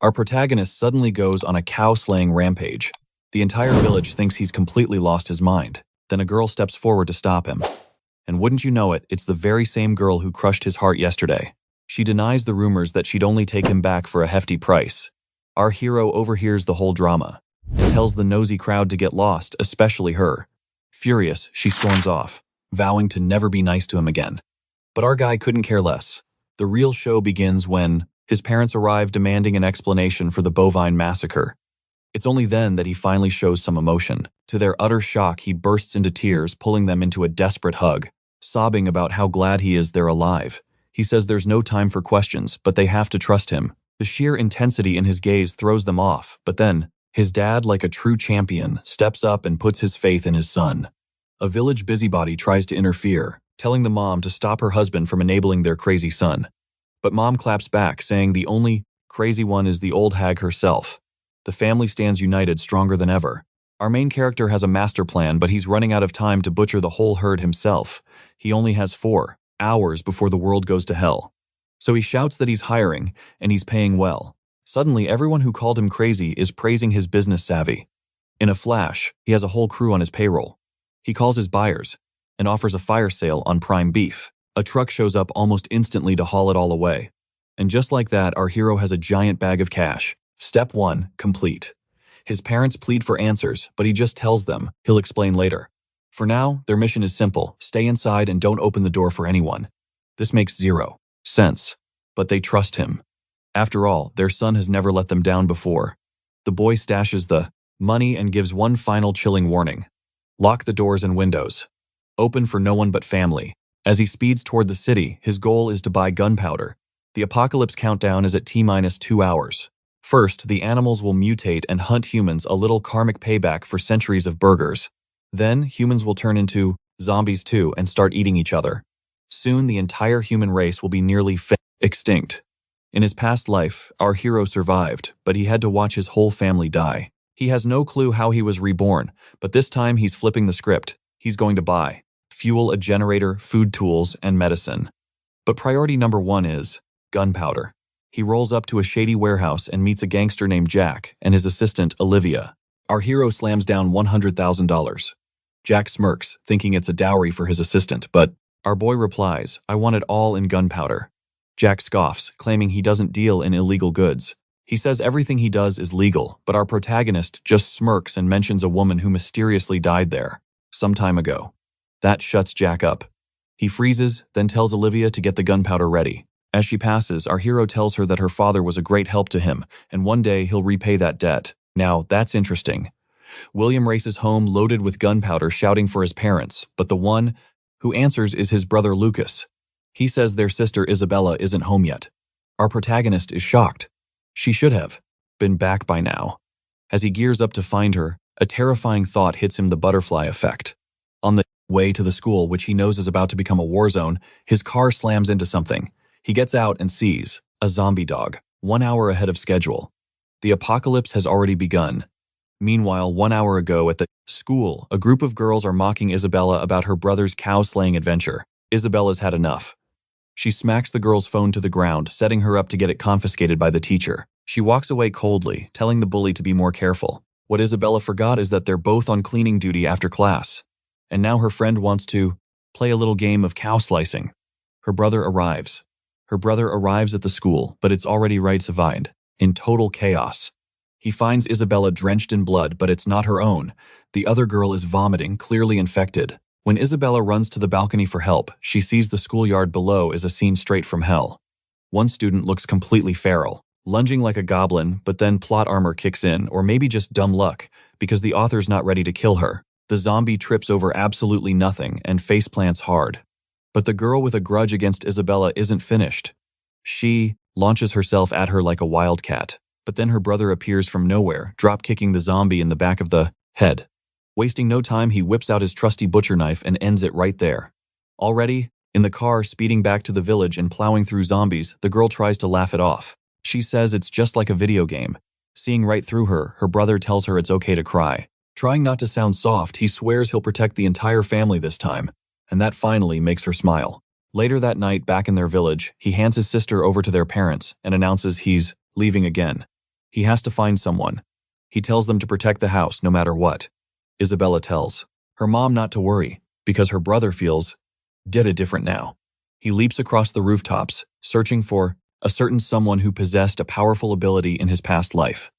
Our protagonist suddenly goes on a cow-slaying rampage. The entire village thinks he's completely lost his mind. Then a girl steps forward to stop him. And wouldn't you know it, it's the very same girl who crushed his heart yesterday. She denies the rumors that she'd only take him back for a hefty price. Our hero overhears the whole drama and tells the nosy crowd to get lost, especially her. Furious, she storms off, vowing to never be nice to him again. But our guy couldn't care less. The real show begins when his parents arrive demanding an explanation for the bovine massacre. It's only then that he finally shows some emotion. To their utter shock, he bursts into tears, pulling them into a desperate hug, sobbing about how glad he is they're alive. He says there's no time for questions, but they have to trust him. The sheer intensity in his gaze throws them off, but then, his dad, like a true champion, steps up and puts his faith in his son. A village busybody tries to interfere, telling the mom to stop her husband from enabling their crazy son. But mom claps back, saying the only crazy one is the old hag herself. The family stands united, stronger than ever. Our main character has a master plan, but he's running out of time to butcher the whole herd himself. He only has 4 hours before the world goes to hell. So he shouts that he's hiring, and he's paying well. Suddenly, everyone who called him crazy is praising his business savvy. In a flash, he has a whole crew on his payroll. He calls his buyers and offers a fire sale on prime beef. A truck shows up almost instantly to haul it all away. And just like that, our hero has a giant bag of cash. Step 1, complete. His parents plead for answers, but he just tells them he'll explain later. For now, their mission is simple: stay inside and don't open the door for anyone. This makes 0 sense, but they trust him. After all, their son has never let them down before. The boy stashes the money and gives one final chilling warning. Lock the doors and windows. Open for no one but family. As he speeds toward the city, his goal is to buy gunpowder. The apocalypse countdown is at T-2 hours. First, the animals will mutate and hunt humans, a little karmic payback for centuries of burgers. Then, humans will turn into zombies too and start eating each other. Soon, the entire human race will be nearly extinct. In his past life, our hero survived, but he had to watch his whole family die. He has no clue how he was reborn, but this time he's flipping the script. He's going to buy fuel, a generator, food tools, and medicine. But priority number 1 is gunpowder. He rolls up to a shady warehouse and meets a gangster named Jack and his assistant, Olivia. Our hero slams down $100,000. Jack smirks, thinking it's a dowry for his assistant, but our boy replies, "I want it all in gunpowder." Jack scoffs, claiming he doesn't deal in illegal goods. He says everything he does is legal, but our protagonist just smirks and mentions a woman who mysteriously died there some time ago. That shuts Jack up. He freezes, then tells Olivia to get the gunpowder ready. As she passes, our hero tells her that her father was a great help to him, and one day he'll repay that debt. Now, that's interesting. William races home loaded with gunpowder, shouting for his parents, but the one who answers is his brother Lucas. He says their sister Isabella isn't home yet. Our protagonist is shocked. She should have been back by now. As he gears up to find her, a terrifying thought hits him: the butterfly effect. On the way to the school, which he knows is about to become a war zone, his car slams into something. He gets out and sees a zombie dog, 1 hour ahead of schedule. The apocalypse has already begun. Meanwhile, 1 hour ago at the school, a group of girls are mocking Isabella about her brother's cow-slaying adventure. Isabella's had enough. She smacks the girl's phone to the ground, setting her up to get it confiscated by the teacher. She walks away coldly, telling the bully to be more careful. What Isabella forgot is that they're both on cleaning duty after class. And now her friend wants to play a little game of cow slicing. Her brother arrives. Her brother arrives at the school, but it's already right-sivied, in total chaos. He finds Isabella drenched in blood, but it's not her own. The other girl is vomiting, clearly infected. When Isabella runs to the balcony for help, she sees the schoolyard below is a scene straight from hell. One student looks completely feral, lunging like a goblin, but then plot armor kicks in, or maybe just dumb luck, because the author's not ready to kill her. The zombie trips over absolutely nothing and faceplants hard. But the girl with a grudge against Isabella isn't finished. She launches herself at her like a wildcat, but then her brother appears from nowhere, drop-kicking the zombie in the back of the head. Wasting no time, he whips out his trusty butcher knife and ends it right there. Already, in the car speeding back to the village and plowing through zombies, the girl tries to laugh it off. She says it's just like a video game. Seeing right through her, her brother tells her it's okay to cry. Trying not to sound soft, he swears he'll protect the entire family this time, and that finally makes her smile. Later that night, back in their village, he hands his sister over to their parents and announces he's leaving again. He has to find someone. He tells them to protect the house no matter what. Isabella tells her mom not to worry, because her brother feels different now. He leaps across the rooftops, searching for a certain someone who possessed a powerful ability in his past life.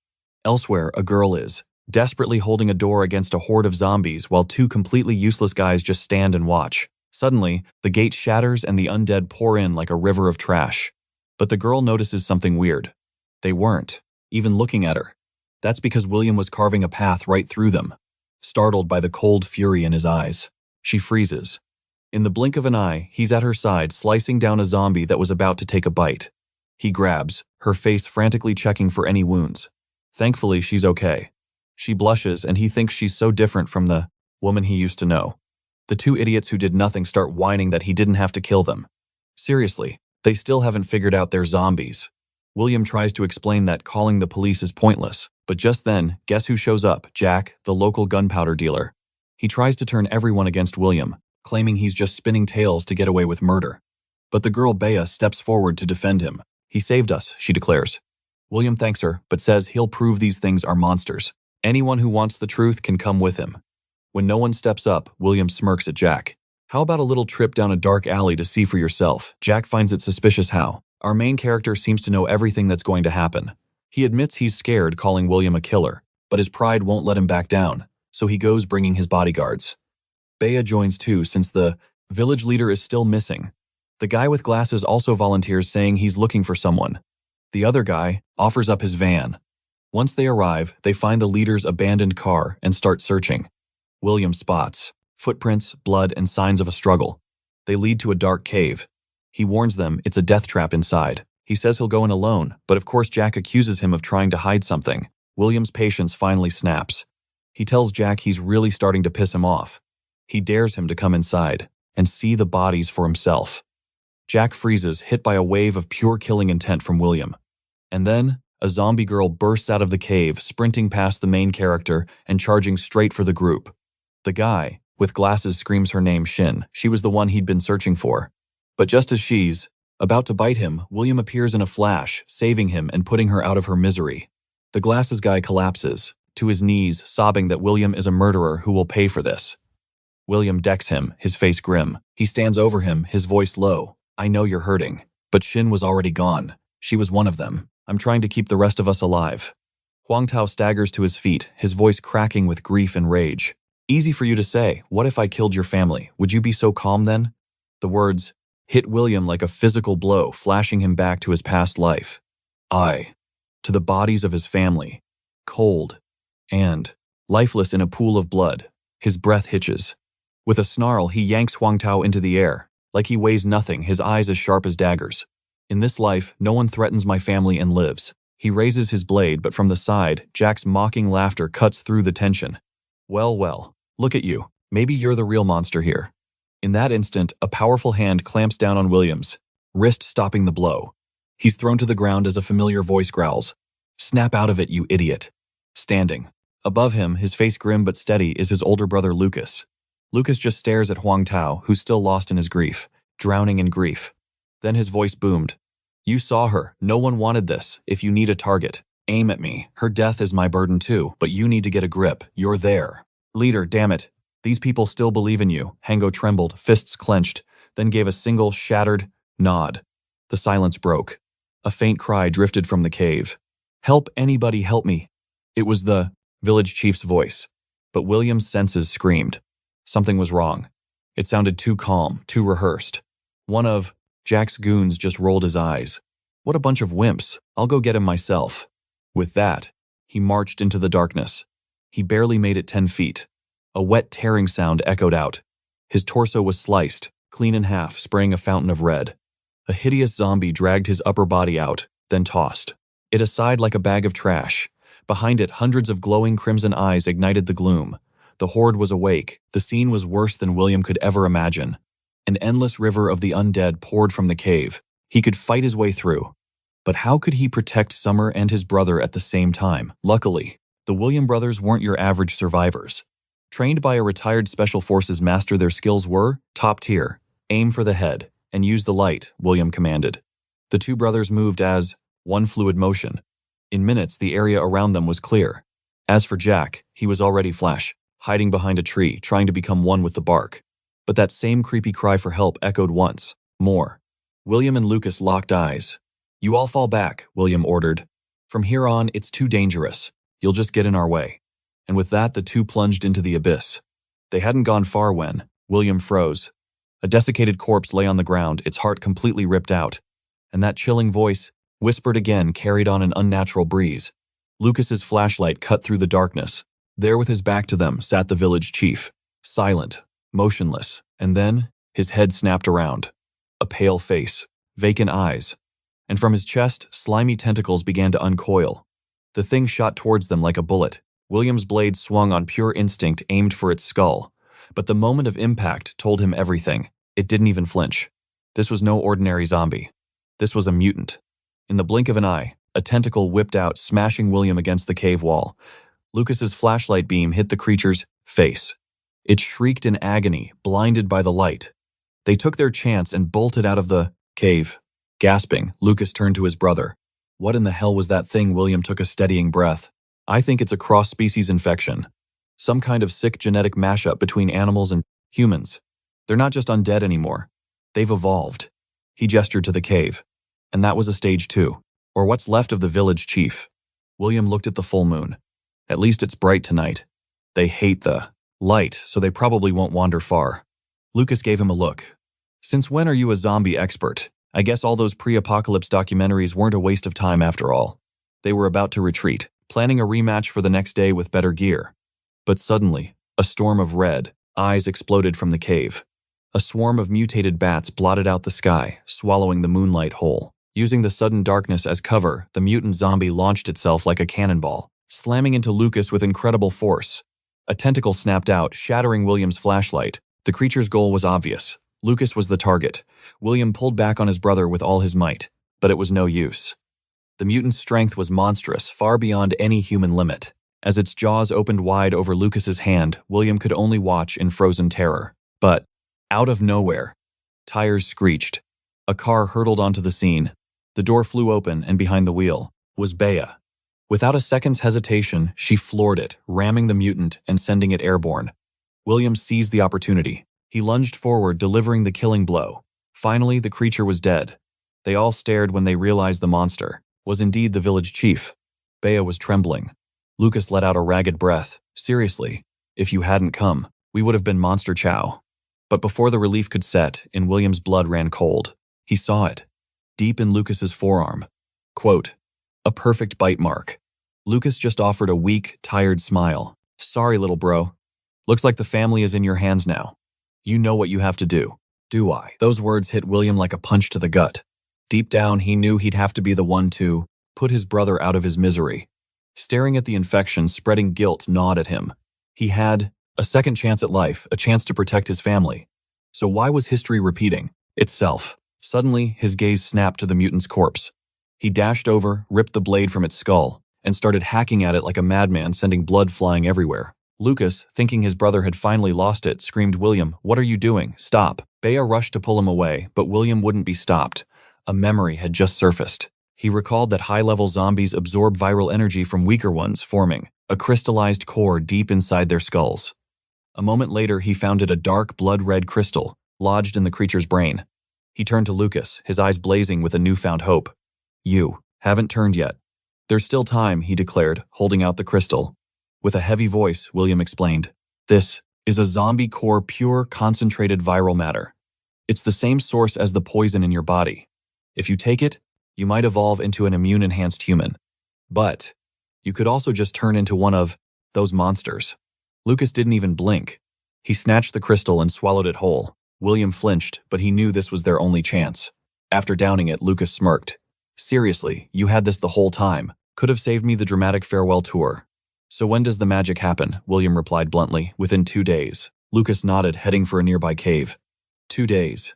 Elsewhere, a girl is desperately holding a door against a horde of zombies while two completely useless guys just stand and watch. Suddenly, the gate shatters and the undead pour in like a river of trash. But the girl notices something weird. They weren't even looking at her. That's because William was carving a path right through them. Startled by the cold fury in his eyes, she freezes. In the blink of an eye, he's at her side, slicing down a zombie that was about to take a bite. He grabs, her face frantically checking for any wounds. Thankfully, she's okay. She blushes, and he thinks she's so different from the woman he used to know. The two idiots who did nothing start whining that he didn't have to kill them. Seriously, they still haven't figured out they're zombies. William tries to explain that calling the police is pointless, but just then, guess who shows up? Jack, the local gunpowder dealer. He tries to turn everyone against William, claiming he's just spinning tales to get away with murder. But the girl Bea steps forward to defend him. He saved us, she declares. William thanks her, but says he'll prove these things are monsters. Anyone who wants the truth can come with him. When no one steps up, William smirks at Jack. How about a little trip down a dark alley to see for yourself? Jack finds it suspicious how our main character seems to know everything that's going to happen. He admits he's scared calling William a killer, but his pride won't let him back down, so he goes bringing his bodyguards. Bea joins too since the village leader is still missing. The guy with glasses also volunteers, saying he's looking for someone. The other guy offers up his van. Once they arrive, they find the leader's abandoned car and start searching. William spots footprints, blood, and signs of a struggle. They lead to a dark cave. He warns them it's a death trap inside. He says he'll go in alone, but of course Jack accuses him of trying to hide something. William's patience finally snaps. He tells Jack he's really starting to piss him off. He dares him to come inside and see the bodies for himself. Jack freezes, hit by a wave of pure killing intent from William. And then, a zombie girl bursts out of the cave, sprinting past the main character and charging straight for the group. The guy with glasses screams her name, Shin. She was the one he'd been searching for. But just as she's about to bite him, William appears in a flash, saving him and putting her out of her misery. The glasses guy collapses to his knees, sobbing that William is a murderer who will pay for this. William decks him, his face grim. He stands over him, his voice low. I know you're hurting, but Shin was already gone. She was one of them. I'm trying to keep the rest of us alive. Huang Tao staggers to his feet, his voice cracking with grief and rage. Easy for you to say. What if I killed your family? Would you be so calm then? The words hit William like a physical blow, flashing him back to his past life. To the bodies of his family, cold and lifeless in a pool of blood. His breath hitches. With a snarl, he yanks Huang Tao into the air, like he weighs nothing, his eyes as sharp as daggers. In this life, no one threatens my family and lives. He raises his blade, but from the side, Jack's mocking laughter cuts through the tension. Well, look at you. Maybe you're the real monster here. In that instant, a powerful hand clamps down on William's wrist, stopping the blow. He's thrown to the ground as a familiar voice growls, "Snap out of it, you idiot." Standing above him, his face grim but steady, is his older brother Lucas. Lucas just stares at Huang Tao, who's still lost in his grief, drowning in grief. Then his voice boomed. You saw her. No one wanted this. If you need a target, aim at me. Her death is my burden too, but you need to get a grip. You're there. Leader, damn it. These people still believe in you. Hango trembled, fists clenched, then gave a single, shattered nod. The silence broke. A faint cry drifted from the cave. Help, anybody help me. It was the village chief's voice. But William's senses screamed. Something was wrong. It sounded too calm, too rehearsed. One of Jack's goons just rolled his eyes. What a bunch of wimps. I'll go get him myself. With that, he marched into the darkness. He barely made it 10 feet. A wet tearing sound echoed out. His torso was sliced, clean in half, spraying a fountain of red. A hideous zombie dragged his upper body out, then tossed it aside like a bag of trash. Behind it, hundreds of glowing crimson eyes ignited the gloom. The horde was awake. The scene was worse than William could ever imagine. An endless river of the undead poured from the cave. He could fight his way through. But how could he protect Summer and his brother at the same time? Luckily, the William brothers weren't your average survivors. Trained by a retired Special Forces master, their skills were top tier. Aim for the head and use the light, William commanded. The two brothers moved as one fluid motion. In minutes, the area around them was clear. As for Jack, he was already flesh, hiding behind a tree, trying to become one with the bark. But that same creepy cry for help echoed once more. William and Lucas locked eyes. "You all fall back," William ordered. "From here on, it's too dangerous. You'll just get in our way." And with that, the two plunged into the abyss. They hadn't gone far when William froze. A desiccated corpse lay on the ground, its heart completely ripped out. And that chilling voice, whispered again, carried on an unnatural breeze. Lucas's flashlight cut through the darkness. There with his back to them sat the village chief, silent, motionless, and then his head snapped around. A pale face, vacant eyes, and from his chest, slimy tentacles began to uncoil. The thing shot towards them like a bullet. William's blade swung on pure instinct, aimed for its skull. But the moment of impact told him everything. It didn't even flinch. This was no ordinary zombie. This was a mutant. In the blink of an eye, a tentacle whipped out, smashing William against the cave wall. Lucas's flashlight beam hit the creature's face. It shrieked in agony, blinded by the light. They took their chance and bolted out of the cave. Gasping, Lucas turned to his brother. "What in the hell was that thing?" William took a steadying breath. "I think it's a cross-species infection. Some kind of sick genetic mashup between animals and humans. They're not just undead anymore. They've evolved." He gestured to the cave. "And that was a stage 2, or what's left of the village chief." William looked at the full moon. "At least it's bright tonight. They hate the light, so they probably won't wander far." Lucas gave him a look. "Since when are you a zombie expert? I guess all those pre-apocalypse documentaries weren't a waste of time after all." They were about to retreat, planning a rematch for the next day with better gear. But suddenly, a storm of red eyes exploded from the cave. A swarm of mutated bats blotted out the sky, swallowing the moonlight whole. Using the sudden darkness as cover, the mutant zombie launched itself like a cannonball, slamming into Lucas with incredible force. A tentacle snapped out, shattering William's flashlight. The creature's goal was obvious. Lucas was the target. William pulled back on his brother with all his might, but it was no use. The mutant's strength was monstrous, far beyond any human limit. As its jaws opened wide over Lucas's hand, William could only watch in frozen terror. But, out of nowhere, tires screeched. A car hurtled onto the scene. The door flew open, and behind the wheel was Bea. Without a second's hesitation, she floored it, ramming the mutant and sending it airborne. William seized the opportunity. He lunged forward, delivering the killing blow. Finally, the creature was dead. They all stared when they realized the monster was indeed the village chief. Bea was trembling. Lucas let out a ragged breath. "Seriously, if you hadn't come, we would have been monster chow." But before the relief could set, in William's blood ran cold. He saw it, deep in Lucas's forearm. Quote, "A perfect bite mark." Lucas just offered a weak, tired smile. "Sorry, little bro. Looks like the family is in your hands now. You know what you have to do." "Do I?" Those words hit William like a punch to the gut. Deep down, he knew he'd have to be the one to put his brother out of his misery. Staring at the infection, spreading guilt gnawed at him. He had a second chance at life, a chance to protect his family. So why was history repeating itself? Suddenly, his gaze snapped to the mutant's corpse. He dashed over, ripped the blade from its skull, and started hacking at it like a madman, sending blood flying everywhere. Lucas, thinking his brother had finally lost it, screamed, "William, what are you doing? Stop." Bea rushed to pull him away, but William wouldn't be stopped. A memory had just surfaced. He recalled that high-level zombies absorb viral energy from weaker ones, forming a crystallized core deep inside their skulls. A moment later, he found it, a dark, blood-red crystal, lodged in the creature's brain. He turned to Lucas, his eyes blazing with a newfound hope. "You haven't turned yet. There's still time," he declared, holding out the crystal. With a heavy voice, William explained, "This is a zombie core, pure, concentrated viral matter. It's the same source as the poison in your body. If you take it, you might evolve into an immune-enhanced human. But you could also just turn into one of those monsters." Lucas didn't even blink. He snatched the crystal and swallowed it whole. William flinched, but he knew this was their only chance. After downing it, Lucas smirked. "Seriously, you had this the whole time. Could have saved me the dramatic farewell tour." "So when does the magic happen?" William replied bluntly. "Within 2 days. Lucas nodded, heading for a nearby cave. 2 days.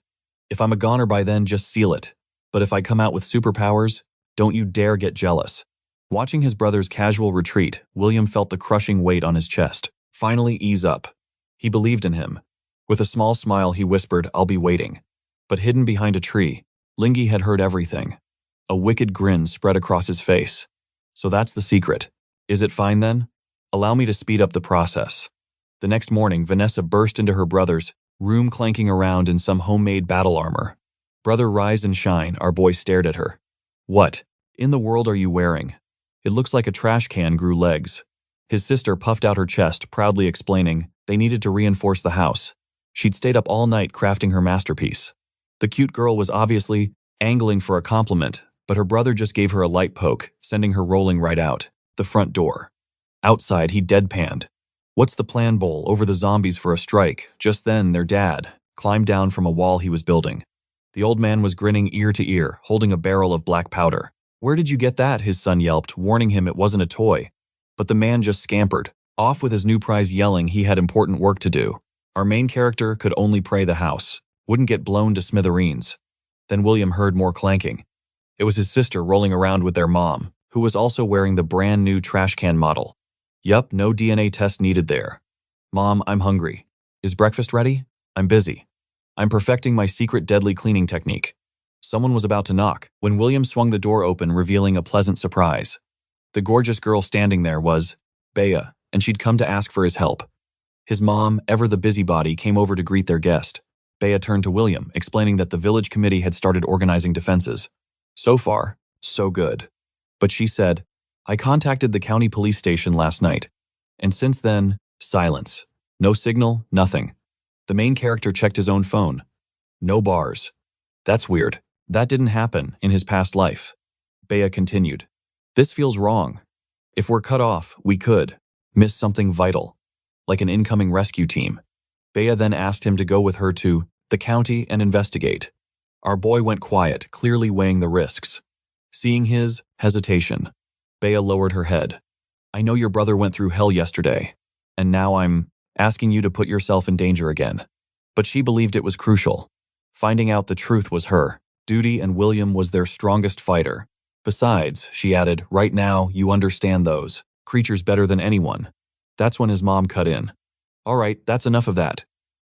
If I'm a goner by then, just seal it. But if I come out with superpowers, don't you dare get jealous." Watching his brother's casual retreat, William felt the crushing weight on his chest. Finally, ease up. He believed in him. With a small smile, he whispered, "I'll be waiting." But hidden behind a tree, Lingy had heard everything. A wicked grin spread across his face. So that's the secret. Is it fine then? Allow me to speed up the process. The next morning, Vanessa burst into her brother's room clanking around in some homemade battle armor. Brother, rise and shine, our boy stared at her. What in the world are you wearing? It looks like a trash can grew legs. His sister puffed out her chest, proudly explaining they needed to reinforce the house. She'd stayed up all night crafting her masterpiece. The cute girl was obviously angling for a compliment, but her brother just gave her a light poke, sending her rolling right out the front door. Outside, he deadpanned. What's the plan, Bull? Over the zombies for a strike. Just then, their dad climbed down from a wall he was building. The old man was grinning ear to ear, holding a barrel of black powder. Where did you get that? His son yelped, warning him it wasn't a toy. But the man just scampered, off with his new prize, yelling he had important work to do. Our main character could only pray the house wouldn't get blown to smithereens. Then William heard more clanking. It was his sister rolling around with their mom, who was also wearing the brand new trash can model. Yup, no DNA test needed there. Mom, I'm hungry. Is breakfast ready? I'm busy. I'm perfecting my secret deadly cleaning technique. Someone was about to knock when William swung the door open, revealing a pleasant surprise. The gorgeous girl standing there was Bea, and she'd come to ask for his help. His mom, ever the busybody, came over to greet their guest. Bea turned to William, explaining that the village committee had started organizing defenses. So far, so good. But she said, I contacted the county police station last night. And since then, silence. No signal, nothing. The main character checked his own phone. No bars. That's weird. That didn't happen in his past life. Bea continued. This feels wrong. If we're cut off, we could miss something vital, like an incoming rescue team. Bea then asked him to go with her to the county and investigate. Our boy went quiet, clearly weighing the risks. Seeing his hesitation, Bea lowered her head. I know your brother went through hell yesterday, and now I'm asking you to put yourself in danger again. But she believed it was crucial. Finding out the truth was her duty, and William was their strongest fighter. Besides, she added, right now you understand those creatures better than anyone. That's when his mom cut in. All right, that's enough of that.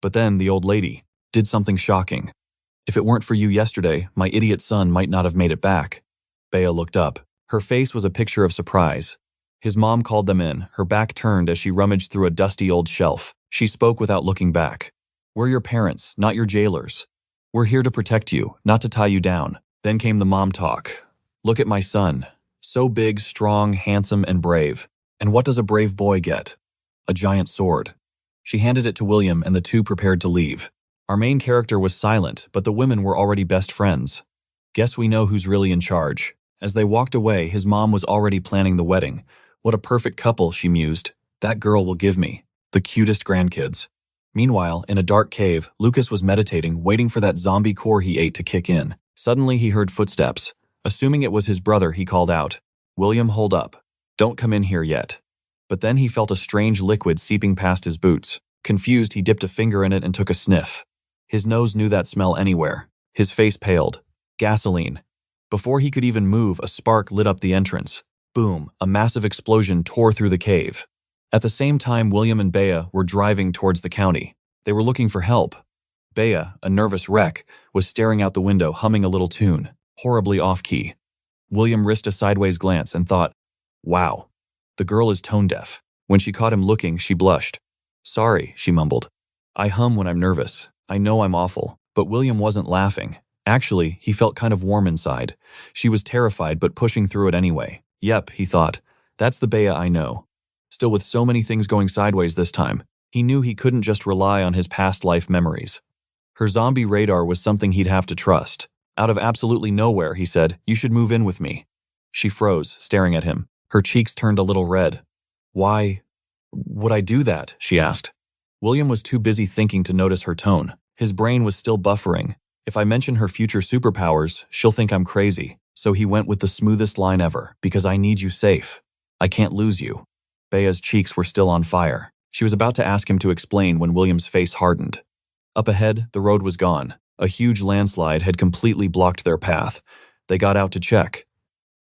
But then the old lady did something shocking. If it weren't for you yesterday, my idiot son might not have made it back. Bea looked up. Her face was a picture of surprise. His mom called them in, her back turned as she rummaged through a dusty old shelf. She spoke without looking back. We're your parents, not your jailers. We're here to protect you, not to tie you down. Then came the mom talk. Look at my son. So big, strong, handsome, and brave. And what does a brave boy get? A giant sword. She handed it to William, and the two prepared to leave. Our main character was silent, but the women were already best friends. Guess we know who's really in charge. As they walked away, his mom was already planning the wedding. What a perfect couple, she mused. That girl will give me the cutest grandkids. Meanwhile, in a dark cave, Lucas was meditating, waiting for that zombie core he ate to kick in. Suddenly, he heard footsteps. Assuming it was his brother, he called out, William, hold up. Don't come in here yet. But then he felt a strange liquid seeping past his boots. Confused, he dipped a finger in it and took a sniff. His nose knew that smell anywhere. His face paled. Gasoline. Before he could even move, a spark lit up the entrance. Boom, a massive explosion tore through the cave. At the same time, William and Bea were driving towards the county. They were looking for help. Bea, a nervous wreck, was staring out the window, humming a little tune, horribly off-key. William risked a sideways glance and thought, wow, the girl is tone-deaf. When she caught him looking, she blushed. Sorry, she mumbled. I hum when I'm nervous. I know I'm awful. But William wasn't laughing. Actually, he felt kind of warm inside. She was terrified, but pushing through it anyway. Yep, he thought. That's the Bea I know. Still, with so many things going sideways this time, he knew he couldn't just rely on his past life memories. Her zombie radar was something he'd have to trust. Out of absolutely nowhere, he said, you should move in with me. She froze, staring at him. Her cheeks turned a little red. Why would I do that? She asked. William was too busy thinking to notice her tone. His brain was still buffering. If I mention her future superpowers, she'll think I'm crazy. So he went with the smoothest line ever, because I need you safe. I can't lose you. Bea's cheeks were still on fire. She was about to ask him to explain when William's face hardened. Up ahead, the road was gone. A huge landslide had completely blocked their path. They got out to check.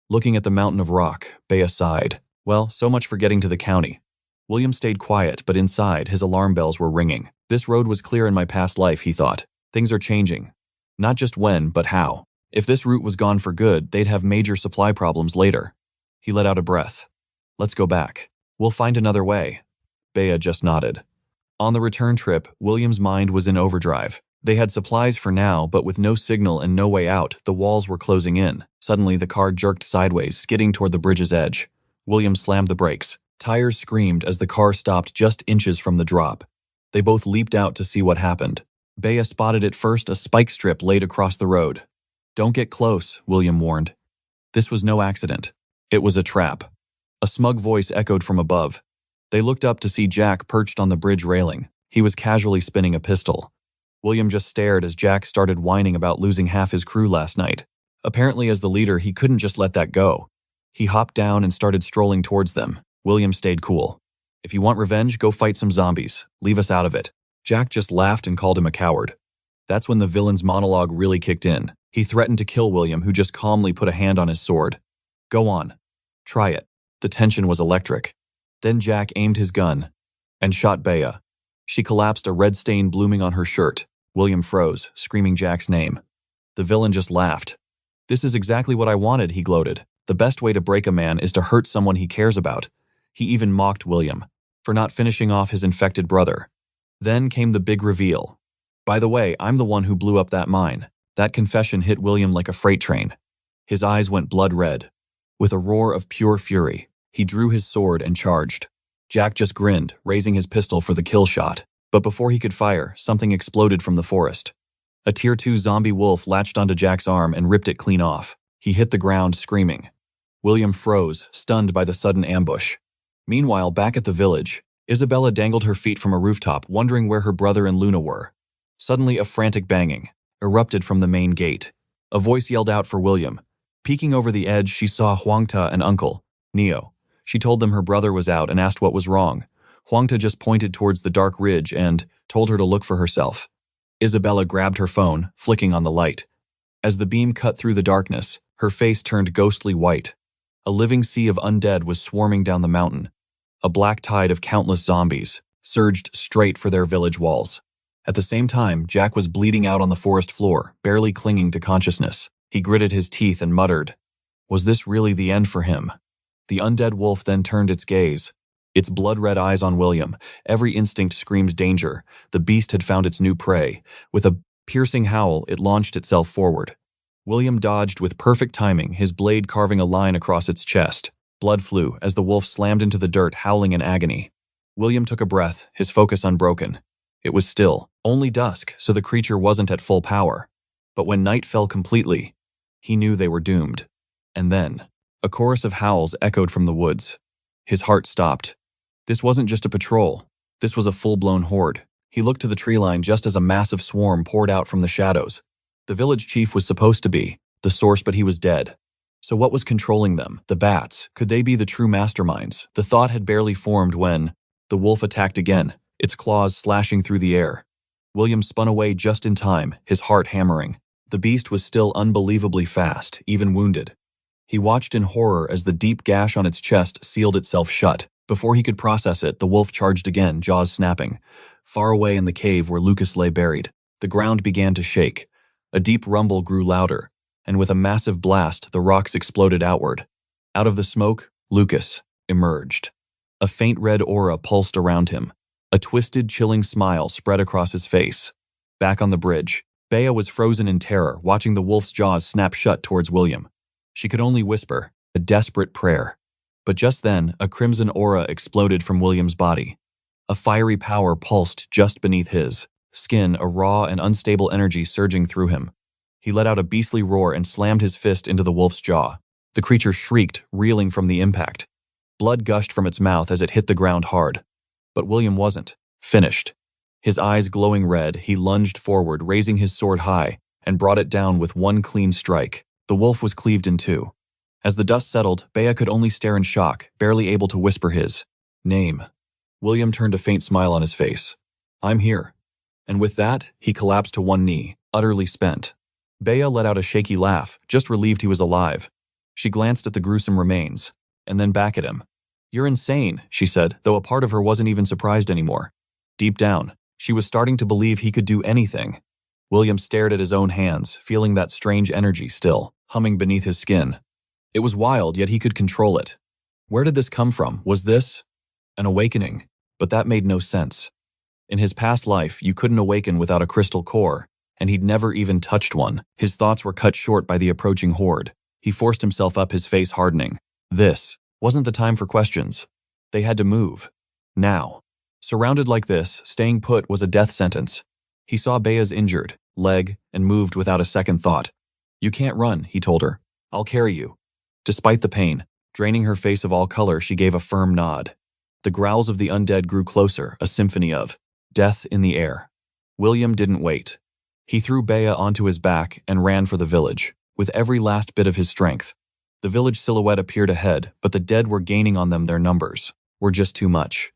Looking at the mountain of rock, Bea sighed. Well, so much for getting to the county. William stayed quiet, but inside, his alarm bells were ringing. This road was clear in my past life, he thought. Things are changing. Not just when, but how. If this route was gone for good, they'd have major supply problems later. He let out a breath. Let's go back. We'll find another way. Bea just nodded. On the return trip, William's mind was in overdrive. They had supplies for now, but with no signal and no way out, the walls were closing in. Suddenly, the car jerked sideways, skidding toward the bridge's edge. William slammed the brakes. Tires screamed as the car stopped just inches from the drop. They both leaped out to see what happened. Bea spotted at first a spike strip laid across the road. Don't get close, William warned. This was no accident. It was a trap. A smug voice echoed from above. They looked up to see Jack perched on the bridge railing. He was casually spinning a pistol. William just stared as Jack started whining about losing half his crew last night. Apparently, as the leader, he couldn't just let that go. He hopped down and started strolling towards them. William stayed cool. If you want revenge, go fight some zombies. Leave us out of it. Jack just laughed and called him a coward. That's when the villain's monologue really kicked in. He threatened to kill William, who just calmly put a hand on his sword. Go on. Try it. The tension was electric. Then Jack aimed his gun and shot Bea. She collapsed, a red stain blooming on her shirt. William froze, screaming Jack's name. The villain just laughed. This is exactly what I wanted, he gloated. The best way to break a man is to hurt someone he cares about. He even mocked William for not finishing off his infected brother. Then came the big reveal. By the way, I'm the one who blew up that mine. That confession hit William like a freight train. His eyes went blood red. With a roar of pure fury, he drew his sword and charged. Jack just grinned, raising his pistol for the kill shot. But before he could fire, something exploded from the forest. A Tier 2 zombie wolf latched onto Jack's arm and ripped it clean off. He hit the ground, screaming. William froze, stunned by the sudden ambush. Meanwhile, back at the village, Isabella dangled her feet from a rooftop, wondering where her brother and Luna were. Suddenly, a frantic banging erupted from the main gate. A voice yelled out for William. Peeking over the edge, she saw Huangta and Uncle, Neo. She told them her brother was out and asked what was wrong. Huangta just pointed towards the dark ridge and told her to look for herself. Isabella grabbed her phone, flicking on the light. As the beam cut through the darkness, her face turned ghostly white. A living sea of undead was swarming down the mountain. A black tide of countless zombies surged straight for their village walls. At the same time, Jack was bleeding out on the forest floor, barely clinging to consciousness. He gritted his teeth and muttered. Was this really the end for him? The undead wolf then turned its gaze. Its blood-red eyes on William. Every instinct screamed danger. The beast had found its new prey. With a piercing howl, it launched itself forward. William dodged with perfect timing, his blade carving a line across its chest. Blood flew as the wolf slammed into the dirt, howling in agony. William took a breath, his focus unbroken. It was still, only dusk, so the creature wasn't at full power. But when night fell completely, he knew they were doomed. And then, a chorus of howls echoed from the woods. His heart stopped. This wasn't just a patrol. This was a full-blown horde. He looked to the tree line just as a massive swarm poured out from the shadows. The village chief was supposed to be the source, but he was dead. So what was controlling them? The bats. Could they be the true masterminds? The thought had barely formed when the wolf attacked again, its claws slashing through the air. William spun away just in time, his heart hammering. The beast was still unbelievably fast, even wounded. He watched in horror as the deep gash on its chest sealed itself shut. Before he could process it, the wolf charged again, jaws snapping. Far away in the cave where Lucas lay buried, the ground began to shake. A deep rumble grew louder, and with a massive blast, the rocks exploded outward. Out of the smoke, Lucas emerged. A faint red aura pulsed around him. A twisted, chilling smile spread across his face. Back on the bridge, Bea was frozen in terror, watching the wolf's jaws snap shut towards William. She could only whisper, a desperate prayer. But just then, a crimson aura exploded from William's body. A fiery power pulsed just beneath his skin, a raw and unstable energy surging through him. He let out a beastly roar and slammed his fist into the wolf's jaw. The creature shrieked, reeling from the impact. Blood gushed from its mouth as it hit the ground hard. But William wasn't finished. His eyes glowing red, he lunged forward, raising his sword high, and brought it down with one clean strike. The wolf was cleaved in two. As the dust settled, Bea could only stare in shock, barely able to whisper his name. William turned a faint smile on his face. I'm here. And with that, he collapsed to one knee, utterly spent. Bea let out a shaky laugh, just relieved he was alive. She glanced at the gruesome remains, and then back at him. You're insane, she said, though a part of her wasn't even surprised anymore. Deep down, she was starting to believe he could do anything. William stared at his own hands, feeling that strange energy still, humming beneath his skin. It was wild, yet he could control it. Where did this come from? Was this an awakening? But that made no sense. In his past life, you couldn't awaken without a crystal core, and he'd never even touched one. His thoughts were cut short by the approaching horde. He forced himself up, his face hardening. This wasn't the time for questions. They had to move. Now. Surrounded like this, staying put was a death sentence. He saw Bea's injured leg and moved without a second thought. "You can't run," he told her. "I'll carry you." Despite the pain, draining her face of all color, she gave a firm nod. The growls of the undead grew closer, a symphony of death in the air. William didn't wait. He threw Bea onto his back and ran for the village, with every last bit of his strength. The village silhouette appeared ahead, but the dead were gaining on them. Their numbers were just too much.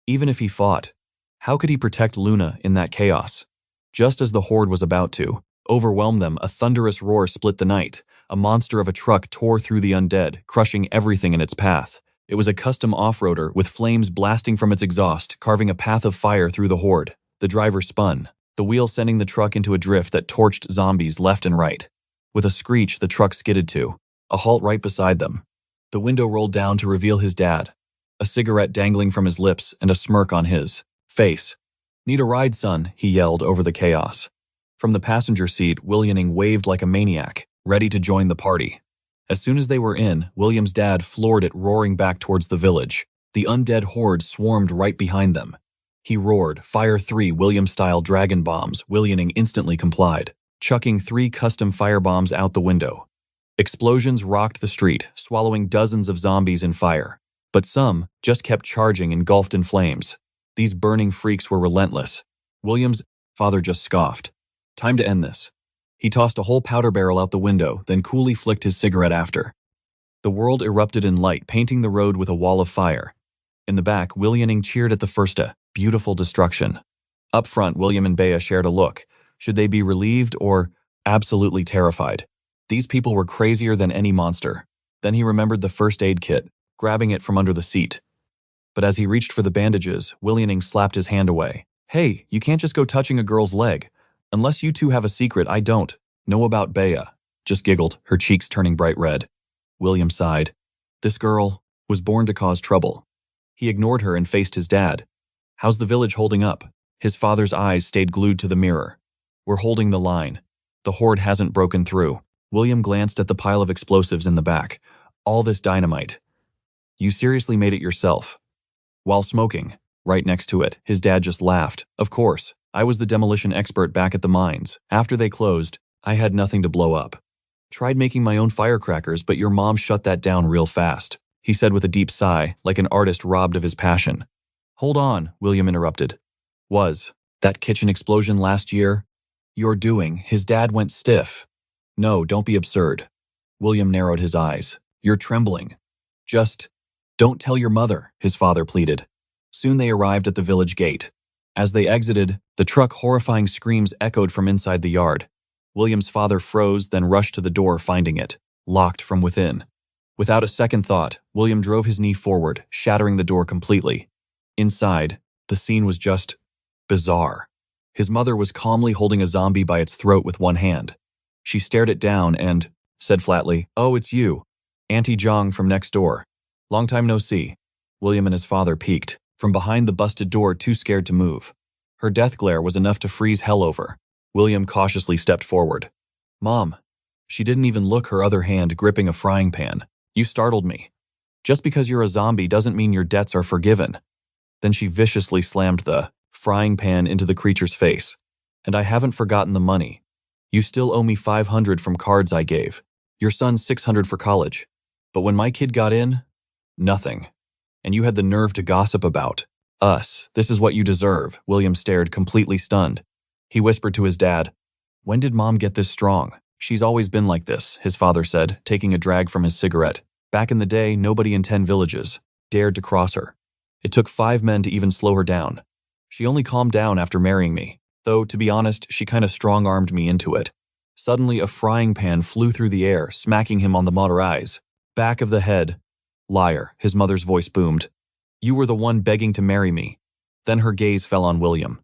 Even if he fought, how could he protect Luna in that chaos? Just as the horde was about to overwhelm them, a thunderous roar split the night. A monster of a truck tore through the undead, crushing everything in its path. It was a custom off-roader with flames blasting from its exhaust, carving a path of fire through the horde. The driver spun, the wheel sending the truck into a drift that torched zombies left and right. With a screech, the truck skidded to a halt right beside them. The window rolled down to reveal his dad, a cigarette dangling from his lips and a smirk on his face. "Need a ride, son?" he yelled over the chaos. From the passenger seat, William waved like a maniac, ready to join the party. As soon as they were in, William's dad floored it, roaring back towards the village. The undead horde swarmed right behind them. He roared, "Fire 3 William-style dragon bombs." William instantly complied, chucking 3 custom firebombs out the window. Explosions rocked the street, swallowing dozens of zombies in fire. But some just kept charging, engulfed in flames. These burning freaks were relentless. William's father just scoffed. "Time to end this." He tossed a whole powder barrel out the window, then coolly flicked his cigarette after. The world erupted in light, painting the road with a wall of fire. In the back, William cheered at the first beautiful destruction. Up front, William and Bea shared a look. Should they be relieved or absolutely terrified? These people were crazier than any monster. Then he remembered the first aid kit, grabbing it from under the seat. But as he reached for the bandages, William slapped his hand away. "Hey, you can't just go touching a girl's leg. Unless you two have a secret I don't know about." Bea just giggled, her cheeks turning bright red. William sighed. This girl was born to cause trouble. He ignored her and faced his dad. "How's the village holding up?" His father's eyes stayed glued to the mirror. "We're holding the line. The horde hasn't broken through." William glanced at the pile of explosives in the back. "All this dynamite. You seriously made it yourself?" "While smoking, right next to it." His dad just laughed. "Of course. I was the demolition expert back at the mines. After they closed, I had nothing to blow up. Tried making my own firecrackers, but your mom shut that down real fast," he said with a deep sigh, like an artist robbed of his passion. "Hold on," William interrupted. "Was that kitchen explosion last year your doing?" His dad went stiff. "No, don't be absurd." William narrowed his eyes. "You're trembling. Just don't tell your mother," his father pleaded. Soon they arrived at the village gate. As they exited, the truck horrifying screams echoed from inside the yard. William's father froze, then rushed to the door, finding it locked from within. Without a second thought, William drove his knee forward, shattering the door completely. Inside, the scene was just bizarre. His mother was calmly holding a zombie by its throat with one hand. She stared it down and said flatly, "Oh, it's you. Auntie Zhang from next door. Long time no see." William and his father peeked from behind the busted door, too scared to move. Her death glare was enough to freeze hell over. William cautiously stepped forward. "Mom." She didn't even look, her other hand gripping a frying pan. "You startled me. Just because you're a zombie doesn't mean your debts are forgiven." Then she viciously slammed the frying pan into the creature's face. "And I haven't forgotten the money. You still owe me 500 from cards I gave. Your son 600 for college. But when my kid got in, nothing. And you had the nerve to gossip about us. This is what you deserve." William stared, completely stunned. He whispered to his dad, "When did Mom get this strong?" "She's always been like this," his father said, taking a drag from his cigarette. "Back in the day, nobody in 10 villages dared to cross her. It took 5 men to even slow her down. She only calmed down after marrying me, though, to be honest, she kinda strong-armed me into it." Suddenly, a frying pan flew through the air, smacking him on the motor eyes. Back of the head. "Liar," his mother's voice boomed. "You were the one begging to marry me." Then her gaze fell on William.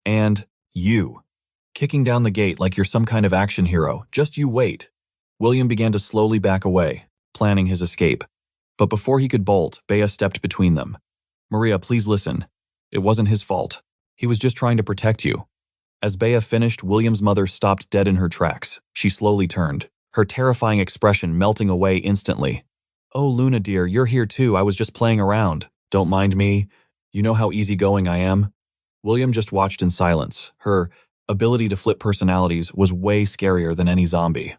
"And you. Kicking down the gate like you're some kind of action hero. Just you wait." William began to slowly back away. planning his escape. But before he could bolt, Bea stepped between them. "Maria, please listen. It wasn't his fault. He was just trying to protect you." As Bea finished, William's mother stopped dead in her tracks. She slowly turned, her terrifying expression melting away instantly. "Oh, Luna dear, you're here too. I was just playing around. Don't mind me. You know how easygoing I am." William just watched in silence. Her ability to flip personalities was way scarier than any zombie.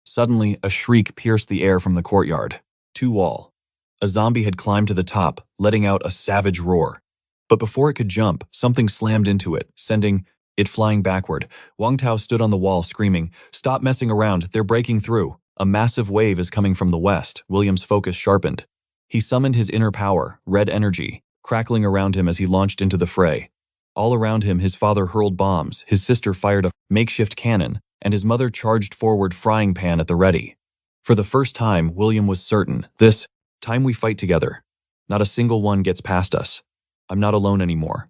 Suddenly, a shriek pierced the air from the courtyard. To wall. A zombie had climbed to the top, letting out a savage roar. But before it could jump, something slammed into it, sending it flying backward. Wang Tao stood on the wall screaming, "Stop messing around, they're breaking through. A massive wave is coming from the west." William's focus sharpened. He summoned his inner power, red energy, crackling around him as he launched into the fray. All around him, his father hurled bombs, his sister fired a makeshift cannon, and his mother charged forward, frying pan at the ready. For the first time, William was certain, this time we fight together. Not a single one gets past us. I'm not alone anymore.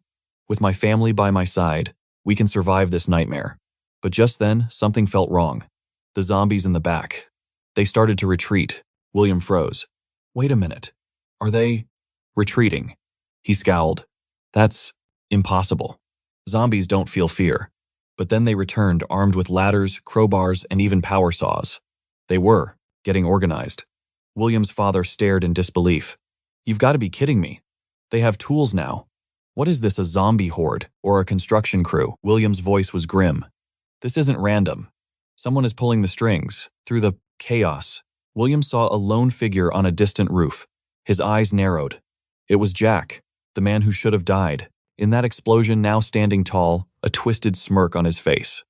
With my family by my side, we can survive this nightmare. But just then, something felt wrong. The zombies in the back. They started to retreat. William froze. "Wait a minute. Are they retreating?" He scowled. "That's impossible. Zombies don't feel fear." But then they returned, armed with ladders, crowbars, and even power saws. They were getting organized. William's father stared in disbelief. "You've got to be kidding me. They have tools now. What is this, a zombie horde or a construction crew?" William's voice was grim. "This isn't random. Someone is pulling the strings." Through the chaos, William saw a lone figure on a distant roof. His eyes narrowed. It was Jack, the man who should have died. In that explosion, now standing tall, a twisted smirk on his face.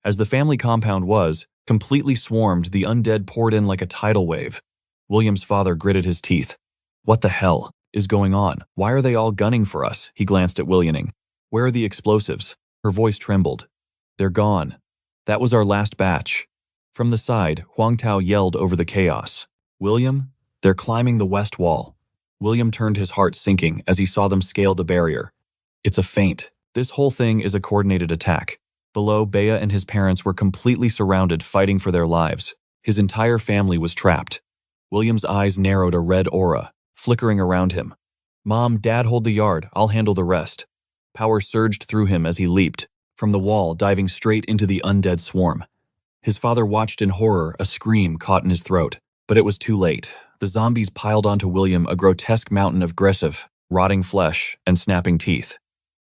As the family compound was completely swarmed, the undead poured in like a tidal wave. William's father gritted his teeth. "What the hell is going on? Why are they all gunning for us?" He glanced at Williaming. "Where are the explosives?" Her voice trembled. "They're gone. That was our last batch." From the side, Huang Tao yelled over the chaos. "William, they're climbing the west wall." William turned, his heart sinking as he saw them scale the barrier. "It's a feint. This whole thing is a coordinated attack." Below, Bea and his parents were completely surrounded, fighting for their lives. His entire family was trapped. William's eyes narrowed, a red aura flickering around him. "Mom, Dad, hold the yard. I'll handle the rest." Power surged through him as he leaped from the wall, diving straight into the undead swarm. His father watched in horror, a scream caught in his throat. But it was too late. The zombies piled onto William, a grotesque mountain of aggressive, rotting flesh and snapping teeth.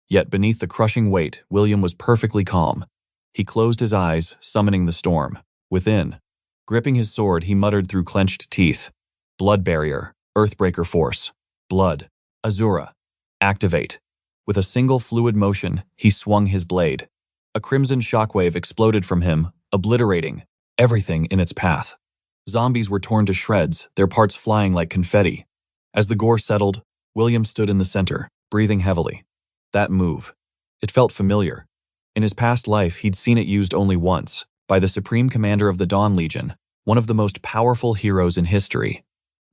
Yet beneath the crushing weight, William was perfectly calm. He closed his eyes, summoning the storm. Within, gripping his sword, he muttered through clenched teeth. "Blood barrier, Earthbreaker force. Blood. Azura. Activate." With a single fluid motion, he swung his blade. A crimson shockwave exploded from him, obliterating everything in its path. Zombies were torn to shreds, their parts flying like confetti. As the gore settled, William stood in the center, breathing heavily. That move. It felt familiar. In his past life, he'd seen it used only once, by the Supreme Commander of the Dawn Legion, one of the most powerful heroes in history.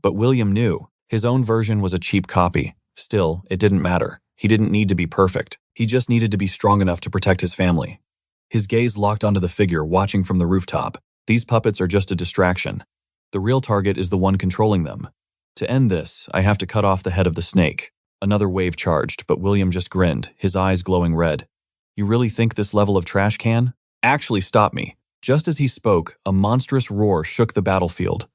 But William knew his own version was a cheap copy. Still, it didn't matter. He didn't need to be perfect. He just needed to be strong enough to protect his family. His gaze locked onto the figure watching from the rooftop. These puppets are just a distraction. The real target is the one controlling them. To end this, I have to cut off the head of the snake. Another wave charged, but William just grinned, his eyes glowing red. "You really think this level of trash can actually stop me?" Just as he spoke, a monstrous roar shook the battlefield.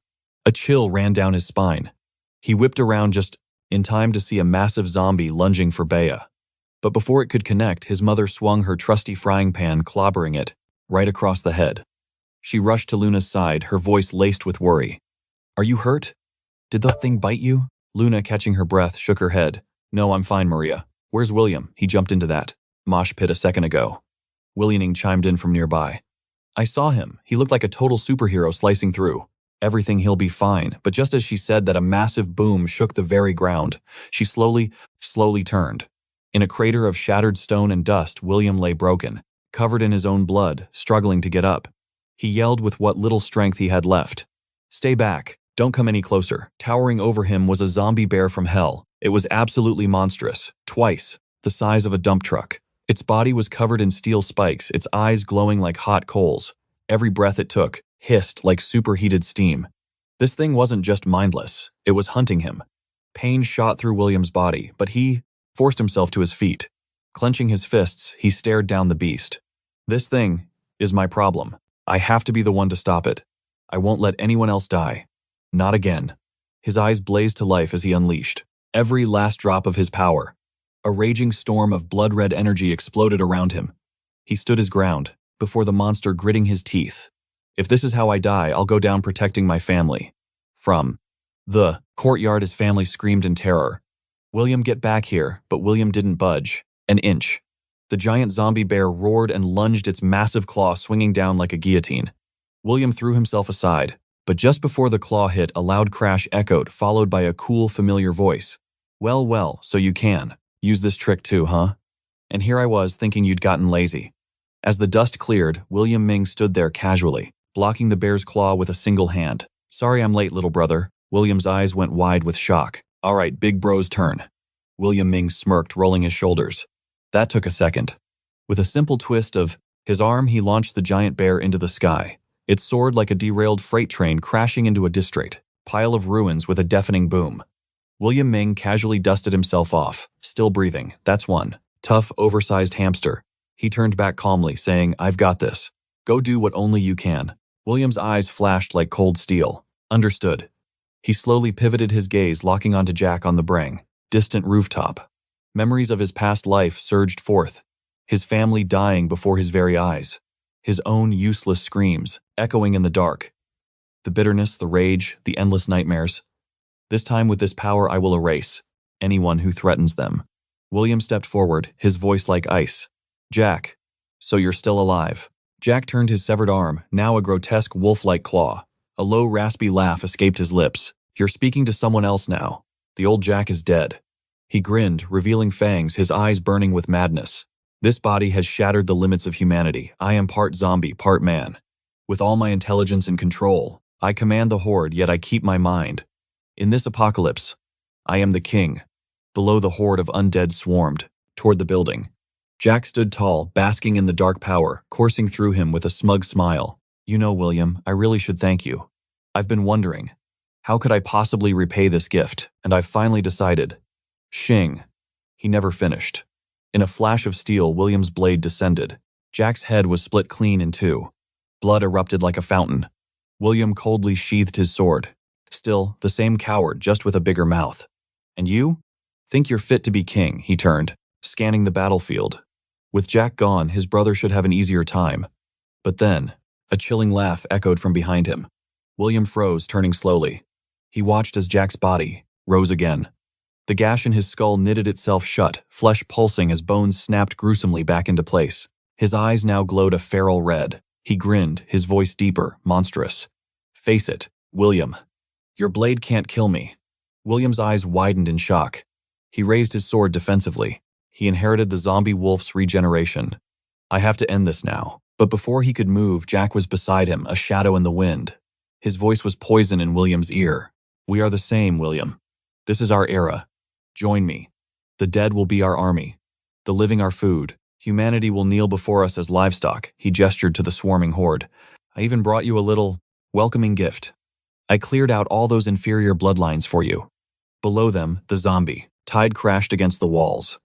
A chill ran down his spine. He whipped around just in time to see a massive zombie lunging for Bea. But before it could connect, his mother swung her trusty frying pan, clobbering it right across the head. She rushed to Luna's side, her voice laced with worry. "Are you hurt? Did the thing bite you?" Luna, catching her breath, shook her head. "No, I'm fine, Maria. Where's William? He jumped into that mosh pit a second ago." Williaming chimed in from nearby. "I saw him. He looked like a total superhero slicing through. Everything, he'll be fine." But just as she said that, a massive boom shook the very ground. She slowly turned. In a crater of shattered stone and dust, William lay broken, covered in his own blood, struggling to get up. He yelled with what little strength he had left. "Stay back. Don't come any closer." Towering over him was a zombie bear from hell. It was absolutely monstrous, twice the size of a dump truck. Its body was covered in steel spikes, its eyes glowing like hot coals. Every breath it took hissed like superheated steam. This thing wasn't just mindless, it was hunting him. Pain shot through William's body, but he forced himself to his feet. Clenching his fists, he stared down the beast. This thing is my problem. I have to be the one to stop it. I won't let anyone else die. Not again. His eyes blazed to life as he unleashed every last drop of his power. A raging storm of blood-red energy exploded around him. He stood his ground, before the monster gritting his teeth. If this is how I die, I'll go down protecting my family. From the courtyard, his family screamed in terror. William, get back here, but William didn't budge an inch. The giant zombie bear roared and lunged its massive claw swinging down like a guillotine. William threw himself aside, but just before the claw hit, a loud crash echoed, followed by a cool, familiar voice. Well, well, so you can use this trick too, huh? And here I was thinking you'd gotten lazy. As the dust cleared, William Ming stood there casually, blocking the bear's claw with a single hand. Sorry I'm late, little brother. William's eyes went wide with shock. All right, big bro's turn. William Ming smirked, rolling his shoulders. That took a second. With a simple twist of his arm, he launched the giant bear into the sky. It soared like a derailed freight train crashing into a district pile of ruins with a deafening boom. William Ming casually dusted himself off, still breathing. That's one tough, oversized hamster. He turned back calmly, saying, I've got this. Go do what only you can. William's eyes flashed like cold steel. Understood. He slowly pivoted his gaze, locking onto Jack on the brang, distant rooftop. Memories of his past life surged forth, his family dying before his very eyes, his own useless screams echoing in the dark. The bitterness, the rage, the endless nightmares. This time with this power I will erase anyone who threatens them. William stepped forward, his voice like ice. Jack, so you're still alive. Jack turned his severed arm, now a grotesque wolf-like claw. A low, raspy laugh escaped his lips. You're speaking to someone else now. The old Jack is dead. He grinned, revealing fangs, his eyes burning with madness. This body has shattered the limits of humanity. I am part zombie, part man. With all my intelligence and control, I command the horde, yet I keep my mind. In this apocalypse, I am the king. Below, the horde of undead swarmed toward the building. Jack stood tall, basking in the dark power, coursing through him with a smug smile. You know, William, I really should thank you. I've been wondering, how could I possibly repay this gift? And I've finally decided. Shing. He never finished. In a flash of steel, William's blade descended. Jack's head was split clean in two. Blood erupted like a fountain. William coldly sheathed his sword. Still, the same coward, just with a bigger mouth. And you? Think you're fit to be king, he turned, scanning the battlefield. With Jack gone, his brother should have an easier time. But then, a chilling laugh echoed from behind him. William froze, turning slowly. He watched as Jack's body rose again. The gash in his skull knitted itself shut, flesh pulsing as bones snapped gruesomely back into place. His eyes now glowed a feral red. He grinned, his voice deeper, monstrous. Face it, William. Your blade can't kill me. William's eyes widened in shock. He raised his sword defensively. He inherited the zombie wolf's regeneration. I have to end this now. But before he could move, Jack was beside him, a shadow in the wind. His voice was poison in William's ear. We are the same, William. This is our era. Join me. The dead will be our army. The living our food. Humanity will kneel before us as livestock. He gestured to the swarming horde. I even brought you a little welcoming gift. I cleared out all those inferior bloodlines for you. Below them, the zombie. Tide crashed against the walls.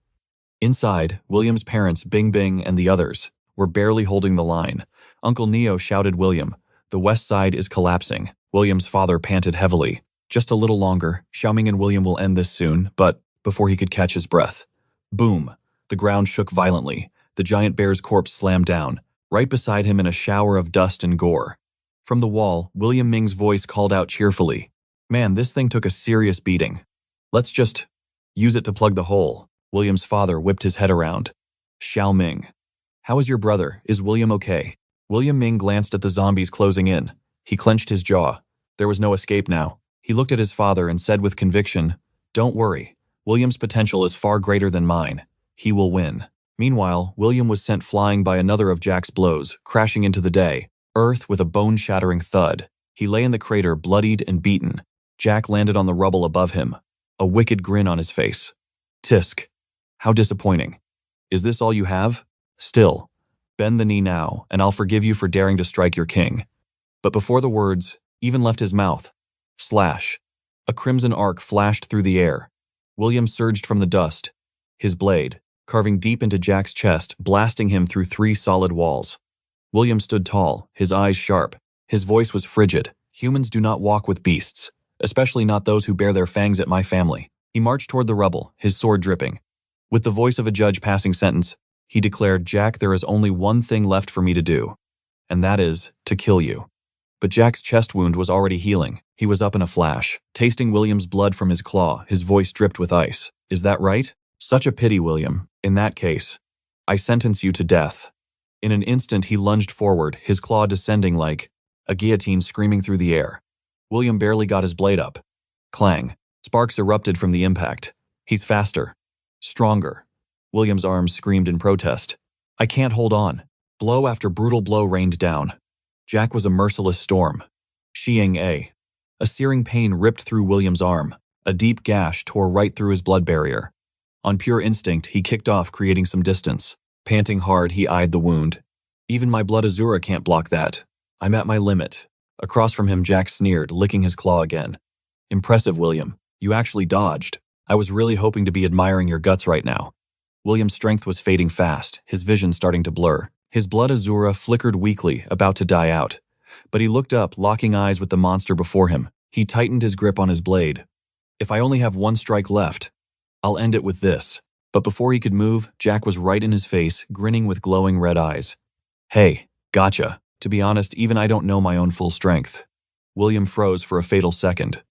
Inside, William's parents, Bing Bing and the others, were barely holding the line. Uncle Neo shouted, William, the west side is collapsing. William's father panted heavily. Just a little longer. Xiaoming and William will end this soon, but before he could catch his breath. Boom. The ground shook violently. The giant bear's corpse slammed down, right beside him in a shower of dust and gore. From the wall, William Ming's voice called out cheerfully. Man, this thing took a serious beating. Let's just use it to plug the hole. William's father whipped his head around. Xiao Ming. How is your brother? Is William okay? William Ming glanced at the zombies closing in. He clenched his jaw. There was no escape now. He looked at his father and said with conviction, Don't worry. William's potential is far greater than mine. He will win. Meanwhile, William was sent flying by another of Jack's blows, crashing into the day. Earth with a bone-shattering thud. He lay in the crater, bloodied and beaten. Jack landed on the rubble above him, a wicked grin on his face. Tisk. How disappointing. Is this all you have? Still. Bend the knee now, and I'll forgive you for daring to strike your king. But before the words even left his mouth, Slash. A crimson arc flashed through the air. William surged from the dust, his blade carving deep into Jack's chest, blasting him through 3 solid walls. William stood tall, his eyes sharp. His voice was frigid. Humans do not walk with beasts, especially not those who bear their fangs at my family. He marched toward the rubble, his sword dripping. With the voice of a judge passing sentence, he declared, "Jack, there is only one thing left for me to do, and that is to kill you." But Jack's chest wound was already healing. He was up in a flash, tasting William's blood from his claw, his voice dripped with ice. "Is that right? Such a pity, William. In that case, I sentence you to death." In an instant he lunged forward, his claw descending like a guillotine screaming through the air. William barely got his blade up. Clang. Sparks erupted from the impact. "He's faster. Stronger." William's arms screamed in protest. "I can't hold on." Blow after brutal blow rained down. Jack was a merciless storm. Shiying A. A searing pain ripped through William's arm. A deep gash tore right through his blood barrier. On pure instinct, he kicked off, creating some distance. Panting hard, he eyed the wound. "Even my blood Azura can't block that. I'm at my limit." Across from him, Jack sneered, licking his claw again. "Impressive, William. You actually dodged. I was really hoping to be admiring your guts right now." William's strength was fading fast, his vision starting to blur. His blood Azura flickered weakly, about to die out. But he looked up, locking eyes with the monster before him. He tightened his grip on his blade. "If I only have one strike left, I'll end it with this." But before he could move, Jack was right in his face, grinning with glowing red eyes. "Hey, gotcha. To be honest, even I don't know my own full strength." William froze for a fatal second.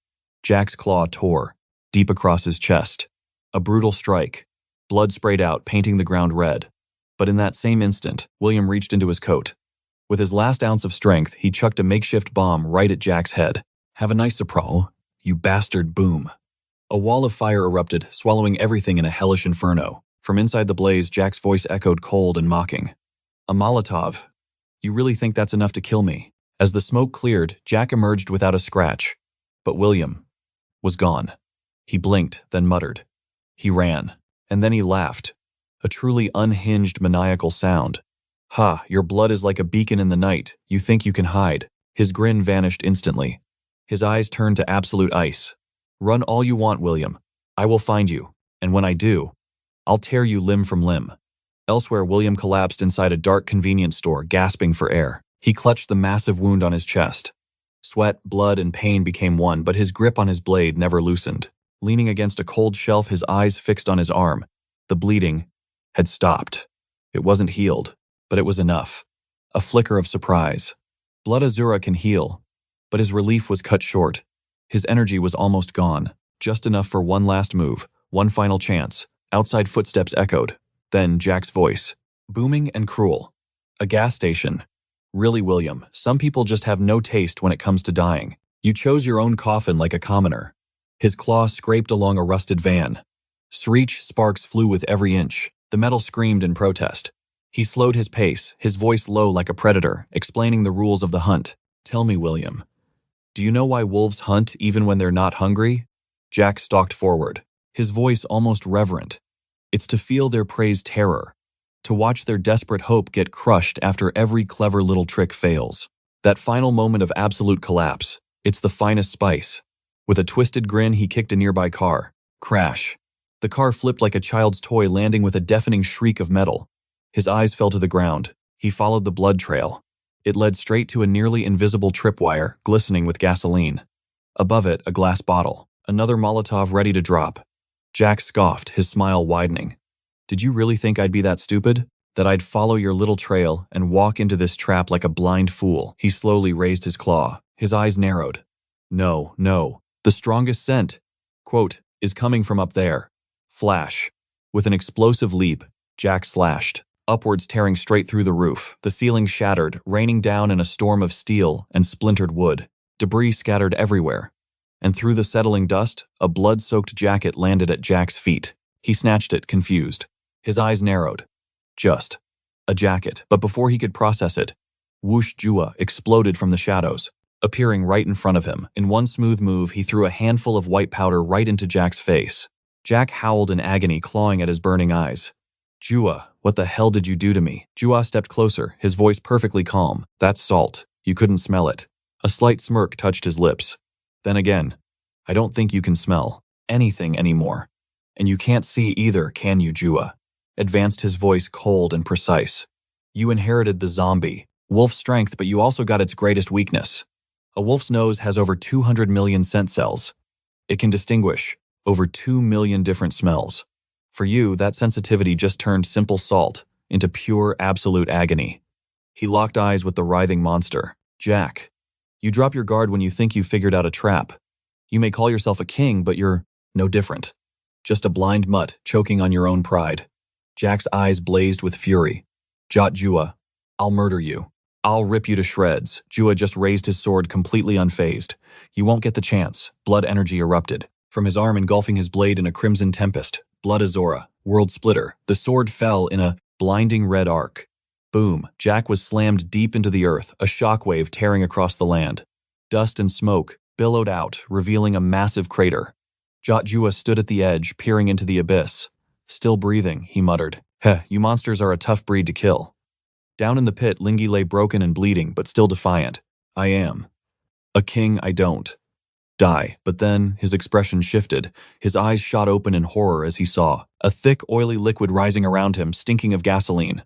Jack's claw tore, deep across his chest. A brutal strike. Blood sprayed out, painting the ground red. But in that same instant, William reached into his coat. With his last ounce of strength, he chucked a makeshift bomb right at Jack's head. "Have a nice surprise, you bastard." Boom. A wall of fire erupted, swallowing everything in a hellish inferno. From inside the blaze, Jack's voice echoed cold and mocking. "A Molotov? You really think that's enough to kill me?" As the smoke cleared, Jack emerged without a scratch. But William was gone. He blinked, then muttered. He ran, and then he laughed. A truly unhinged, maniacal sound. "Ha, your blood is like a beacon in the night. You think you can hide." His grin vanished instantly. His eyes turned to absolute ice. "Run all you want, William. I will find you, and when I do, I'll tear you limb from limb." Elsewhere, William collapsed inside a dark convenience store, gasping for air. He clutched the massive wound on his chest. Sweat, blood, and pain became one, but his grip on his blade never loosened. Leaning against a cold shelf, his eyes fixed on his arm, the bleeding had stopped. It wasn't healed, but it was enough. A flicker of surprise. Blood Azura can heal, but his relief was cut short. His energy was almost gone, just enough for one last move, one final chance. Outside footsteps echoed. Then Jack's voice, booming and cruel. "A gas station. Really, William, some people just have no taste when it comes to dying. You chose your own coffin like a commoner." His claw scraped along a rusted van. Screech sparks flew with every inch. The metal screamed in protest. He slowed his pace, his voice low like a predator, explaining the rules of the hunt. "Tell me, William, do you know why wolves hunt even when they're not hungry?" Jack stalked forward, his voice almost reverent. "It's to feel their prey's terror, to watch their desperate hope get crushed after every clever little trick fails. That final moment of absolute collapse, it's the finest spice." With a twisted grin, he kicked a nearby car. Crash. The car flipped like a child's toy, landing with a deafening shriek of metal. His eyes fell to the ground. He followed the blood trail. It led straight to a nearly invisible tripwire, glistening with gasoline. Above it, a glass bottle, another Molotov ready to drop. Jack scoffed, his smile widening. "Did you really think I'd be that stupid? That I'd follow your little trail and walk into this trap like a blind fool?" He slowly raised his claw. His eyes narrowed. "No, no. The strongest scent, quote, is coming from up there." Flash. With an explosive leap, Jack slashed, upwards, tearing straight through the roof. The ceiling shattered, raining down in a storm of steel and splintered wood. Debris scattered everywhere. And through the settling dust, a blood-soaked jacket landed at Jack's feet. He snatched it, confused. His eyes narrowed. Just a jacket. But before he could process it, whoosh Jua exploded from the shadows, appearing right in front of him. In one smooth move, he threw a handful of white powder right into Jack's face. Jack howled in agony, clawing at his burning eyes. "Jua, what the hell did you do to me?" Jua stepped closer, his voice perfectly calm. "That's salt. You couldn't smell it." A slight smirk touched his lips. Then again, I don't think you can smell anything anymore. And you can't see either, can you, Jua? Advanced his voice cold and precise. You inherited the zombie, wolf strength, but you also got its greatest weakness. A wolf's nose has over 200 million scent cells. It can distinguish over 2 million different smells. For you, that sensitivity just turned simple salt into pure, absolute agony. He locked eyes with the writhing monster. Jack, you drop your guard when you think you've figured out a trap. You may call yourself a king, but you're no different. Just a blind mutt choking on your own pride. Jack's eyes blazed with fury. Jot Jua, I'll murder you. I'll rip you to shreds. Jua just raised his sword completely unfazed. You won't get the chance. Blood energy erupted. From his arm engulfing his blade in a crimson tempest. Blood Azora, world splitter. The sword fell in a blinding red arc. Boom, Jack was slammed deep into the earth, a shockwave tearing across the land. Dust and smoke billowed out, revealing a massive crater. Jot Jua stood at the edge, peering into the abyss. Still breathing, he muttered. Heh, you monsters are a tough breed to kill. Down in the pit, Lingi lay broken and bleeding, but still defiant. I am a king, I don't die. But then his expression shifted. His eyes shot open in horror as he saw a thick, oily liquid rising around him, stinking of gasoline.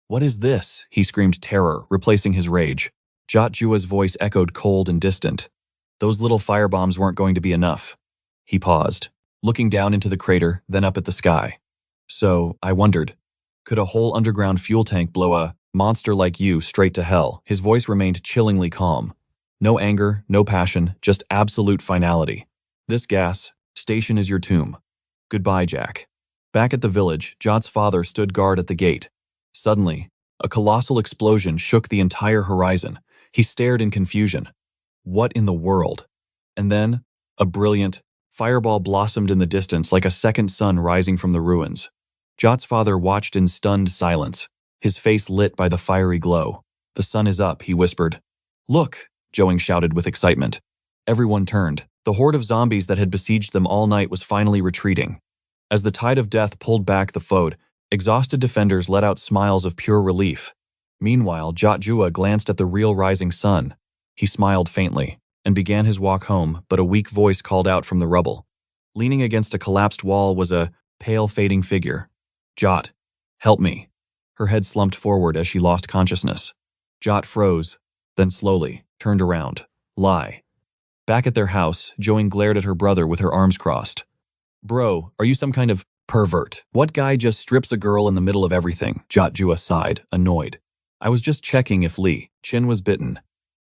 What is this? He screamed terror, replacing his rage. Jot Jua's voice echoed cold and distant. Those little firebombs weren't going to be enough. He paused, looking down into the crater, then up at the sky. So, I wondered, could a whole underground fuel tank blow a monster like you straight to hell? His voice remained chillingly calm. No anger, no passion, just absolute finality. This gas station is your tomb. Goodbye, Jack. Back at the village, Jot's father stood guard at the gate. Suddenly, a colossal explosion shook the entire horizon. He stared in confusion. What in the world? And then, a brilliant fireball blossomed in the distance like a second sun rising from the ruins. Jot's father watched in stunned silence, his face lit by the fiery glow. The sun is up, he whispered. Look, Joing shouted with excitement. Everyone turned. The horde of zombies that had besieged them all night was finally retreating. As the tide of death pulled back the foe, exhausted defenders let out smiles of pure relief. Meanwhile, Jot Jua glanced at the real rising sun. He smiled faintly and began his walk home, but a weak voice called out from the rubble. Leaning against a collapsed wall was a pale, fading figure. Jot, help me. Her head slumped forward as she lost consciousness. Jot froze, then slowly turned around. Lie. Back at their house, Joing glared at her brother with her arms crossed. Bro, are you some kind of pervert? What guy just strips a girl in the middle of everything? Jot Jua sighed, annoyed. I was just checking if Lee Chin was bitten.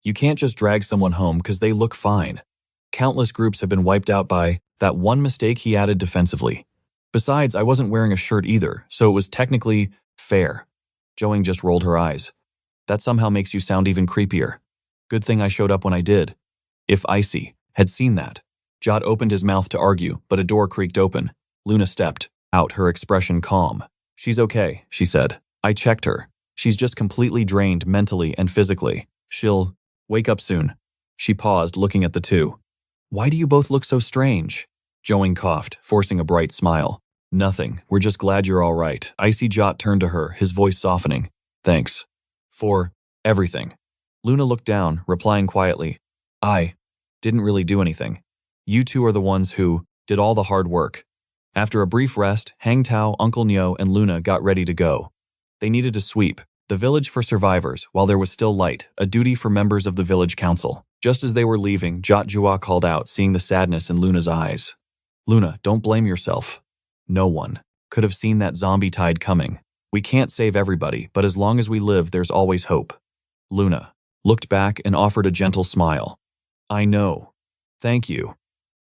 You can't just drag someone home because they look fine. Countless groups have been wiped out by that one mistake, he added defensively. Besides, I wasn't wearing a shirt either, so it was technically fair. Joing just rolled her eyes. That somehow makes you sound even creepier. Good thing I showed up when I did. If Icy had seen that. Jot opened his mouth to argue, but a door creaked open. Luna stepped out, her expression calm. She's okay, she said. I checked her. She's just completely drained mentally and physically. She'll wake up soon. She paused, looking at the two. Why do you both look so strange? Joing coughed, forcing a bright smile. Nothing. We're just glad you're all right. Icy Jot turned to her, his voice softening. Thanks. For everything. Luna looked down, replying quietly. I didn't really do anything. You two are the ones who did all the hard work. After a brief rest, Hang Tao, Uncle Nyo, and Luna got ready to go. They needed to sweep the village for survivors while there was still light, a duty for members of the village council. Just as they were leaving, Jot Jua called out, seeing the sadness in Luna's eyes. Luna, don't blame yourself. No one could have seen that zombie tide coming. We can't save everybody, but as long as we live, there's always hope. Luna looked back and offered a gentle smile. I know. Thank you.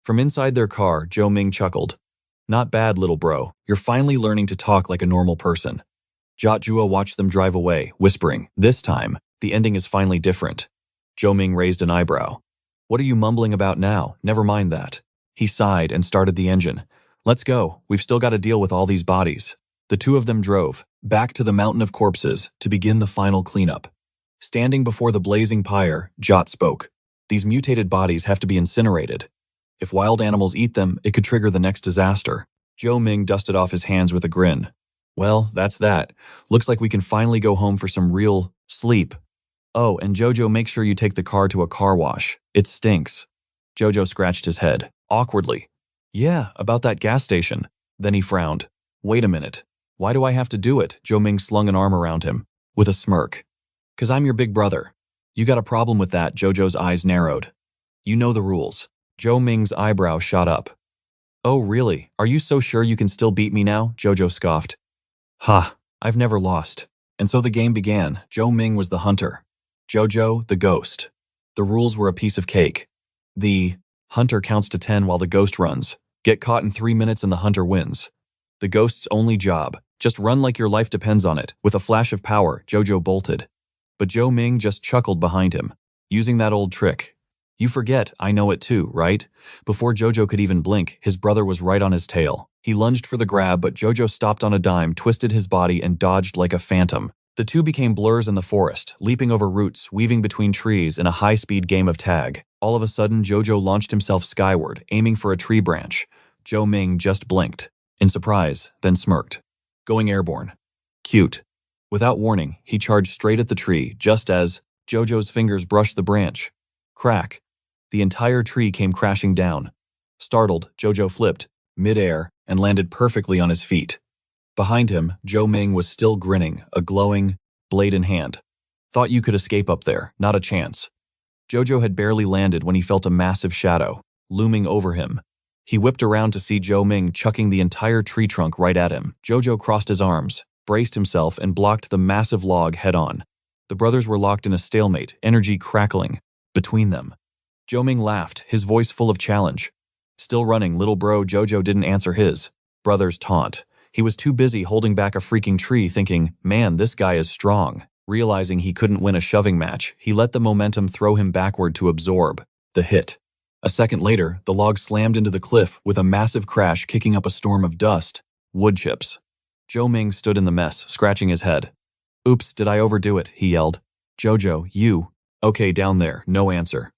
From inside their car, Zhou Ming chuckled. Not bad, little bro. You're finally learning to talk like a normal person. Jot Jua watched them drive away, whispering, this time, the ending is finally different. Zhou Ming raised an eyebrow. What are you mumbling about now? Never mind that. He sighed and started the engine. Let's go. We've still got to deal with all these bodies. The two of them drove back to the mountain of corpses to begin the final cleanup. Standing before the blazing pyre, Jot spoke. These mutated bodies have to be incinerated. If wild animals eat them, it could trigger the next disaster. Zhou Ming dusted off his hands with a grin. Well, that's that. Looks like we can finally go home for some real sleep. Oh, and Jojo, make sure you take the car to a car wash. It stinks. Jojo scratched his head, awkwardly. Yeah, about that gas station. Then he frowned. Wait a minute. Why do I have to do it? Zhou Ming slung an arm around him, with a smirk. 'Cause I'm your big brother. You got a problem with that? Jojo's eyes narrowed. You know the rules. Zhou Ming's eyebrow shot up. Oh really? Are you so sure you can still beat me now? Jojo scoffed. Ha, I've never lost. And so the game began. Zhou Ming was the hunter. Jojo, the ghost. The rules were a piece of cake. The hunter counts to 10 while the ghost runs. Get caught in 3 minutes and the hunter wins. The ghost's only job, just run like your life depends on it. With a flash of power, Jojo bolted. But Zhou Ming just chuckled behind him, using that old trick. You forget, I know it too, right? Before Jojo could even blink, his brother was right on his tail. He lunged for the grab, but Jojo stopped on a dime, twisted his body, and dodged like a phantom. The two became blurs in the forest, leaping over roots, weaving between trees in a high-speed game of tag. All of a sudden, Jojo launched himself skyward, aiming for a tree branch. Zhou Ming just blinked, in surprise, then smirked. Going airborne. Cute. Without warning, he charged straight at the tree, just as Jojo's fingers brushed the branch. Crack. The entire tree came crashing down. Startled, Jojo flipped, mid-air, and landed perfectly on his feet. Behind him, Zhou Ming was still grinning, a glowing blade in hand. Thought you could escape up there, not a chance. Jojo had barely landed when he felt a massive shadow, looming over him. He whipped around to see Zhou Ming chucking the entire tree trunk right at him. Jojo crossed his arms, braced himself, and blocked the massive log head-on. The brothers were locked in a stalemate, energy crackling between them. Zhou Ming laughed, his voice full of challenge. Still running, little bro. Jojo didn't answer his brother's taunt. He was too busy holding back a freaking tree thinking, man, this guy is strong. Realizing he couldn't win a shoving match, he let the momentum throw him backward to absorb the hit. A second later, the log slammed into the cliff with a massive crash, kicking up a storm of dust, wood chips. Zhou Ming stood in the mess, scratching his head. Oops, did I overdo it? He yelled. Jojo, you. Okay, down there, no answer.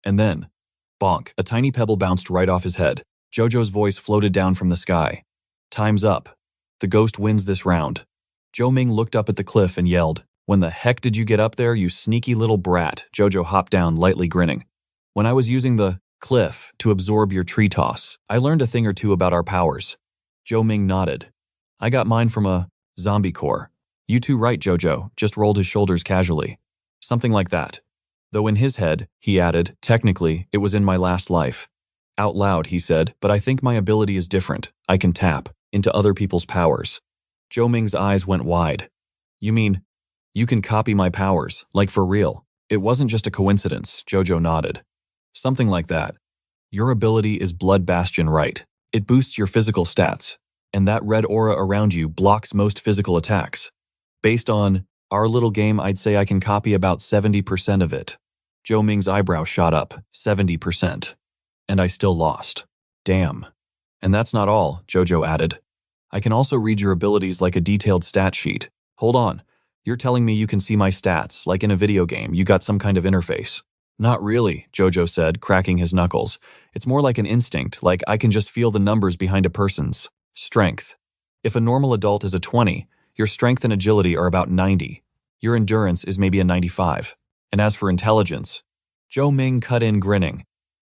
And then, bonk, a tiny pebble bounced right off his head. Jojo's voice floated down from the sky. Time's up. The ghost wins this round. Zhou Ming looked up at the cliff and yelled, when the heck did you get up there, you sneaky little brat? Jojo hopped down, lightly grinning. When I was using the cliff to absorb your tree toss, I learned a thing or two about our powers. Zhou Ming nodded. I got mine from a zombie core. You too right, Jojo, just rolled his shoulders casually. Something like that. Though in his head, he added, technically, it was in my last life. Out loud, he said, but I think my ability is different. I can tap into other people's powers. Zhou Ming's eyes went wide. You mean, you can copy my powers, like for real? It wasn't just a coincidence, Jojo nodded. Something like that. Your ability is Blood Bastion, right? It boosts your physical stats, and that red aura around you blocks most physical attacks. Based on our little game, I'd say I can copy about 70% of it. Zhou Ming's eyebrow shot up, 70%. And I still lost. Damn. And that's not all, Jojo added. I can also read your abilities like a detailed stat sheet. Hold on. You're telling me you can see my stats, like in a video game, you got some kind of interface. Not really, Jojo said, cracking his knuckles. It's more like an instinct, like I can just feel the numbers behind a person's strength. If a normal adult is a 20, your strength and agility are about 90. Your endurance is maybe a 95. And as for intelligence, Zhou Ming cut in, grinning.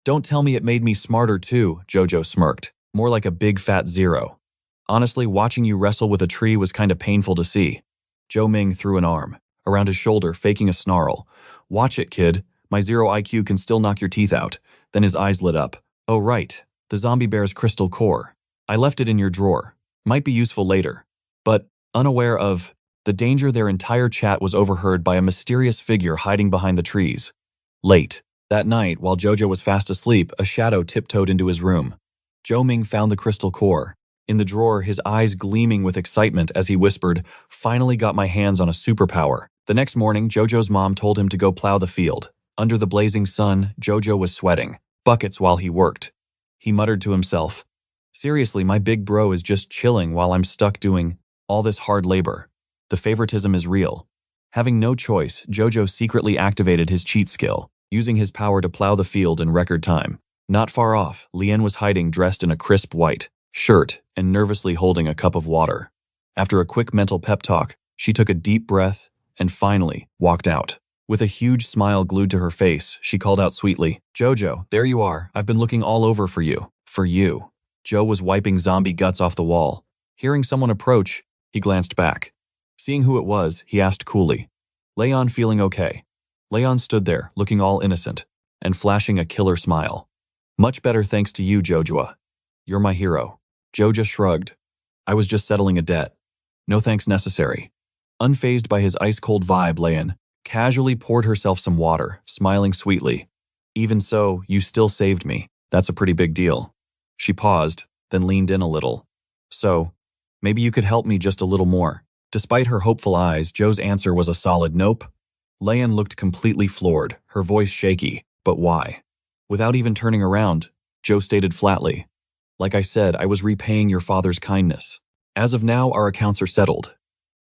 Don't tell me it made me smarter too, Jojo smirked, more like a big fat 0. Honestly, watching you wrestle with a tree was kinda painful to see. Zhou Ming threw an arm around his shoulder, faking a snarl. Watch it, kid. My 0 IQ can still knock your teeth out. Then his eyes lit up. Oh right, the zombie bear's crystal core. I left it in your drawer. Might be useful later. But, unaware of the danger, their entire chat was overheard by a mysterious figure hiding behind the trees. Late that night, while Jojo was fast asleep, a shadow tiptoed into his room. Zhou Ming found the crystal core in the drawer, his eyes gleaming with excitement as he whispered, finally got my hands on a superpower. The next morning, Jojo's mom told him to go plow the field. Under the blazing sun, Jojo was sweating buckets while he worked. He muttered to himself, seriously, my big bro is just chilling while I'm stuck doing all this hard labor. The favoritism is real. Having no choice, Jojo secretly activated his cheat skill, using his power to plow the field in record time. Not far off, Lien was hiding, dressed in a crisp white shirt and nervously holding a cup of water. After a quick mental pep talk, she took a deep breath and finally walked out. With a huge smile glued to her face, she called out sweetly, "Jojo, there you are. I've been looking all over for you. For you." Joe was wiping zombie guts off the wall. Hearing someone approach, he glanced back. Seeing who it was, he asked coolly, "Leon feeling okay?" Leon stood there, looking all innocent, and flashing a killer smile. "Much better thanks to you, Jojoa. You're my hero." Joe just shrugged. "I was just settling a debt. No thanks necessary." Unfazed by his ice-cold vibe, Leon casually poured herself some water, smiling sweetly. "Even so, you still saved me. That's a pretty big deal." She paused, then leaned in a little. "So, maybe you could help me just a little more." Despite her hopeful eyes, Joe's answer was a solid nope. Leon looked completely floored, her voice shaky. "But why?" Without even turning around, Joe stated flatly, "Like I said, I was repaying your father's kindness. As of now, our accounts are settled."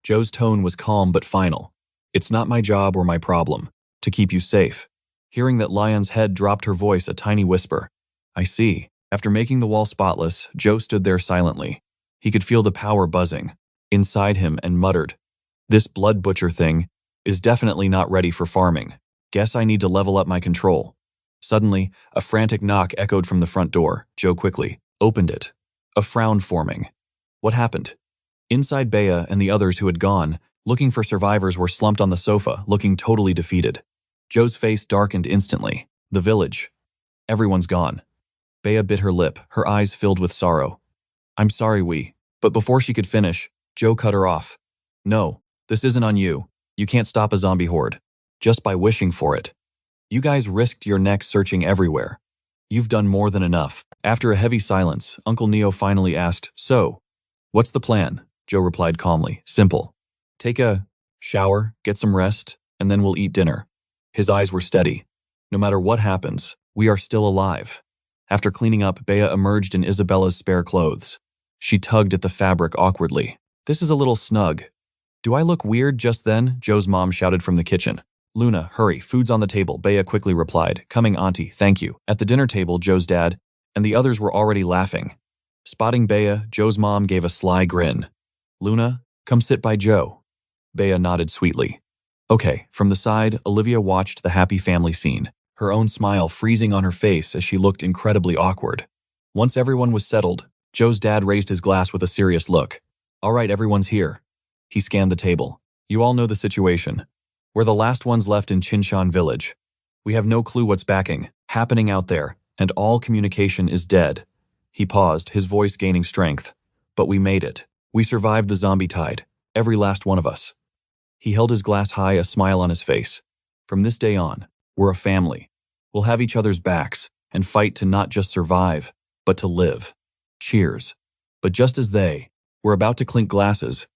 Joe's tone was calm but final. "It's not my job or my problem to keep you safe." Hearing that Leon's head dropped her voice a tiny whisper. "I see." After making the wall spotless, Joe stood there silently. He could feel the power buzzing inside him and muttered, "This blood butcher thing is definitely not ready for farming. Guess I need to level up my control." Suddenly, a frantic knock echoed from the front door. Joe quickly opened it, a frown forming. What happened? Inside, Bea and the others who had gone, looking for survivors, were slumped on the sofa, looking totally defeated. Joe's face darkened instantly. The village. Everyone's gone. Bea bit her lip, her eyes filled with sorrow. "I'm sorry, But before she could finish, Joe cut her off. "No, this isn't on you. You can't stop a zombie horde. Just by wishing for it. You guys risked your necks searching everywhere. You've done more than enough." After a heavy silence, Uncle Neo finally asked, "So, what's the plan?" Joe replied calmly, "Simple. Take a shower, get some rest, and then we'll eat dinner." His eyes were steady. "No matter what happens, we are still alive." After cleaning up, Bea emerged in Isabella's spare clothes. She tugged at the fabric awkwardly. "This is a little snug." "Do I look weird just then?" Joe's mom shouted from the kitchen. "Luna, hurry, food's on the table," Bea quickly replied. "Coming, auntie, thank you." At the dinner table, Joe's dad and the others were already laughing. Spotting Bea, Joe's mom gave a sly grin. "Luna, come sit by Joe." Bea nodded sweetly. Okay. From the side, Olivia watched the happy family scene, her own smile freezing on her face as she looked incredibly awkward. Once everyone was settled, Joe's dad raised his glass with a serious look. "All right, everyone's here." He scanned the table. "You all know the situation. We're the last ones left in Chinshan village. We have no clue what's happening out there, and all communication is dead." He paused, his voice gaining strength. "But we made it. We survived the zombie tide, every last one of us." He held his glass high, a smile on his face. "From this day on, we're a family. We'll have each other's backs and fight to not just survive, but to live. Cheers." But just as they were about to clink glasses,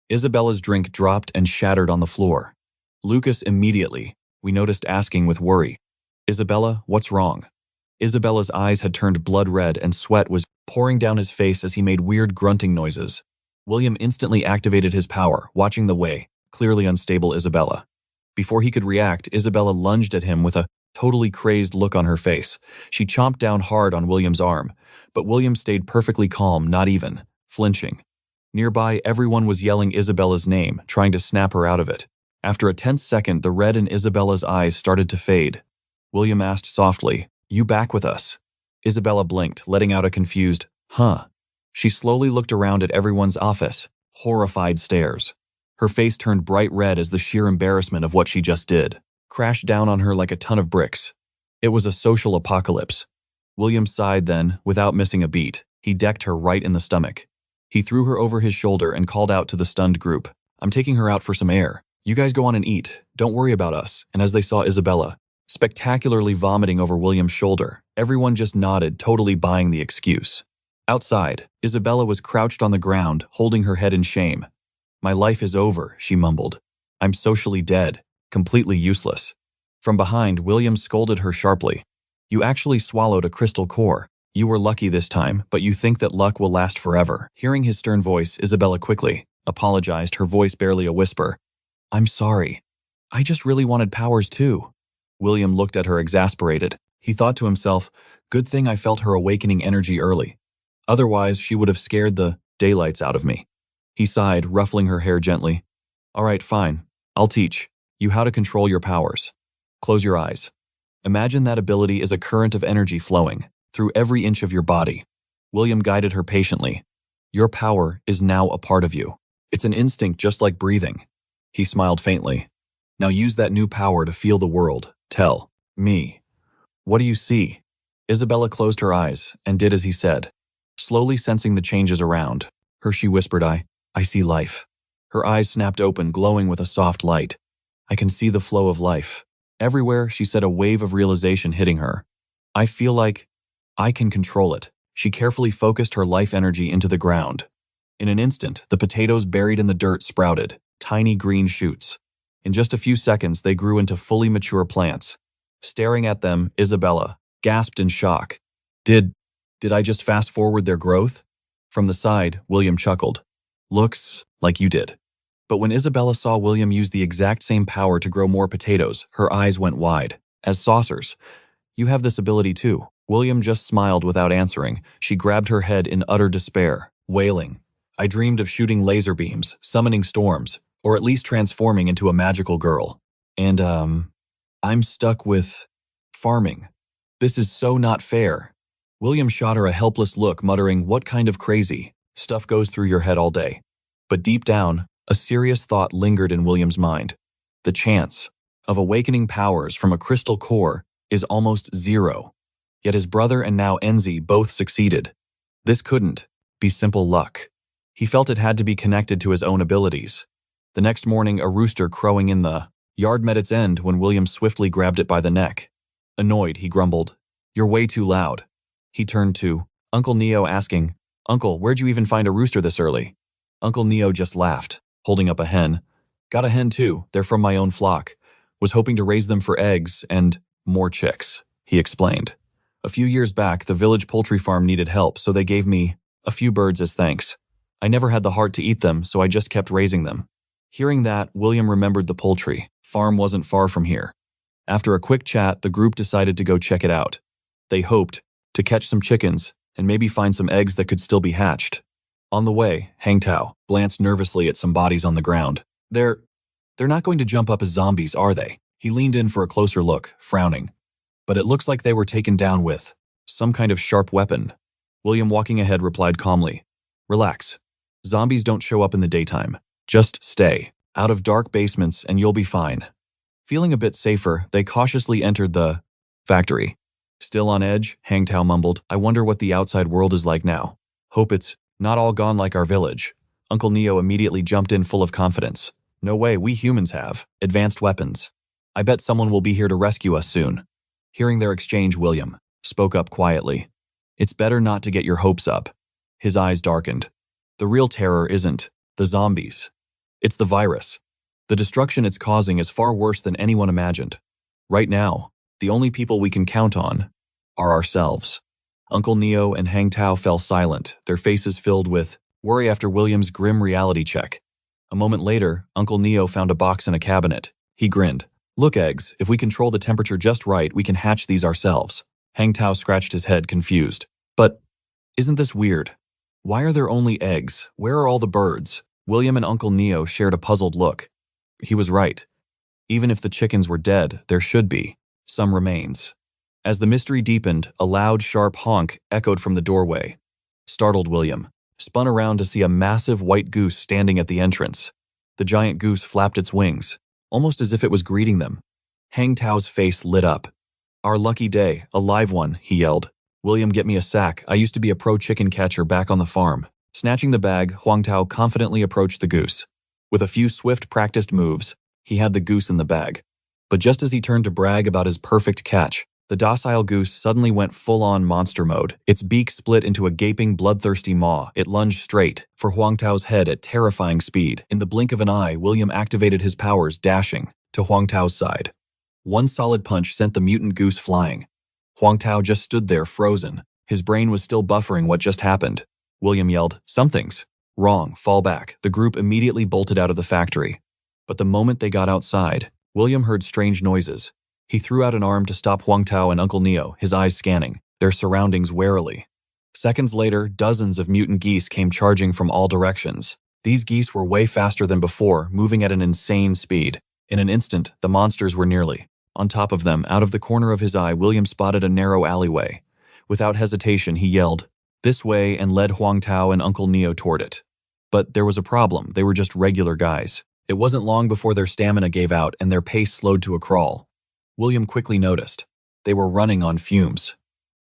Isabella's drink dropped and shattered on the floor. Lucas immediately, we noticed, asking with worry, "Isabella, what's wrong?" Isabella's eyes had turned blood red and sweat was pouring down his face as he made weird grunting noises. William instantly activated his power, watching the way, clearly unstable Isabella. Before he could react, Isabella lunged at him with a totally crazed look on her face. She chomped down hard on William's arm, but William stayed perfectly calm, not even flinching. Nearby, everyone was yelling Isabella's name, trying to snap her out of it. After a tense second, the red in Isabella's eyes started to fade. William asked softly, "You back with us?" Isabella blinked, letting out a confused, "Huh." She slowly looked around at everyone's office, horrified stares. Her face turned bright red as the sheer embarrassment of what she just did crashed down on her like a ton of bricks. It was a social apocalypse. William sighed then, without missing a beat. He decked her right in the stomach. He threw her over his shoulder and called out to the stunned group, "I'm taking her out for some air. You guys go on and eat. Don't worry about us." And as they saw Isabella spectacularly vomiting over William's shoulder, everyone just nodded, totally buying the excuse. Outside, Isabella was crouched on the ground, holding her head in shame. "My life is over," she mumbled. "I'm socially dead, completely useless." From behind, William scolded her sharply. "You actually swallowed a crystal core. You were lucky this time, but you think that luck will last forever." Hearing his stern voice, Isabella quickly apologized, her voice barely a whisper. "I'm sorry. I just really wanted powers too." William looked at her exasperated. He thought to himself, "Good thing I felt her awakening energy early. Otherwise, she would have scared the daylights out of me." He sighed, ruffling her hair gently. "All right, fine. I'll teach. you how to control your powers. Close your eyes. Imagine that ability is a current of energy flowing through every inch of your body. William guided her patiently. Your power is now a part of you. It's an instinct just like breathing. He smiled faintly. Now use that new power to feel the world. Tell me. What do you see? Isabella closed her eyes and did as he said. Slowly sensing the changes around her, she whispered, I see life. Her eyes snapped open, glowing with a soft light. I can see the flow of life. Everywhere, she said, a wave of realization hitting her. I feel like I can control it. She carefully focused her life energy into the ground. In an instant, the potatoes buried in the dirt sprouted, tiny green shoots. In just a few seconds, they grew into fully mature plants. Staring at them, Isabella gasped in shock. Did I just fast forward their growth? From the side, William chuckled. Looks like you did. But when Isabella saw William use the exact same power to grow more potatoes, her eyes went wide, as saucers. You have this ability too. William just smiled without answering. She grabbed her head in utter despair, wailing. I dreamed of shooting laser beams, summoning storms, or at least transforming into a magical girl. And, I'm stuck with farming. This is so not fair. William shot her a helpless look, muttering, what kind of crazy stuff goes through your head all day? But deep down, a serious thought lingered in William's mind. The chance of awakening powers from a crystal core is almost zero. Yet his brother and now Enzi both succeeded. This couldn't be simple luck. He felt it had to be connected to his own abilities. The next morning, a rooster crowing in the yard met its end when William swiftly grabbed it by the neck. Annoyed, he grumbled, You're way too loud. He turned to Uncle Neo, asking, Uncle, where'd you even find a rooster this early? Uncle Neo just laughed, holding up a hen. Got a hen too, they're from my own flock. Was hoping to raise them for eggs and more chicks, he explained. A few years back, the village poultry farm needed help, so they gave me a few birds as thanks. I never had the heart to eat them, so I just kept raising them. Hearing that, William remembered the poultry farm wasn't far from here. After a quick chat, the group decided to go check it out. They hoped to catch some chickens and maybe find some eggs that could still be hatched. On the way, Hang Tao glanced nervously at some bodies on the ground. They're not going to jump up as zombies, are they? He leaned in for a closer look, frowning. But it looks like they were taken down with some kind of sharp weapon. William, walking ahead, replied calmly, Relax. Zombies don't show up in the daytime. Just stay out of dark basements and you'll be fine. Feeling a bit safer, they cautiously entered the factory. Still on edge, Hang Tao mumbled, I wonder what the outside world is like now. Hope it's not all gone like our village. Uncle Neo immediately jumped in full of confidence. No way, we humans have advanced weapons. I bet someone will be here to rescue us soon. Hearing their exchange, William spoke up quietly. It's better not to get your hopes up. His eyes darkened. The real terror isn't the zombies. It's the virus. The destruction it's causing is far worse than anyone imagined. Right now, the only people we can count on are ourselves. Uncle Neo and Hang Tao fell silent, their faces filled with worry after William's grim reality check. A moment later, Uncle Neo found a box in a cabinet. He grinned. Look, eggs, if we control the temperature just right, we can hatch these ourselves. Hang Tao scratched his head, confused. But isn't this weird? Why are there only eggs? Where are all the birds? William and Uncle Neo shared a puzzled look. He was right. Even if the chickens were dead, there should be some remains. As the mystery deepened, a loud, sharp honk echoed from the doorway. Startled William spun around to see a massive white goose standing at the entrance. The giant goose flapped its wings, almost as if it was greeting them. Hang Tao's face lit up. Our lucky day, a live one, he yelled. William, get me a sack. I used to be a pro chicken catcher back on the farm. Snatching the bag, Huang Tao confidently approached the goose. With a few swift, practiced moves, he had the goose in the bag. But just as he turned to brag about his perfect catch, the docile goose suddenly went full-on monster mode. Its beak split into a gaping, bloodthirsty maw. It lunged straight for Huang Tao's head at terrifying speed. In the blink of an eye, William activated his powers, dashing to Huang Tao's side. One solid punch sent the mutant goose flying. Huang Tao just stood there, frozen. His brain was still buffering what just happened. William yelled, Something's wrong, fall back. The group immediately bolted out of the factory. But the moment they got outside, William heard strange noises. He threw out an arm to stop Huang Tao and Uncle Neo, his eyes scanning their surroundings warily. Seconds later, dozens of mutant geese came charging from all directions. These geese were way faster than before, moving at an insane speed. In an instant, the monsters were nearly on top of them. Out of the corner of his eye, William spotted a narrow alleyway. Without hesitation, he yelled, "This way," and led Huang Tao and Uncle Neo toward it. But there was a problem. They were just regular guys. It wasn't long before their stamina gave out and their pace slowed to a crawl. William quickly noticed. They were running on fumes.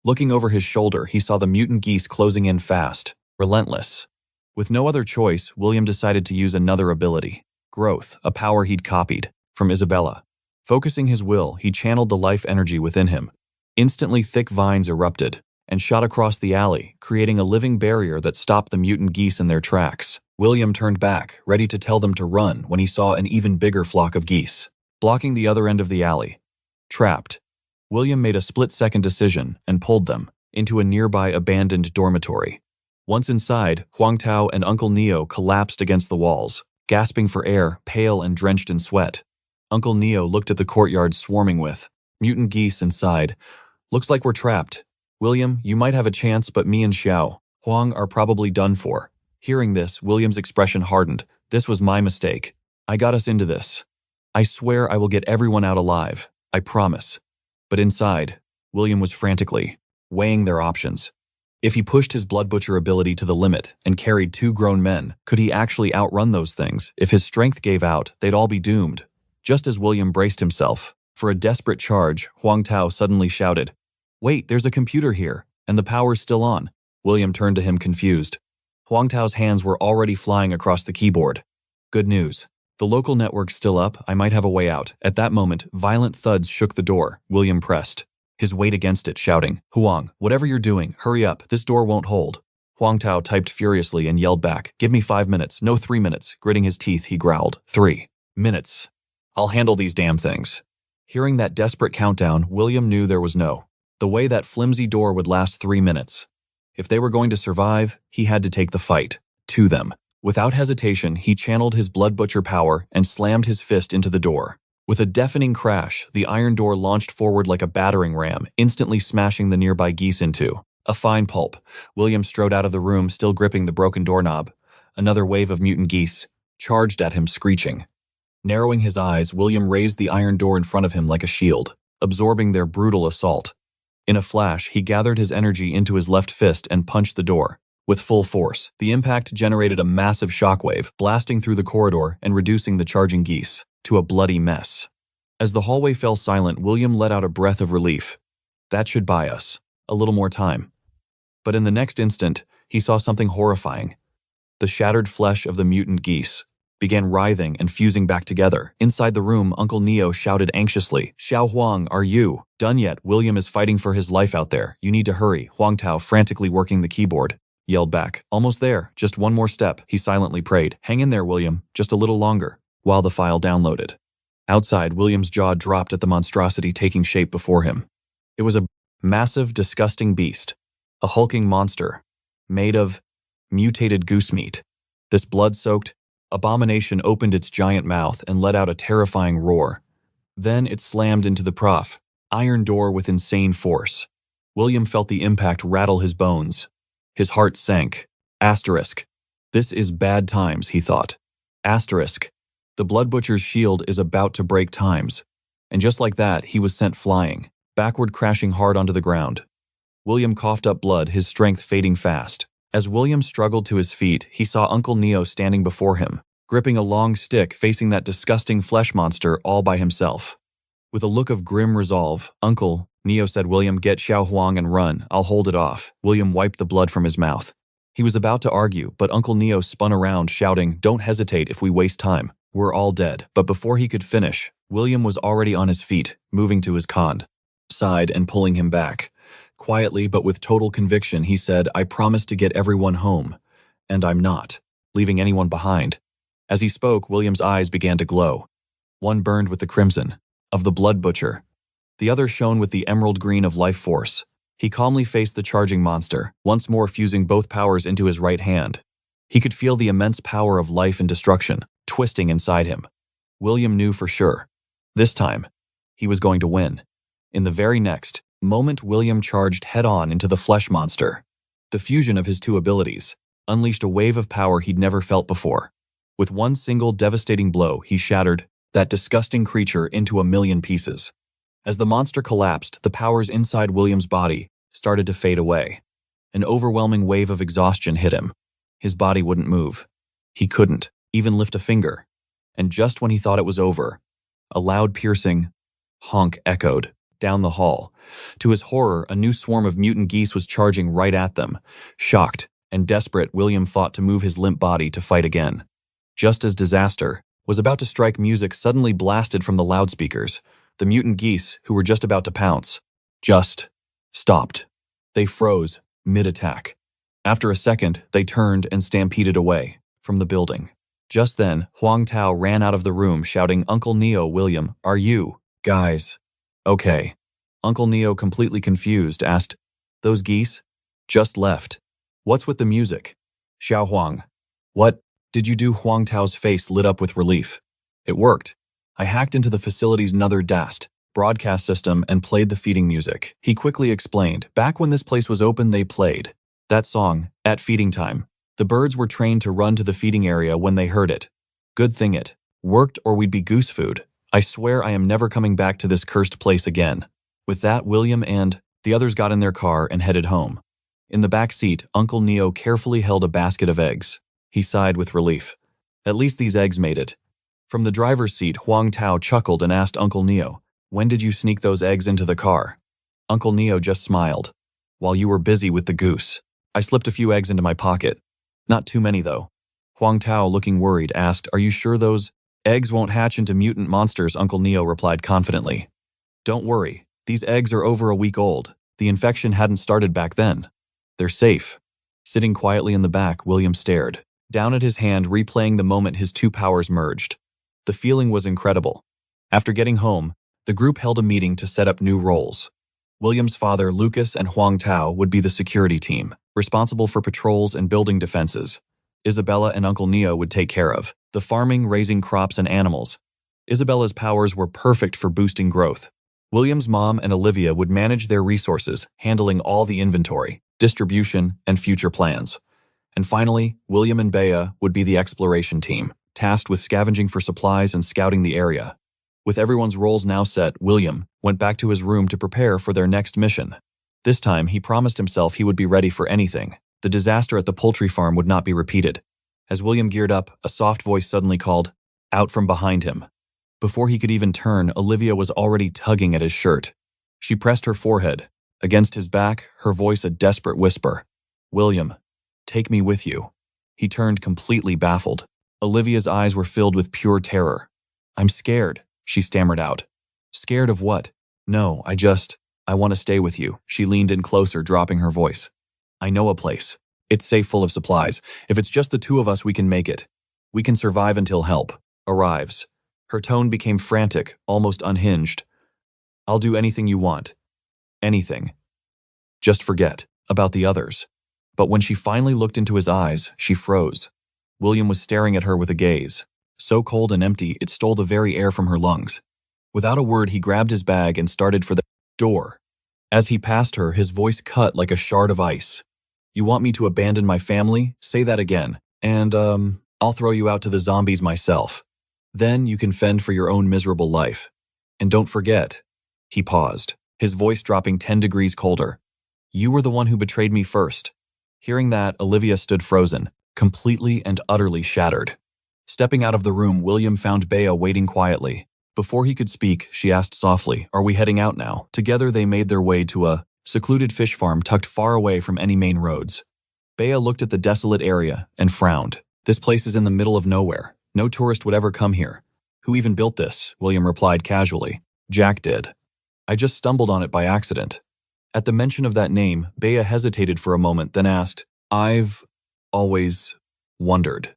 Looking over his shoulder, he saw the mutant geese closing in fast, relentless. With no other choice, William decided to use another ability, growth, a power he'd copied from Isabella. Focusing his will, he channeled the life energy within him. Instantly, thick vines erupted and shot across the alley, creating a living barrier that stopped the mutant geese in their tracks. William turned back, ready to tell them to run, when he saw an even bigger flock of geese, blocking the other end of the alley. Trapped, William made a split-second decision and pulled them into a nearby abandoned dormitory. Once inside, Huang Tao and Uncle Neo collapsed against the walls, gasping for air, pale and drenched in sweat. Uncle Neo looked at the courtyard swarming with mutant geese and sighed. "Looks like we're trapped. William, you might have a chance, but me and Xiao Huang are probably done for." Hearing this, William's expression hardened. "This was my mistake. I got us into this. I swear I will get everyone out alive. I promise." But inside, William was frantically weighing their options. If he pushed his blood butcher ability to the limit and carried 2 grown men, could he actually outrun those things? If his strength gave out, they'd all be doomed. Just as William braced himself for a desperate charge, Huang Tao suddenly shouted, "Wait, there's a computer here, and the power's still on." William turned to him confused. Huang Tao's hands were already flying across the keyboard. "Good news. The local network's still up. I might have a way out." At that moment, violent thuds shook the door. William pressed his weight against it, shouting, "Huang, whatever you're doing, hurry up. This door won't hold." Huang Tao typed furiously and yelled back, "Give me 5 minutes, no 3 minutes." Gritting his teeth, he growled, 3 minutes. I'll handle these damn things." Hearing that desperate countdown, William knew there was no the way that flimsy door would last 3 minutes. If they were going to survive, he had to take the fight to them. Without hesitation, he channeled his blood butcher power and slammed his fist into the door. With a deafening crash, the iron door launched forward like a battering ram, instantly smashing the nearby geese into a fine pulp. William strode out of the room, still gripping the broken doorknob. Another wave of mutant geese charged at him, screeching. Narrowing his eyes, William raised the iron door in front of him like a shield, absorbing their brutal assault. In a flash, he gathered his energy into his left fist and punched the door with full force. The impact generated a massive shockwave, blasting through the corridor and reducing the charging geese to a bloody mess. As the hallway fell silent, William let out a breath of relief. That should buy us a little more time. But in the next instant, he saw something horrifying. The shattered flesh of the mutant geese began writhing and fusing back together. Inside the room, Uncle Neo shouted anxiously, "Xiao Huang, are you done yet? William is fighting for his life out there. You need to hurry." Huang Tao, frantically working the keyboard, yelled back, "Almost there. Just one more step." He silently prayed, "Hang in there, William. Just a little longer." While the file downloaded. Outside, William's jaw dropped at the monstrosity taking shape before him. It was a massive, disgusting beast. A hulking monster, made of mutated goose meat. This blood-soaked abomination opened its giant mouth and let out a terrifying roar. Then it slammed into the iron door with insane force. William felt the impact rattle his bones. His heart sank. Asterisk. This is bad times, he thought. Asterisk. The blood butcher's shield is about to break times. And just like that, he was sent flying, backward, crashing hard onto the ground. William coughed up blood, his strength fading fast. As William struggled to his feet, he saw Uncle Neo standing before him, gripping a long stick, facing that disgusting flesh monster all by himself. With a look of grim resolve, "Uncle," Neo said, "William, get Xiao Huang and run. I'll hold it off." William wiped the blood from his mouth. He was about to argue, but Uncle Neo spun around, shouting, "Don't hesitate if we waste time. We're all dead." But before he could finish, William was already on his feet, moving to his side and pulling him back. Quietly, but with total conviction, he said, "I promise to get everyone home, and I'm not leaving anyone behind." As he spoke, William's eyes began to glow. One burned with the crimson of the blood butcher. The other shone with the emerald green of life force. He calmly faced the charging monster, once more fusing both powers into his right hand. He could feel the immense power of life and destruction twisting inside him. William knew for sure. This time, he was going to win. In the very next moment, William charged head-on into the flesh monster. The fusion of his two abilities unleashed a wave of power he'd never felt before. With one single devastating blow, he shattered that disgusting creature into a million pieces. As the monster collapsed, the powers inside William's body started to fade away. An overwhelming wave of exhaustion hit him. His body wouldn't move. He couldn't even lift a finger. And just when he thought it was over, a loud piercing honk echoed down the hall. To his horror, a new swarm of mutant geese was charging right at them. Shocked and desperate, William fought to move his limp body to fight again. Just as disaster was about to strike, music suddenly blasted from the loudspeakers. The mutant geese, who were just about to pounce, just stopped. They froze mid-attack. After a second, they turned and stampeded away from the building. Just then, Huang Tao ran out of the room shouting, "Uncle Neo, William, are you guys okay?" Uncle Neo, completely confused, asked, "Those geese just left. What's with the music?" Xiao Huang. "What did you do?" Huang Tao's face lit up with relief. "It worked. I hacked into the facility's another DAST broadcast system and played the feeding music." He quickly explained, "Back when this place was open, they played that song at feeding time. The birds were trained to run to the feeding area when they heard it. Good thing it worked, or we'd be goose food. I swear I am never coming back to this cursed place again." With that, William and the others got in their car and headed home. In the back seat, Uncle Neo carefully held a basket of eggs. He sighed with relief. At least these eggs made it. From the driver's seat, Huang Tao chuckled and asked Uncle Neo, "When did you sneak those eggs into the car?" Uncle Neo just smiled. "While you were busy with the goose. I slipped a few eggs into my pocket. Not too many, though." Huang Tao, looking worried, asked, "Are you sure those eggs won't hatch into mutant monsters?" Uncle Neo replied confidently, "Don't worry. These eggs are over a week old. The infection hadn't started back then. They're safe." Sitting quietly in the back, William stared down at his hand, replaying the moment his two powers merged. The feeling was incredible. After getting home, the group held a meeting to set up new roles. William's father, Lucas, and Huang Tao would be the security team, responsible for patrols and building defenses. Isabella and Uncle Neo would take care of the farming, raising crops and animals. Isabella's powers were perfect for boosting growth. William's mom and Olivia would manage their resources, handling all the inventory, distribution, and future plans. And finally, William and Bea would be the exploration team, tasked with scavenging for supplies and scouting the area. With everyone's roles now set, William went back to his room to prepare for their next mission. This time, he promised himself he would be ready for anything. The disaster at the poultry farm would not be repeated. As William geared up, a soft voice suddenly called out from behind him. Before he could even turn, Olivia was already tugging at his shirt. She pressed her forehead against his back, her voice a desperate whisper. "William, take me with you." He turned, completely baffled. Olivia's eyes were filled with pure terror. "I'm scared," she stammered out. "Scared of what?" "No, I want to stay with you." She leaned in closer, dropping her voice. "I know a place. It's safe, full of supplies. If it's just the two of us, we can make it. We can survive until help arrives." Her tone became frantic, almost unhinged. "I'll do anything you want. Anything. Just forget about the others." But when she finally looked into his eyes, she froze. William was staring at her with a gaze so cold and empty it stole the very air from her lungs. Without a word, he grabbed his bag and started for the door. As he passed her, his voice cut like a shard of ice. "You want me to abandon my family? Say that again. And, I'll throw you out to the zombies myself. Then you can fend for your own miserable life. And don't forget." He paused, his voice dropping 10 degrees colder. "You were the one who betrayed me first." Hearing that, Olivia stood frozen, completely and utterly shattered. Stepping out of the room, William found Bea waiting quietly. Before he could speak, she asked softly, "Are we heading out now?" Together they made their way to a secluded fish farm tucked far away from any main roads. Bea looked at the desolate area and frowned. "This place is in the middle of nowhere. No tourist would ever come here." "Who even built this?" William replied casually. "Jack did. I just stumbled on it by accident." At the mention of that name, Bea hesitated for a moment, then asked, "I've always wondered.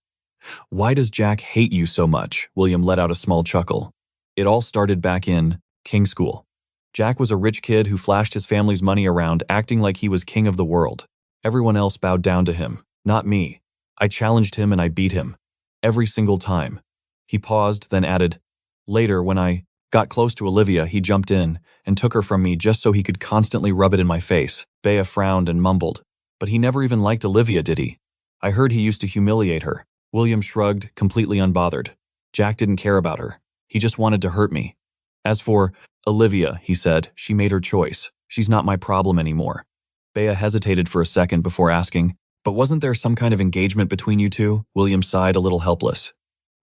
Why does Jack hate you so much?" William let out a small chuckle. "It all started back in King School. Jack was a rich kid who flashed his family's money around, acting like he was king of the world. Everyone else bowed down to him, not me. I challenged him and I beat him. Every single time." He paused, then added, "Later, when I got close to Olivia, he jumped in and took her from me just so he could constantly rub it in my face." Bea frowned and mumbled, "But he never even liked Olivia, did he?" "I heard he used to humiliate her." William shrugged, completely unbothered. "Jack didn't care about her. He just wanted to hurt me. As for Olivia, he said, she made her choice. She's not my problem anymore. Bea hesitated for a second before asking, but wasn't there some kind of engagement between you two? William sighed, a little helpless.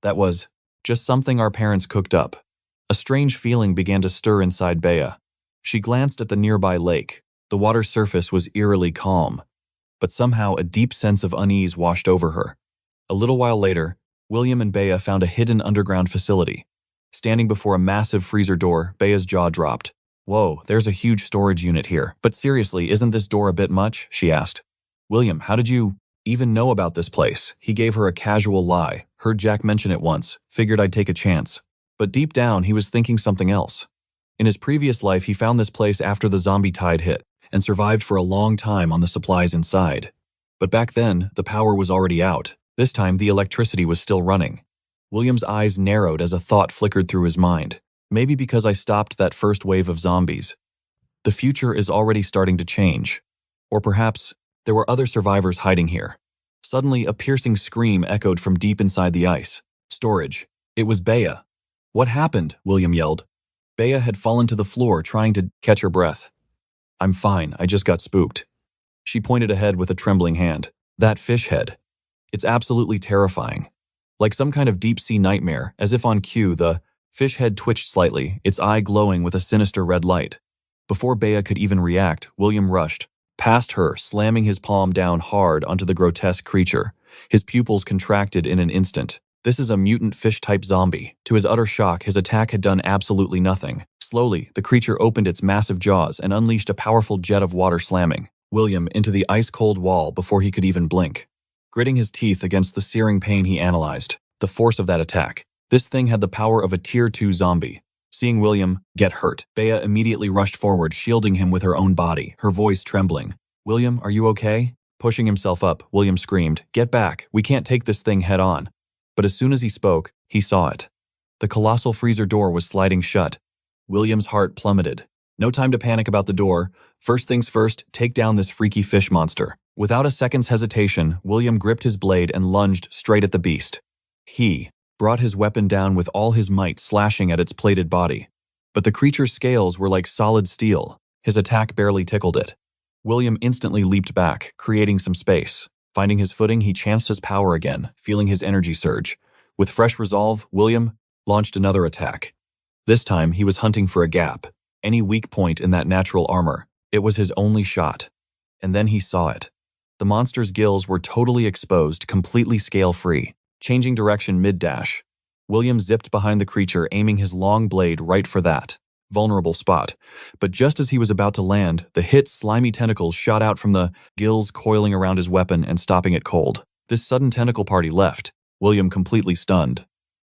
That was just something our parents cooked up. A strange feeling began to stir inside Bea. She glanced at the nearby lake. The water's surface was eerily calm, but somehow a deep sense of unease washed over her. A little while later, William and Bea found a hidden underground facility. Standing before a massive freezer door, Bea's jaw dropped. Whoa, there's a huge storage unit here. But seriously, isn't this door a bit much? She asked. William, how did you even know about this place? He gave her a casual lie. Heard Jack mention it once. Figured I'd take a chance. But deep down, he was thinking something else. In his previous life, he found this place after the zombie tide hit and survived for a long time on the supplies inside. But back then, the power was already out. This time, the electricity was still running. William's eyes narrowed as a thought flickered through his mind. Maybe because I stopped that first wave of zombies. The future is already starting to change. Or perhaps there were other survivors hiding here. Suddenly, a piercing scream echoed from deep inside the ice. Storage. It was Bea. What happened? William yelled. Bea had fallen to the floor, trying to catch her breath. I'm fine, I just got spooked. She pointed ahead with a trembling hand. That fish head. It's absolutely terrifying. Like some kind of deep-sea nightmare, as if on cue, the fish head twitched slightly, its eye glowing with a sinister red light. Before Bea could even react, William rushed past her, slamming his palm down hard onto the grotesque creature. His pupils contracted in an instant. This is a mutant fish-type zombie. To his utter shock, his attack had done absolutely nothing. Slowly, the creature opened its massive jaws and unleashed a powerful jet of water, slamming William into the ice-cold wall before he could even blink. Gritting his teeth against the searing pain, he analyzed the force of that attack. This thing had the power of a Tier 2 zombie. Seeing William get hurt, Bea immediately rushed forward, shielding him with her own body, her voice trembling. William, are you okay? Pushing himself up, William screamed, Get back, we can't take this thing head on. But as soon as he spoke, he saw it. The colossal freezer door was sliding shut. William's heart plummeted. No time to panic about the door. First things first, take down this freaky fish monster. Without a second's hesitation, William gripped his blade and lunged straight at the beast. He brought his weapon down with all his might, slashing at its plated body. But the creature's scales were like solid steel. His attack barely tickled it. William instantly leaped back, creating some space. Finding his footing, he chanced his power again, feeling his energy surge. With fresh resolve, William launched another attack. This time, he was hunting for a gap, any weak point in that natural armor. It was his only shot. And then he saw it. The monster's gills were totally exposed, completely scale-free. Changing direction mid-dash, William zipped behind the creature, aiming his long blade right for that vulnerable spot. But just as he was about to land, the hit's slimy tentacles shot out from the gills, coiling around his weapon and stopping it cold. This sudden tentacle party left William completely stunned.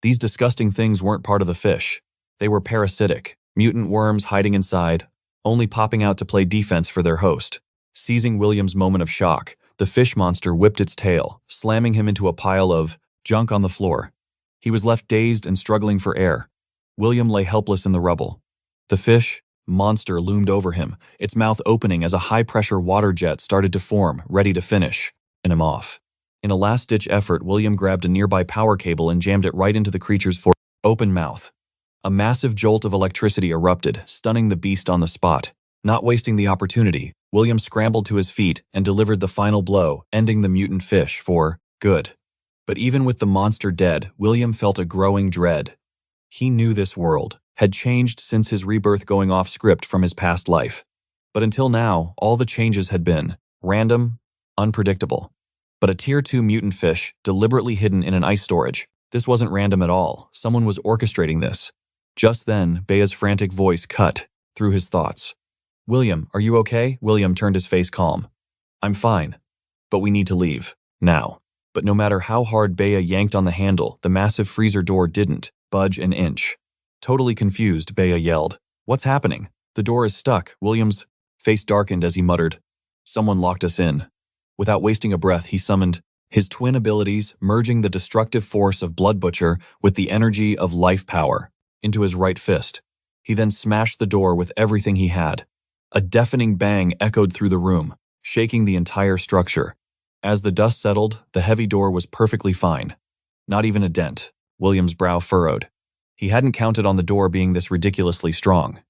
These disgusting things weren't part of the fish. They were parasitic, mutant worms hiding inside, only popping out to play defense for their host. Seizing William's moment of shock, the fish monster whipped its tail, slamming him into a pile of junk on the floor. He was left dazed and struggling for air. William lay helpless in the rubble. The fish monster loomed over him, its mouth opening as a high-pressure water jet started to form, ready to finish him off. In a last-ditch effort, William grabbed a nearby power cable and jammed it right into the creature's open mouth. A massive jolt of electricity erupted, stunning the beast on the spot. Not wasting the opportunity, William scrambled to his feet and delivered the final blow, ending the mutant fish for good. But even with the monster dead, William felt a growing dread. He knew this world had changed since his rebirth, going off script from his past life. But until now, all the changes had been random, unpredictable. But a Tier 2 mutant fish, deliberately hidden in an ice storage. This wasn't random at all. Someone was orchestrating this. Just then, Bea's frantic voice cut through his thoughts. William, are you okay? William turned his face calm. I'm fine, but we need to leave, now. But no matter how hard Bea yanked on the handle, the massive freezer door didn't budge an inch. Totally confused, Bea yelled. What's happening? The door is stuck. William's face darkened as he muttered. Someone locked us in. Without wasting a breath, he summoned his twin abilities, merging the destructive force of Blood Butcher with the energy of life power into his right fist. He then smashed the door with everything he had. A deafening bang echoed through the room, shaking the entire structure. As the dust settled, the heavy door was perfectly fine. Not even a dent. William's brow furrowed. He hadn't counted on the door being this ridiculously strong.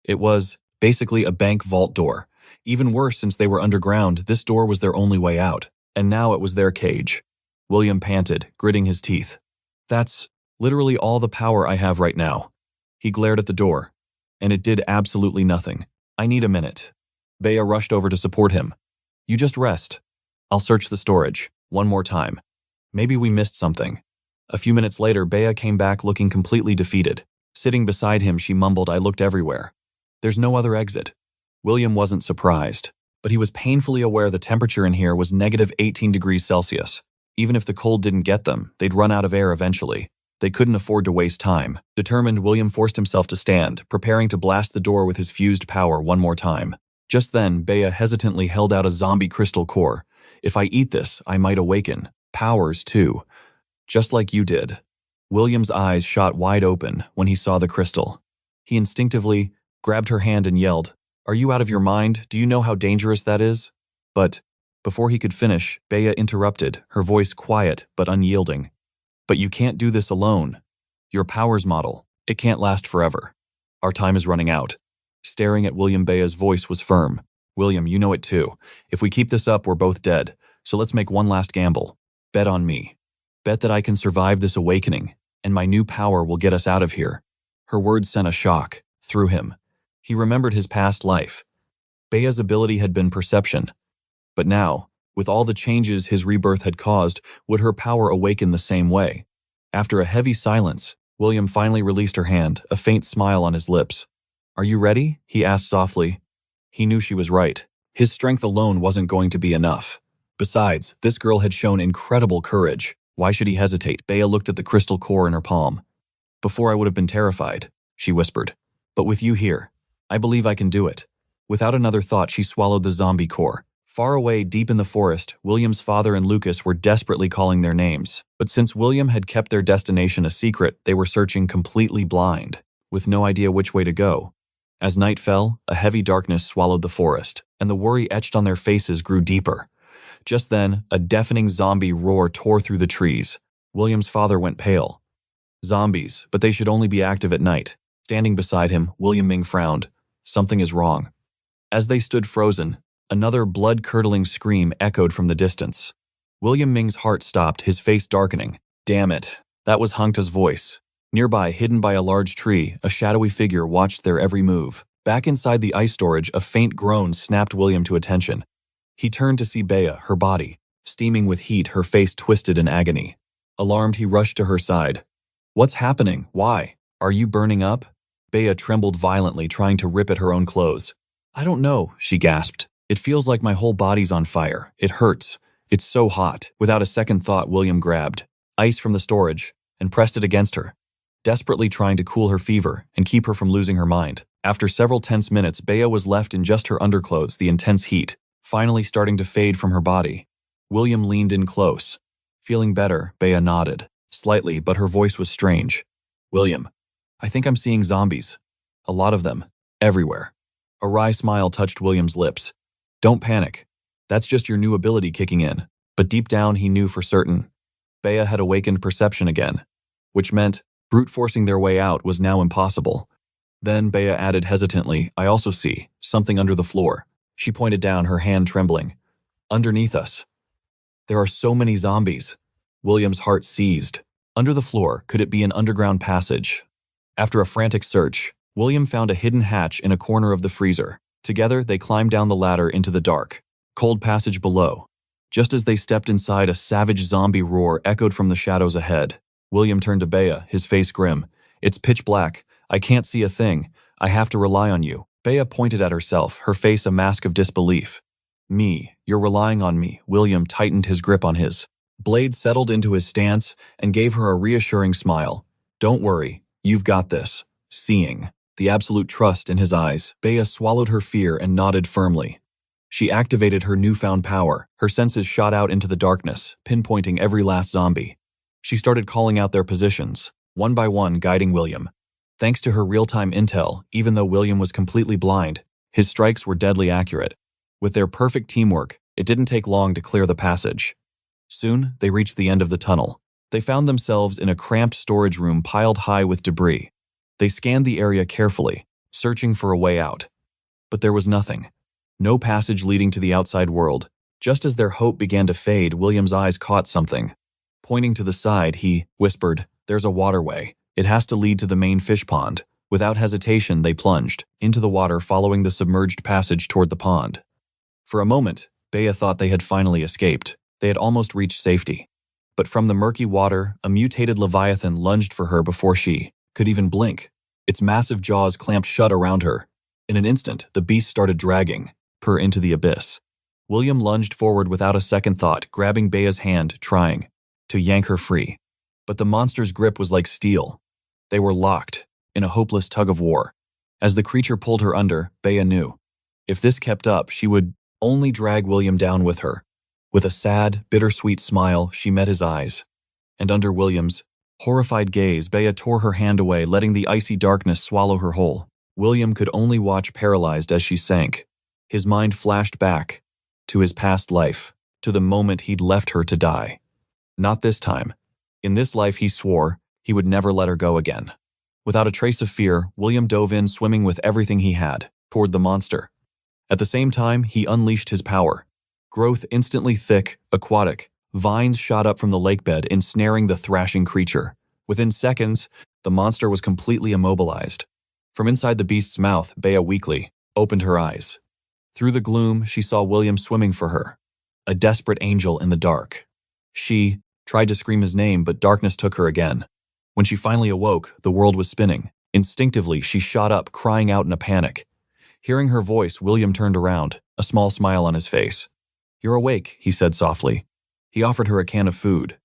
It was, basically, a bank vault door. Even worse, since they were underground, this door was their only way out, and now it was their cage. William panted, gritting his teeth. That's literally all the power I have right now. He glared at the door, and it did absolutely nothing. I need a minute. Bea rushed over to support him. You just rest. I'll search the storage, one more time. Maybe we missed something. A few minutes later, Bea came back looking completely defeated. Sitting beside him, she mumbled, I looked everywhere. There's no other exit. William wasn't surprised, but he was painfully aware the temperature in here was negative 18 degrees Celsius. Even if the cold didn't get them, they'd run out of air eventually. They couldn't afford to waste time. Determined, William forced himself to stand, preparing to blast the door with his fused power one more time. Just then, Bea hesitantly held out a zombie crystal core. If I eat this, I might awaken. Powers, too. Just like you did. William's eyes shot wide open when he saw the crystal. He instinctively grabbed her hand and yelled, Are you out of your mind? Do you know how dangerous that is? But before he could finish, Bea interrupted, her voice quiet but unyielding. But you can't do this alone. Your powers model, it can't last forever. Our time is running out. Staring at William, Bea's voice was firm. William, you know it too. If we keep this up, we're both dead. So let's make one last gamble. Bet on me. Bet that I can survive this awakening, and my new power will get us out of here. Her words sent a shock through him. He remembered his past life. Bea's ability had been perception. But now, with all the changes his rebirth had caused, would her power awaken the same way? After a heavy silence, William finally released her hand, a faint smile on his lips. Are you ready? He asked softly. He knew she was right. His strength alone wasn't going to be enough. Besides, this girl had shown incredible courage. Why should he hesitate? Bea looked at the crystal core in her palm. Before I would have been terrified, she whispered. But with you here, I believe I can do it. Without another thought, she swallowed the zombie core. Far away, deep in the forest, William's father and Lucas were desperately calling their names. But since William had kept their destination a secret, they were searching completely blind, with no idea which way to go. As night fell, a heavy darkness swallowed the forest, and the worry etched on their faces grew deeper. Just then, a deafening zombie roar tore through the trees. William's father went pale. Zombies, but they should only be active at night. Standing beside him, William Ming frowned. Something is wrong. As they stood frozen, another blood-curdling scream echoed from the distance. William Ming's heart stopped, his face darkening. Damn it, that was Hangta's voice. Nearby, hidden by a large tree, a shadowy figure watched their every move. Back inside the ice storage, a faint groan snapped William to attention. He turned to see Bea, her body, steaming with heat, her face twisted in agony. Alarmed, he rushed to her side. What's happening? Why? Are you burning up? Bea trembled violently, trying to rip at her own clothes. I don't know, she gasped. It feels like my whole body's on fire. It hurts. It's so hot. Without a second thought, William grabbed ice from the storage and pressed it against her, desperately trying to cool her fever and keep her from losing her mind. After several tense minutes, Bea was left in just her underclothes, the intense heat finally starting to fade from her body. William leaned in close. Feeling better, Bea nodded, slightly, but her voice was strange. William, I think I'm seeing zombies. A lot of them. Everywhere. A wry smile touched William's lips. Don't panic. That's just your new ability kicking in. But deep down, he knew for certain. Bea had awakened perception again, which meant brute forcing their way out was now impossible. Then Bea added hesitantly, I also see something under the floor. She pointed down, her hand trembling. Underneath us. There are so many zombies. William's heart seized. Under the floor, could it be an underground passage? After a frantic search, William found a hidden hatch in a corner of the freezer. Together, they climbed down the ladder into the dark, cold passage below. Just as they stepped inside, a savage zombie roar echoed from the shadows ahead. William turned to Bea, his face grim. It's pitch black. I can't see a thing. I have to rely on you. Bea pointed at herself, her face a mask of disbelief. Me, you're relying on me. William tightened his grip on his blade, settled into his stance, and gave her a reassuring smile. Don't worry, you've got this. Seeing the absolute trust in his eyes, Bea swallowed her fear and nodded firmly. She activated her newfound power. Her senses shot out into the darkness, pinpointing every last zombie. She started calling out their positions, one by one, guiding William. Thanks to her real-time intel, even though William was completely blind, his strikes were deadly accurate. With their perfect teamwork, it didn't take long to clear the passage. Soon, they reached the end of the tunnel. They found themselves in a cramped storage room piled high with debris. They scanned the area carefully, searching for a way out. But there was nothing. No passage leading to the outside world. Just as their hope began to fade, William's eyes caught something. Pointing to the side, he whispered, "There's a waterway. It has to lead to the main fish pond." Without hesitation, they plunged into the water, following the submerged passage toward the pond. For a moment, Bea thought they had finally escaped. They had almost reached safety. But from the murky water, a mutated leviathan lunged for her before she could even blink. Its massive jaws clamped shut around her. In an instant, the beast started dragging her into the abyss. William lunged forward without a second thought, grabbing Bea's hand, trying to yank her free. But the monster's grip was like steel. They were locked in a hopeless tug-of-war. As the creature pulled her under, Bea knew if this kept up, she would only drag William down with her. With a sad, bittersweet smile, she met his eyes. And under William's horrified gaze, Bea tore her hand away, letting the icy darkness swallow her whole. William could only watch, paralyzed, as she sank. His mind flashed back to his past life, to the moment he'd left her to die. Not this time. In this life, he swore he would never let her go again. Without a trace of fear, William dove in, swimming with everything he had, toward the monster. At the same time, he unleashed his power. Growth instantly thick, aquatic, vines shot up from the lakebed, ensnaring the thrashing creature. Within seconds, the monster was completely immobilized. From inside the beast's mouth, Bea weakly opened her eyes. Through the gloom, she saw William swimming for her, a desperate angel in the dark. She tried to scream his name, but darkness took her again. When she finally awoke, the world was spinning. Instinctively, she shot up, crying out in a panic. Hearing her voice, William turned around, a small smile on his face. "You're awake," he said softly. He offered her a can of food.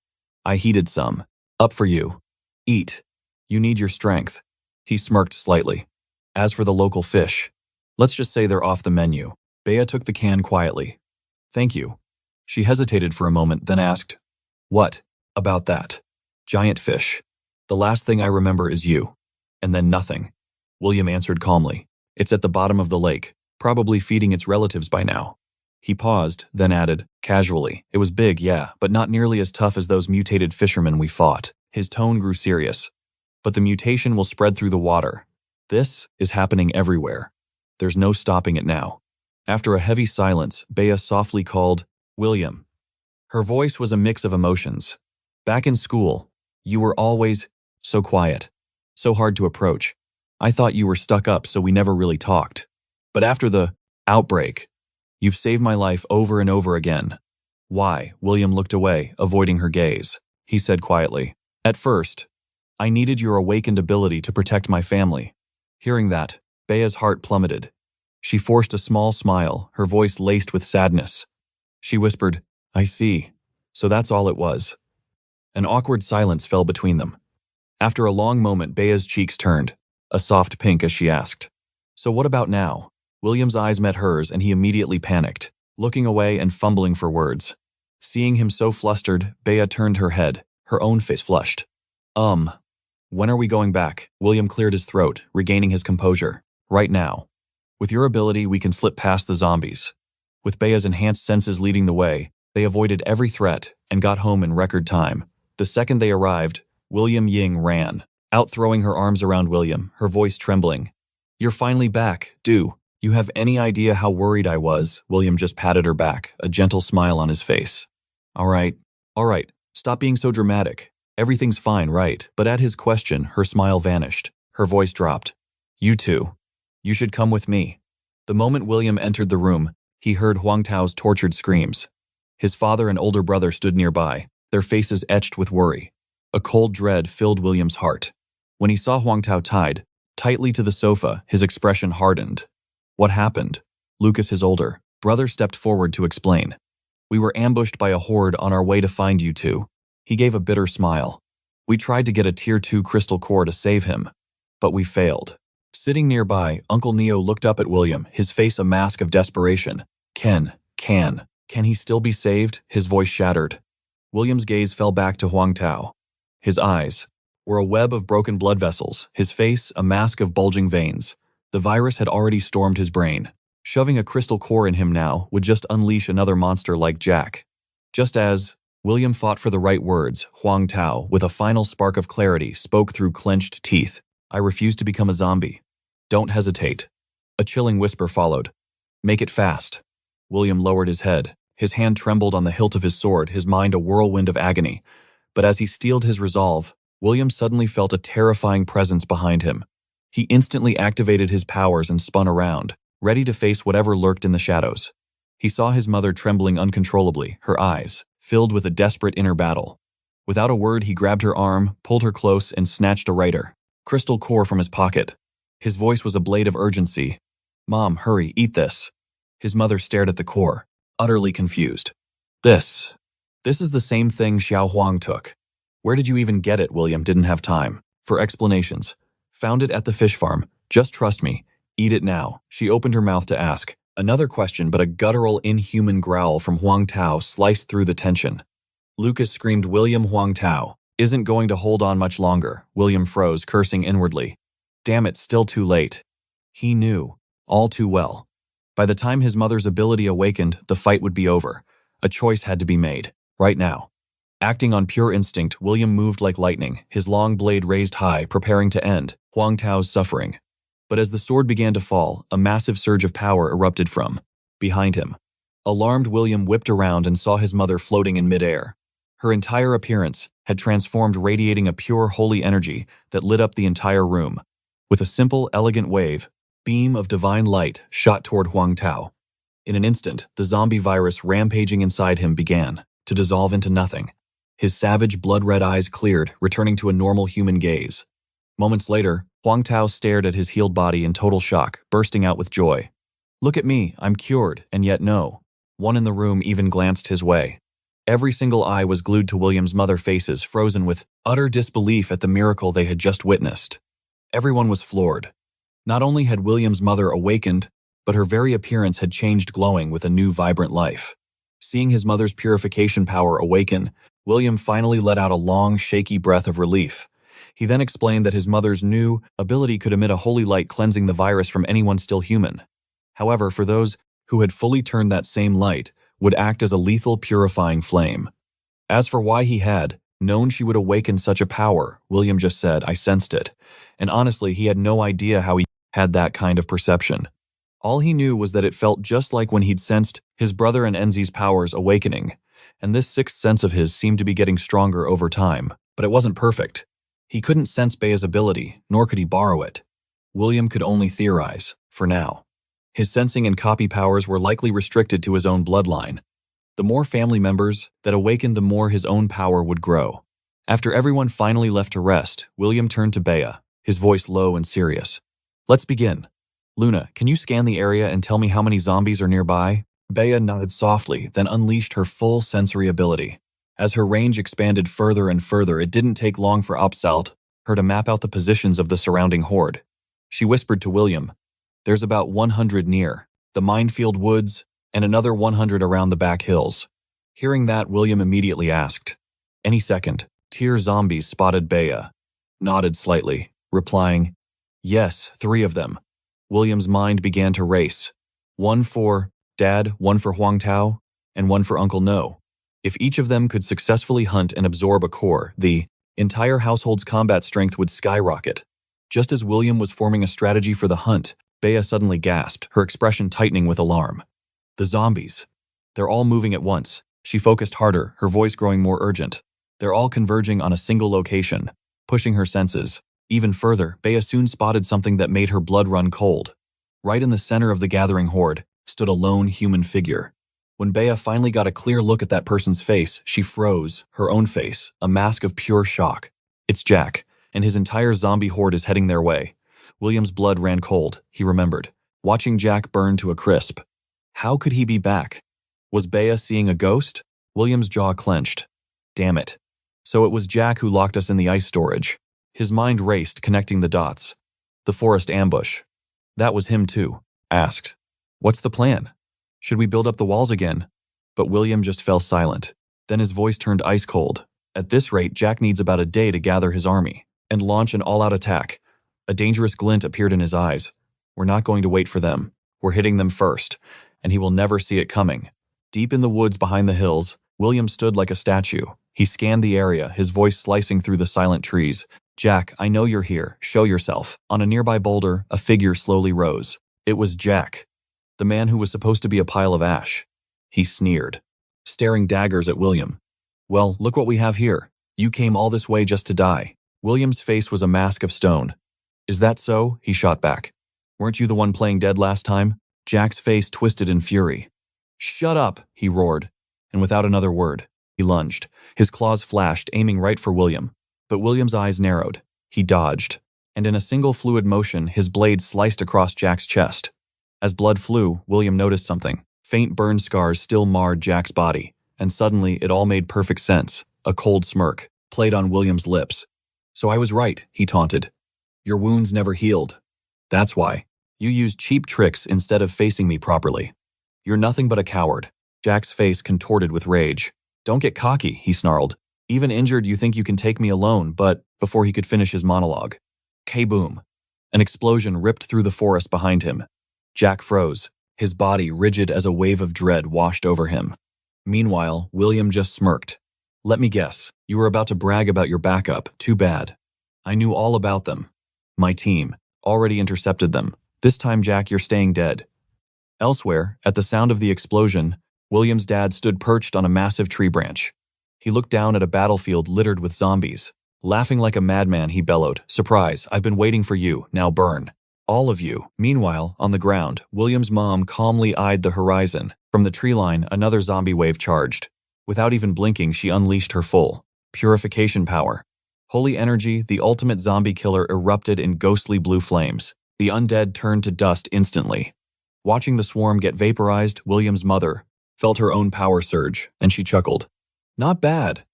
"I heated some. Up for you. Eat. You need your strength." He smirked slightly. "As for the local fish, let's just say they're off the menu." Bea took the can quietly. "Thank you." She hesitated for a moment, then asked, "What about that giant fish? The last thing I remember is you." And then nothing. William answered calmly. "It's at the bottom of the lake, probably feeding its relatives by now." He paused, then added, casually, "It was big, yeah, but not nearly as tough as those mutated fishermen we fought." His tone grew serious. "But the mutation will spread through the water. This is happening everywhere. There's no stopping it now." After a heavy silence, Bea softly called, "William." Her voice was a mix of emotions. "Back in school, you were always so quiet, so hard to approach. I thought you were stuck up, so we never really talked. But after the outbreak, you've saved my life over and over again." "Why?" William looked away, avoiding her gaze. He said quietly, "At first, I needed your awakened ability to protect my family." Hearing that, Bea's heart plummeted. She forced a small smile, her voice laced with sadness. She whispered, "I see. So that's all it was." An awkward silence fell between them. After a long moment, Bea's cheeks turned, a soft pink, as she asked, "So what about now?" William's eyes met hers, and he immediately panicked, looking away and fumbling for words. Seeing him so flustered, Bea turned her head, her own face flushed. When are we going back?" William cleared his throat, regaining his composure. "Right now. With your ability, we can slip past the zombies." With Bea's enhanced senses leading the way, they avoided every threat and got home in record time. The second they arrived, William Ying ran, out throwing her arms around William, her voice trembling. "You're finally back. Do you have any idea how worried I was?" William just patted her back, a gentle smile on his face. All right. Stop being so dramatic. Everything's fine, right?" But at his question, her smile vanished. Her voice dropped. "You two. You should come with me." The moment William entered the room, he heard Huang Tao's tortured screams. His father and older brother stood nearby, their faces etched with worry. A cold dread filled William's heart. When he saw Huang Tao tied tightly to the sofa, his expression hardened. "What happened?" Lucas, his older brother, stepped forward to explain. "We were ambushed by a horde on our way to find you two." He gave a bitter smile. "We tried to get a Tier 2 crystal core to save him, but we failed." Sitting nearby, Uncle Neo looked up at William, his face a mask of desperation. Can he still be saved?" His voice shattered. William's gaze fell back to Huang Tao. His eyes were a web of broken blood vessels, his face a mask of bulging veins. The virus had already stormed his brain. Shoving a crystal core in him now would just unleash another monster like Jack. Just as William fought for the right words. Huang Tao, with a final spark of clarity, spoke through clenched teeth. I refuse to become a zombie. Don't hesitate. A chilling whisper followed. Make it fast. William lowered his head. His hand trembled on the hilt of his sword, his mind a whirlwind of agony. But as he steeled his resolve, William suddenly felt a terrifying presence behind him. He instantly activated his powers and spun around, ready to face whatever lurked in the shadows. He saw his mother trembling uncontrollably, her eyes filled with a desperate inner battle. Without a word, he grabbed her arm, pulled her close, and snatched a writer crystal core from his pocket. His voice was a blade of urgency. Mom, hurry, eat this. His mother stared at the core, utterly confused. This is the same thing Xiao Huang took. Where did you even get it? William didn't have time for explanations. Found it at the fish farm. Just trust me. Eat it now. She opened her mouth to ask another question, but a guttural, inhuman growl from Huang Tao sliced through the tension. Lucas screamed, William, Huang Tao isn't going to hold on much longer. William froze, cursing inwardly. Damn it, still too late. He knew, all too well. By the time his mother's ability awakened, the fight would be over. A choice had to be made, right now. Acting on pure instinct, William moved like lightning, his long blade raised high, preparing to end Huang Tao's suffering. But as the sword began to fall, a massive surge of power erupted from behind him. Alarmed, William whipped around and saw his mother floating in midair. Her entire appearance had transformed, radiating a pure, holy energy that lit up the entire room. With a simple, elegant wave, beam of divine light shot toward Huang Tao. In an instant, the zombie virus rampaging inside him began to dissolve into nothing. His savage, blood-red eyes cleared, returning to a normal human gaze. Moments later, Huang Tao stared at his healed body in total shock, bursting out with joy. Look at me, I'm cured, and yet no. One in the room even glanced his way. Every single eye was glued to William's mother's faces, frozen with utter disbelief at the miracle they had just witnessed. Everyone was floored. Not only had William's mother awakened, but her very appearance had changed, glowing with a new vibrant life. Seeing his mother's purification power awaken, William finally let out a long, shaky breath of relief. He then explained that his mother's new ability could emit a holy light, cleansing the virus from anyone still human. However, for those who had fully turned, that same light would act as a lethal, purifying flame. As for why he had known she would awaken such a power, William just said, I sensed it. And honestly, he had no idea how he had that kind of perception. All he knew was that it felt just like when he'd sensed his brother and Enzi's powers awakening, and this sixth sense of his seemed to be getting stronger over time, but it wasn't perfect. He couldn't sense Bea's ability, nor could he borrow it. William could only theorize, for now. His sensing and copy powers were likely restricted to his own bloodline. The more family members that awakened, the more his own power would grow. After everyone finally left to rest, William turned to Bea, his voice low and serious. Let's begin. Luna, can you scan the area and tell me how many zombies are nearby? Bea nodded softly, then unleashed her full sensory ability. As her range expanded further and further, it didn't take long for Opsalt her to map out the positions of the surrounding horde. She whispered to William, There's about 100 near the minefield woods and another 100 around the back hills. Hearing that, William immediately asked, Any second, tier zombies spotted. Bea nodded slightly, replying, Yes, 3 of them. William's mind began to race. 1 for Dad, 1 for Huang Tao, and 1 for Uncle No. If each of them could successfully hunt and absorb a core, the entire household's combat strength would skyrocket. Just as William was forming a strategy for the hunt, Bea suddenly gasped, her expression tightening with alarm. The zombies. They're all moving at once. She focused harder, her voice growing more urgent. They're all converging on a single location, pushing her senses. Even further, Bea soon spotted something that made her blood run cold. Right in the center of the gathering horde stood a lone human figure. When Bea finally got a clear look at that person's face, she froze, her own face, a mask of pure shock. It's Jack, and his entire zombie horde is heading their way. William's blood ran cold, he remembered, watching Jack burn to a crisp. How could he be back? Was Bea seeing a ghost? William's jaw clenched. Damn it. So it was Jack who locked us in the ice storage. His mind raced, connecting the dots. The forest ambush. That was him too. Asked, What's the plan? Should we build up the walls again? But William just fell silent. Then his voice turned ice cold. At this rate, Jack needs about a day to gather his army and launch an all-out attack. A dangerous glint appeared in his eyes. We're not going to wait for them. We're hitting them first, and he will never see it coming. Deep in the woods behind the hills, William stood like a statue. He scanned the area, his voice slicing through the silent trees. Jack, I know you're here. Show yourself. On a nearby boulder, a figure slowly rose. It was Jack, the man who was supposed to be a pile of ash. He sneered, staring daggers at William. Well, look what we have here. You came all this way just to die. William's face was a mask of stone. Is that so? He shot back. Weren't you the one playing dead last time? Jack's face twisted in fury. Shut up, he roared, and without another word, he lunged. His claws flashed, aiming right for William. But William's eyes narrowed. He dodged, and in a single fluid motion, his blade sliced across Jack's chest. As blood flew, William noticed something. Faint burn scars still marred Jack's body, and suddenly it all made perfect sense. A cold smirk played on William's lips. So I was right, he taunted. Your wounds never healed. That's why. You used cheap tricks instead of facing me properly. You're nothing but a coward. Jack's face contorted with rage. Don't get cocky, he snarled. Even injured, you think you can take me alone, but before he could finish his monologue. K-boom. An explosion ripped through the forest behind him. Jack froze. His body, rigid as a wave of dread, washed over him. Meanwhile, William just smirked. Let me guess, you were about to brag about your backup. Too bad. I knew all about them. My team already intercepted them. This time, Jack, you're staying dead. Elsewhere, at the sound of the explosion, William's dad stood perched on a massive tree branch. He looked down at a battlefield littered with zombies. Laughing like a madman, he bellowed, Surprise, I've been waiting for you, now burn. All of you. Meanwhile, on the ground, William's mom calmly eyed the horizon. From the tree line, another zombie wave charged. Without even blinking, she unleashed her full purification power. Holy energy, the ultimate zombie killer erupted in ghostly blue flames. The undead turned to dust instantly. Watching the swarm get vaporized, William's mother felt her own power surge, and she chuckled. Not bad.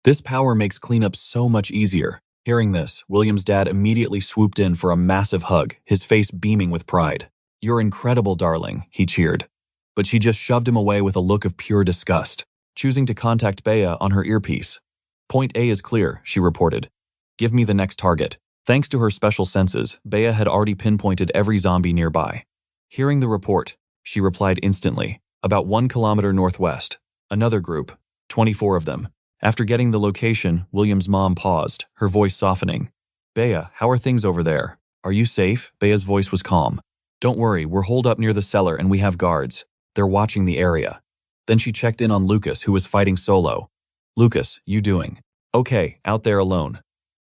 This power makes cleanup so much easier. Hearing this, William's dad immediately swooped in for a massive hug, his face beaming with pride. You're incredible, darling, he cheered. But she just shoved him away with a look of pure disgust, choosing to contact Bea on her earpiece. Point A is clear, she reported. Give me the next target. Thanks to her special senses, Bea had already pinpointed every zombie nearby. Hearing the report, she replied instantly. About 1 kilometer northwest. Another group. 24 of them. After getting the location, William's mom paused, her voice softening. Bea, how are things over there? Are you safe? Bea's voice was calm. Don't worry, we're holed up near the cellar and we have guards. They're watching the area. Then she checked in on Lucas, who was fighting solo. Lucas, you doing? Okay, out there alone.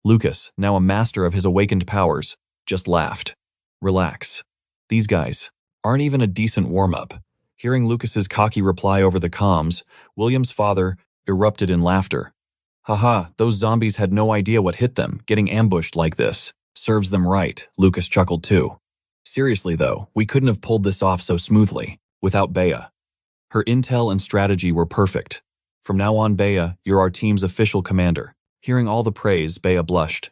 Lucas, now a master of his awakened powers, just laughed. Relax. These guys aren't even a decent warm-up. Hearing Lucas's cocky reply over the comms, William's father erupted in laughter. Haha, those zombies had no idea what hit them, getting ambushed like this. Serves them right, Lucas chuckled too. Seriously though, we couldn't have pulled this off so smoothly, without Bea. Her intel and strategy were perfect. From now on, Bea, you're our team's official commander. Hearing all the praise, Bea blushed.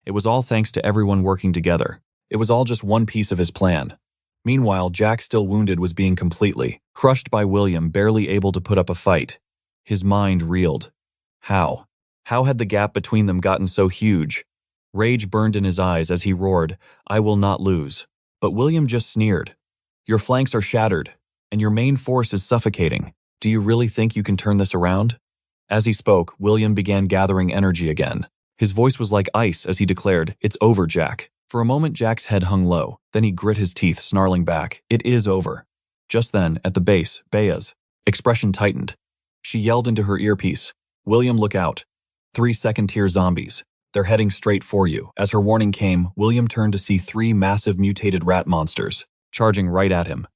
It was all thanks to everyone working together. It was all just one piece of his plan. Meanwhile, Jack, still wounded, was being completely crushed by William, barely able to put up a fight. His mind reeled. How? How had the gap between them gotten so huge? Rage burned in his eyes as he roared, I will not lose. But William just sneered. Your flanks are shattered, and your main force is suffocating. Do you really think you can turn this around? As he spoke, William began gathering energy again. His voice was like ice as he declared, It's over, Jack. For a moment, Jack's head hung low. Then he grit his teeth, snarling back, It is over. Just then, at the base, Bea's expression tightened. She yelled into her earpiece, William, look out. 3 second-tier zombies. They're heading straight for you. As her warning came, William turned to see 3 massive mutated rat monsters, charging right at him.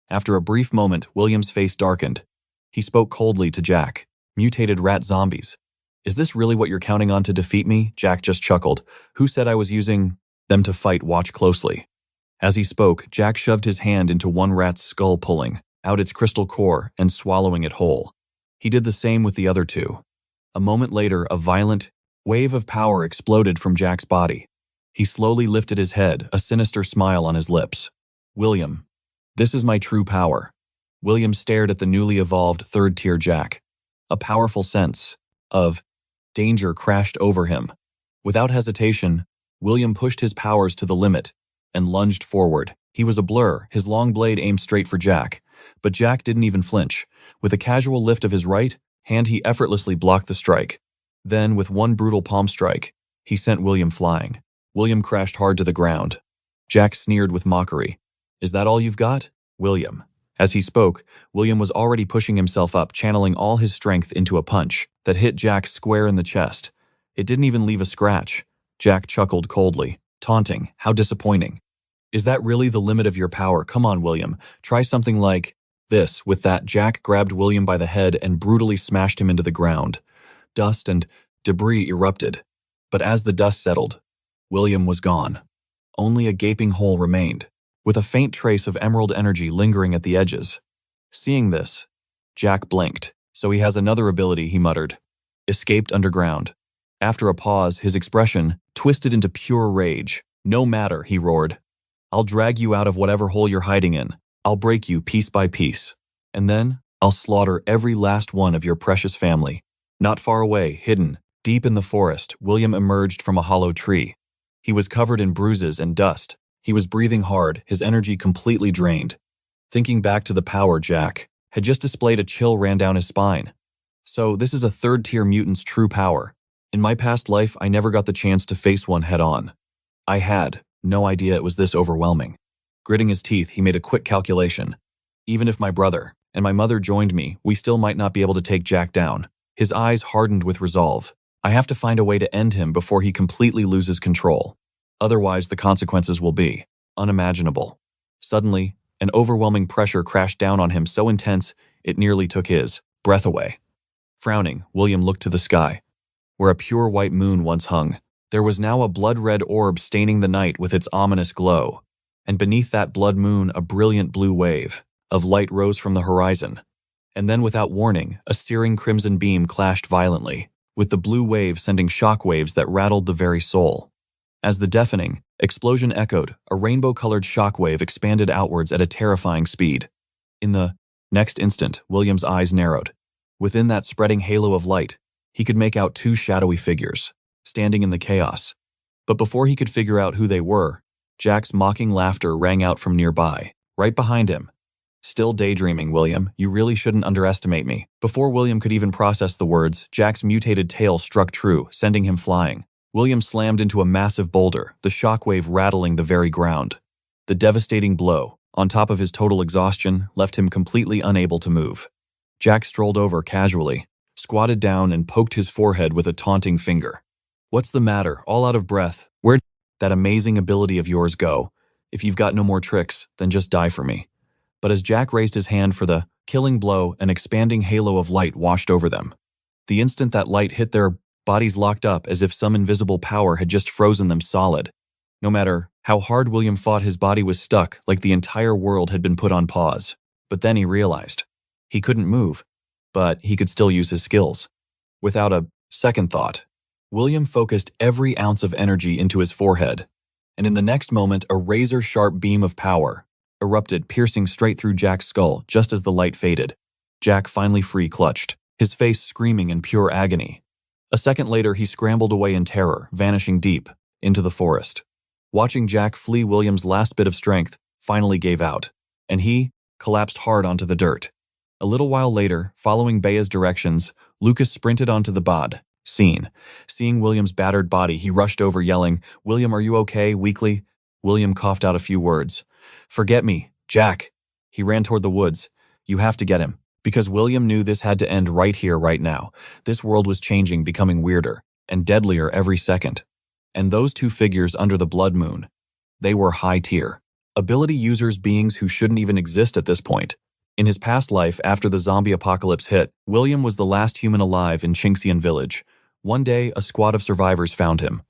After a brief moment, William's face darkened. He spoke coldly to Jack. Mutated rat zombies. Is this really what you're counting on to defeat me? Jack just chuckled. Who said I was using them to fight? Watch closely. As he spoke, Jack shoved his hand into one rat's skull, pulling out its crystal core and swallowing it whole. He did the same with the other 2. A moment later, a violent wave of power exploded from Jack's body. He slowly lifted his head, a sinister smile on his lips. William, this is my true power. William stared at the newly evolved 3rd-tier Jack. A powerful sense of danger crashed over him. Without hesitation, William pushed his powers to the limit and lunged forward. He was a blur, his long blade aimed straight for Jack. But Jack didn't even flinch. With a casual lift of his right, hand he effortlessly blocked the strike. Then, with one brutal palm strike, he sent William flying. William crashed hard to the ground. Jack sneered with mockery. "Is that all you've got, William?" As he spoke, William was already pushing himself up, channeling all his strength into a punch that hit Jack square in the chest. It didn't even leave a scratch. Jack chuckled coldly, taunting, "How disappointing. Is that really the limit of your power? Come on, William. Try something like this." With that, Jack grabbed William by the head and brutally smashed him into the ground. Dust and debris erupted. But as the dust settled, William was gone. Only a gaping hole remained, with a faint trace of emerald energy lingering at the edges. Seeing this, Jack blinked. "So he has another ability," he muttered. "Escaped underground." After a pause, his expression twisted into pure rage. "No matter," he roared. "I'll drag you out of whatever hole you're hiding in. I'll break you piece by piece. And then I'll slaughter every last one of your precious family." Not far away, hidden, deep in the forest, William emerged from a hollow tree. He was covered in bruises and dust. He was breathing hard, his energy completely drained. Thinking back to the power Jack had just displayed, a chill ran down his spine. So this is a third-tier mutant's true power. In my past life, I never got the chance to face one head-on. I had no idea it was this overwhelming. Gritting his teeth, he made a quick calculation. Even if my brother and my mother joined me, we still might not be able to take Jack down. His eyes hardened with resolve. I have to find a way to end him before he completely loses control. Otherwise, the consequences will be unimaginable. Suddenly, an overwhelming pressure crashed down on him, so intense it nearly took his breath away. Frowning, William looked to the sky. Where a pure white moon once hung, there was now a blood-red orb staining the night with its ominous glow. And beneath that blood moon, a brilliant blue wave of light rose from the horizon. And then, without warning, a searing crimson beam clashed violently, with the blue wave sending shockwaves that rattled the very soul. As the deafening explosion echoed, a rainbow-colored shockwave expanded outwards at a terrifying speed. In the next instant, William's eyes narrowed. Within that spreading halo of light, he could make out two shadowy figures, standing in the chaos. But before he could figure out who they were, Jack's mocking laughter rang out from nearby, right behind him. "Still daydreaming, William. You really shouldn't underestimate me." Before William could even process the words, Jack's mutated tail struck true, sending him flying. William slammed into a massive boulder, the shockwave rattling the very ground. The devastating blow, on top of his total exhaustion, left him completely unable to move. Jack strolled over casually, squatted down, and poked his forehead with a taunting finger. "What's the matter? All out of breath? Where'd that amazing ability of yours go? If you've got no more tricks, then just die for me." But as Jack raised his hand for the killing blow, an expanding halo of light washed over them. The instant that light hit, their bodies locked up as if some invisible power had just frozen them solid. No matter how hard William fought, his body was stuck, like the entire world had been put on pause. But then he realized he couldn't move, but he could still use his skills. Without a second thought, William focused every ounce of energy into his forehead, and in the next moment, a razor-sharp beam of power erupted, piercing straight through Jack's skull just as the light faded. Jack, finally free, clutched, his face screaming in pure agony. A second later, he scrambled away in terror, vanishing deep into the forest. Watching Jack flee, William's last bit of strength finally gave out, and he collapsed hard onto the dirt. A little while later, following Bea's directions, Lucas sprinted onto the scene. Seeing William's battered body, he rushed over, yelling, "William, are you okay?" Weakly, William coughed out a few words. "Forget me, Jack." He ran toward the woods. "You have to get him." Because William knew this had to end right here, right now. This world was changing, becoming weirder and deadlier every second. And those two figures under the blood moon, they were high-tier ability users, beings who shouldn't even exist at this point. In his past life, after the zombie apocalypse hit, William was the last human alive in Chinxian village. One day, a squad of survivors found him.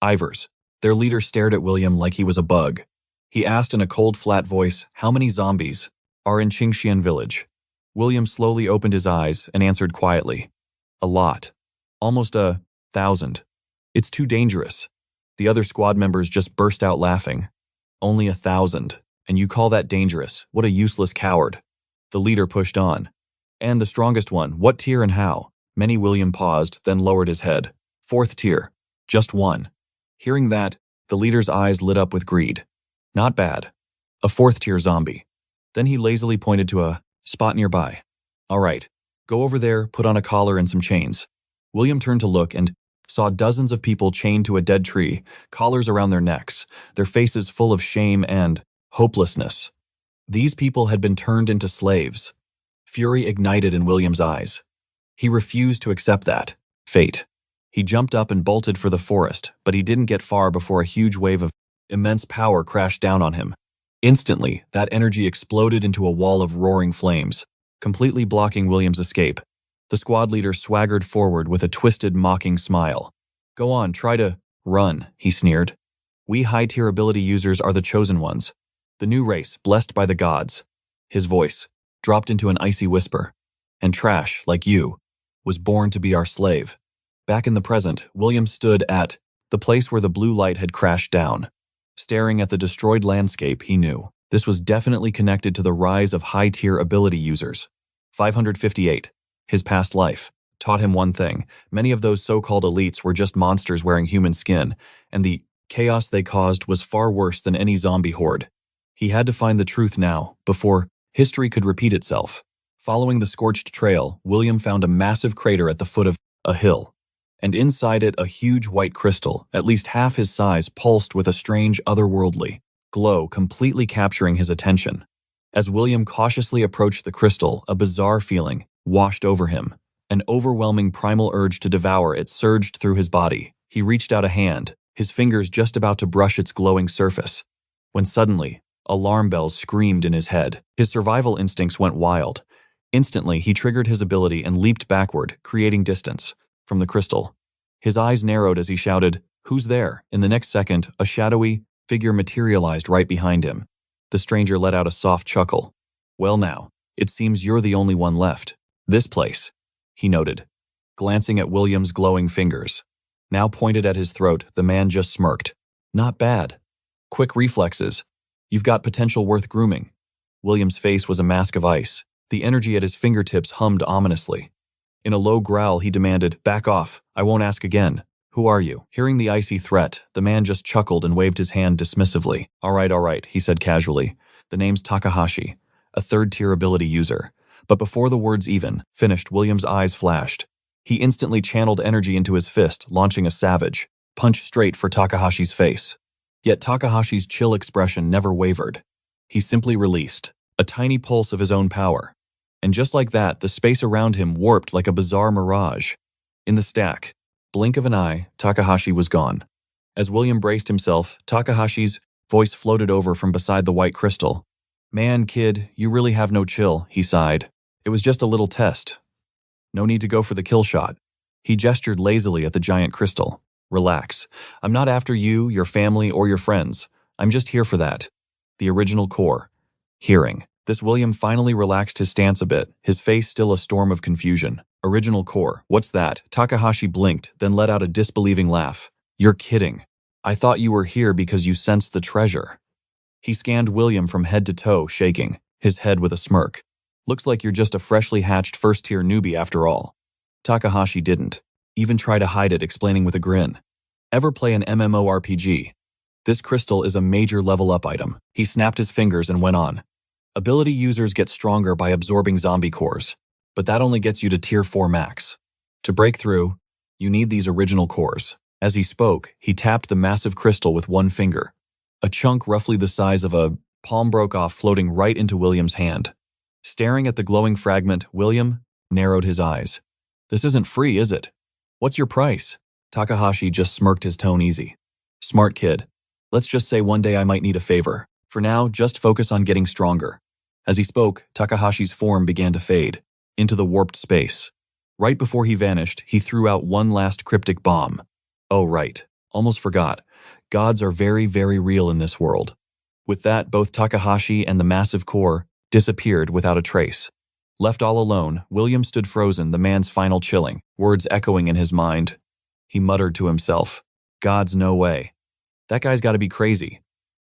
Ivers. Their leader stared at William like he was a bug. He asked in a cold, flat voice, "How many zombies are in Chinxian village?" William slowly opened his eyes and answered quietly, "A lot. Almost 1,000. It's too dangerous." The other squad members just burst out laughing. "Only 1,000. And you call that dangerous? What a useless coward." The leader pushed on. "And the strongest one, what tier and how?" Many. William paused, then lowered his head. "4th tier. Just one." Hearing that, the leader's eyes lit up with greed. "Not bad. A 4th tier zombie." Then he lazily pointed to a spot nearby. "All right, Go over there, put on a collar and some chains. William turned to look and saw dozens of people chained to a dead tree, collars around their necks, their faces full of shame and hopelessness. These people had been turned into slaves. Fury ignited in William's eyes. He refused to accept that fate. He jumped up and bolted for the forest, but he didn't get far before a huge wave of immense power crashed down on him. Instantly, that energy exploded into a wall of roaring flames, completely blocking William's escape. The squad leader swaggered forward with a twisted, mocking smile. "Go on, try to run," he sneered. "We high-tier ability users are the chosen ones. The new race, blessed by the gods." His voice dropped into an icy whisper. "And trash, like you, was born to be our slave." Back in the present, William stood at the place where the blue light had crashed down. Staring at the destroyed landscape, he knew this was definitely connected to the rise of high-tier ability users. 558. His past life taught him one thing: many of those so-called elites were just monsters wearing human skin, and the chaos they caused was far worse than any zombie horde. He had to find the truth now, before history could repeat itself. Following the scorched trail, William found a massive crater at the foot of a hill, and inside it a huge white crystal, at least half his size, pulsed with a strange otherworldly glow, completely capturing his attention. As William cautiously approached the crystal, a bizarre feeling washed over him. An overwhelming primal urge to devour it surged through his body. He reached out a hand, his fingers just about to brush its glowing surface, when suddenly, alarm bells screamed in his head. His survival instincts went wild. Instantly, he triggered his ability and leaped backward, creating distance from the crystal. His eyes narrowed as he shouted, "Who's there?" In the next second, a shadowy figure materialized right behind him. The stranger let out a soft chuckle. "Well now, it seems you're the only one left. This place," he noted, glancing at William's glowing fingers. Now pointed at his throat, the man just smirked. "Not bad. Quick reflexes. You've got potential worth grooming." William's face was a mask of ice. The energy at his fingertips hummed ominously. In a low growl, he demanded, "Back off. I won't ask again. Who are you?" Hearing the icy threat, the man just chuckled and waved his hand dismissively. All right, he said casually. "The name's Takahashi, a third-tier ability user." But before the words even finished, William's eyes flashed. He instantly channeled energy into his fist, launching a savage punch straight for Takahashi's face. Yet Takahashi's chill expression never wavered. He simply released a tiny pulse of his own power. And just like that, the space around him warped like a bizarre mirage. In the stack, blink of an eye, Takahashi was gone. As William braced himself, Takahashi's voice floated over from beside the white crystal. "Man, kid, you really have no chill," he sighed. "It was just a little test. No need to go for the kill shot." He gestured lazily at the giant crystal. "Relax. I'm not after you, your family, or your friends. I'm just here for that. The original core." Hearing this, William finally relaxed his stance a bit, his face still a storm of confusion. "Original core? What's that?" Takahashi blinked, then let out a disbelieving laugh. "You're kidding. I thought you were here because you sensed the treasure." He scanned William from head to toe, shaking his head with a smirk. "Looks like you're just a freshly hatched first-tier newbie after all." Takahashi didn't even try to hide it, explaining with a grin. "Ever play an MMORPG? This crystal is a major level-up item." He snapped his fingers and went on. "Ability users get stronger by absorbing zombie cores, but that only gets you to Tier 4 max. To break through, you need these original cores." As he spoke, he tapped the massive crystal with one finger. A chunk roughly the size of a palm broke off, floating right into William's hand. Staring at the glowing fragment, William narrowed his eyes. "This isn't free, is it? What's your price?" Takahashi just smirked, his tone easy. "Smart kid. Let's just say one day I might need a favor. For now, just focus on getting stronger." As he spoke, Takahashi's form began to fade into the warped space. Right before he vanished, he threw out one last cryptic bomb. "Oh right, almost forgot. Gods are very, very real in this world." With that, both Takahashi and the massive core disappeared without a trace. Left all alone, William stood frozen, the man's final chilling words echoing in his mind. He muttered to himself, "Gods, no way. That guy's got to be crazy."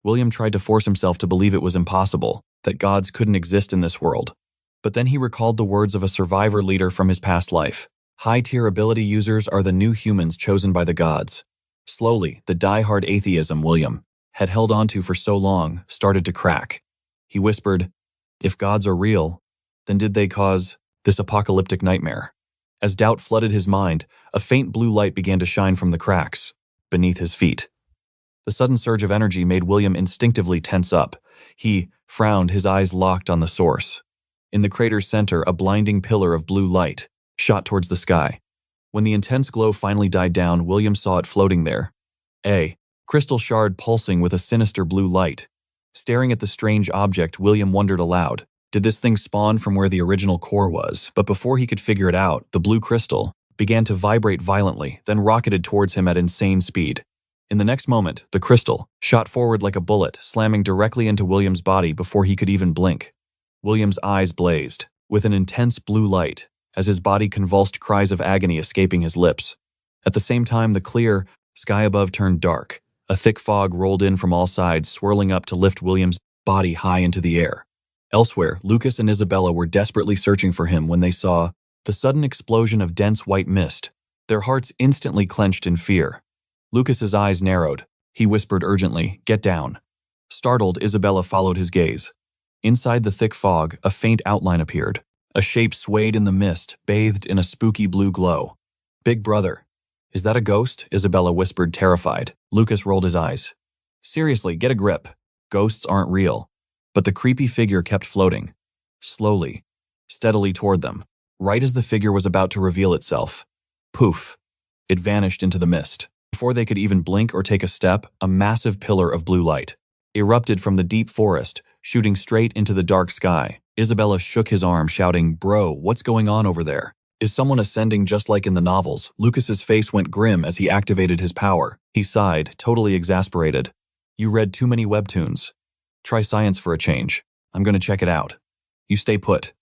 William tried to force himself to believe it was impossible, that gods couldn't exist in this world. But then he recalled the words of a survivor leader from his past life. High-tier ability users are the new humans chosen by the gods. Slowly, the die-hard atheism William had held onto for so long started to crack. He whispered, "If gods are real, then did they cause this apocalyptic nightmare. As doubt flooded his mind, a faint blue light began to shine from the cracks beneath his feet. The sudden surge of energy made William instinctively tense up. He frowned, his eyes locked on the source. In the crater's center, a blinding pillar of blue light shot towards the sky. When the intense glow finally died down, William saw it floating there. A crystal shard pulsing with a sinister blue light. Staring at the strange object, William wondered aloud, did this thing spawn from where the original core was? But before he could figure it out, the blue crystal began to vibrate violently, then rocketed towards him at insane speed. In the next moment, the crystal shot forward like a bullet, slamming directly into William's body before he could even blink. William's eyes blazed with an intense blue light as his body convulsed, cries of agony escaping his lips. At the same time, the clear sky above turned dark. A thick fog rolled in from all sides, swirling up to lift William's body high into the air. Elsewhere, Lucas and Isabella were desperately searching for him when they saw the sudden explosion of dense white mist. Their hearts instantly clenched in fear. Lucas's eyes narrowed. He whispered urgently, "Get down." Startled, Isabella followed his gaze. Inside the thick fog, a faint outline appeared. A shape swayed in the mist, bathed in a spooky blue glow. "Big brother." "Is that a ghost?" Isabella whispered, terrified. Lucas rolled his eyes. "Seriously, get a grip. Ghosts aren't real." But the creepy figure kept floating. Slowly, steadily toward them. Right as the figure was about to reveal itself. Poof! It vanished into the mist. Before they could even blink or take a step, a massive pillar of blue light erupted from the deep forest, shooting straight into the dark sky. Isabella shook his arm, shouting, "Bro, what's going on over there? Is someone ascending just like in the novels?" Lucas's face went grim as he activated his power. He sighed, totally exasperated. "You read too many webtoons. Try science for a change. I'm going to check it out. You stay put."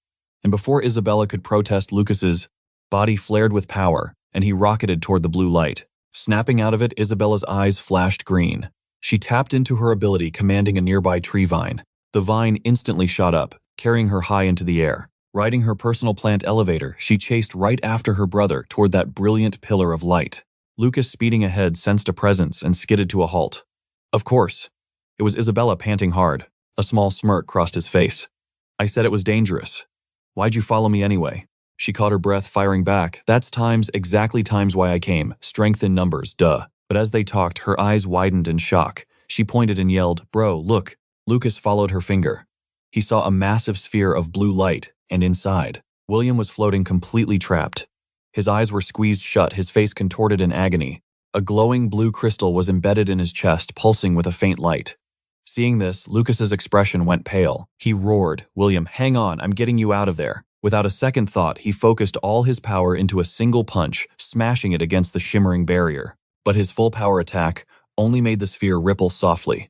And before Isabella could protest, Lucas's body flared with power, and he rocketed toward the blue light. Snapping out of it, Isabella's eyes flashed green. She tapped into her ability, commanding a nearby tree vine. The vine instantly shot up, carrying her high into the air. Riding her personal plant elevator, she chased right after her brother toward that brilliant pillar of light. Lucas, speeding ahead, sensed a presence and skidded to a halt. Of course. It was Isabella, panting hard. A small smirk crossed his face. "I said it was dangerous. Why'd you follow me anyway?" She caught her breath, firing back. "That's exactly times why I came. Strength in numbers, duh." But as they talked, her eyes widened in shock. She pointed and yelled, "Bro, look." Lucas followed her finger. He saw a massive sphere of blue light, and inside, William was floating completely trapped. His eyes were squeezed shut, his face contorted in agony. A glowing blue crystal was embedded in his chest, pulsing with a faint light. Seeing this, Lucas's expression went pale. He roared, "William, hang on, I'm getting you out of there." Without a second thought, he focused all his power into a single punch, smashing it against the shimmering barrier. But his full power attack only made the sphere ripple softly,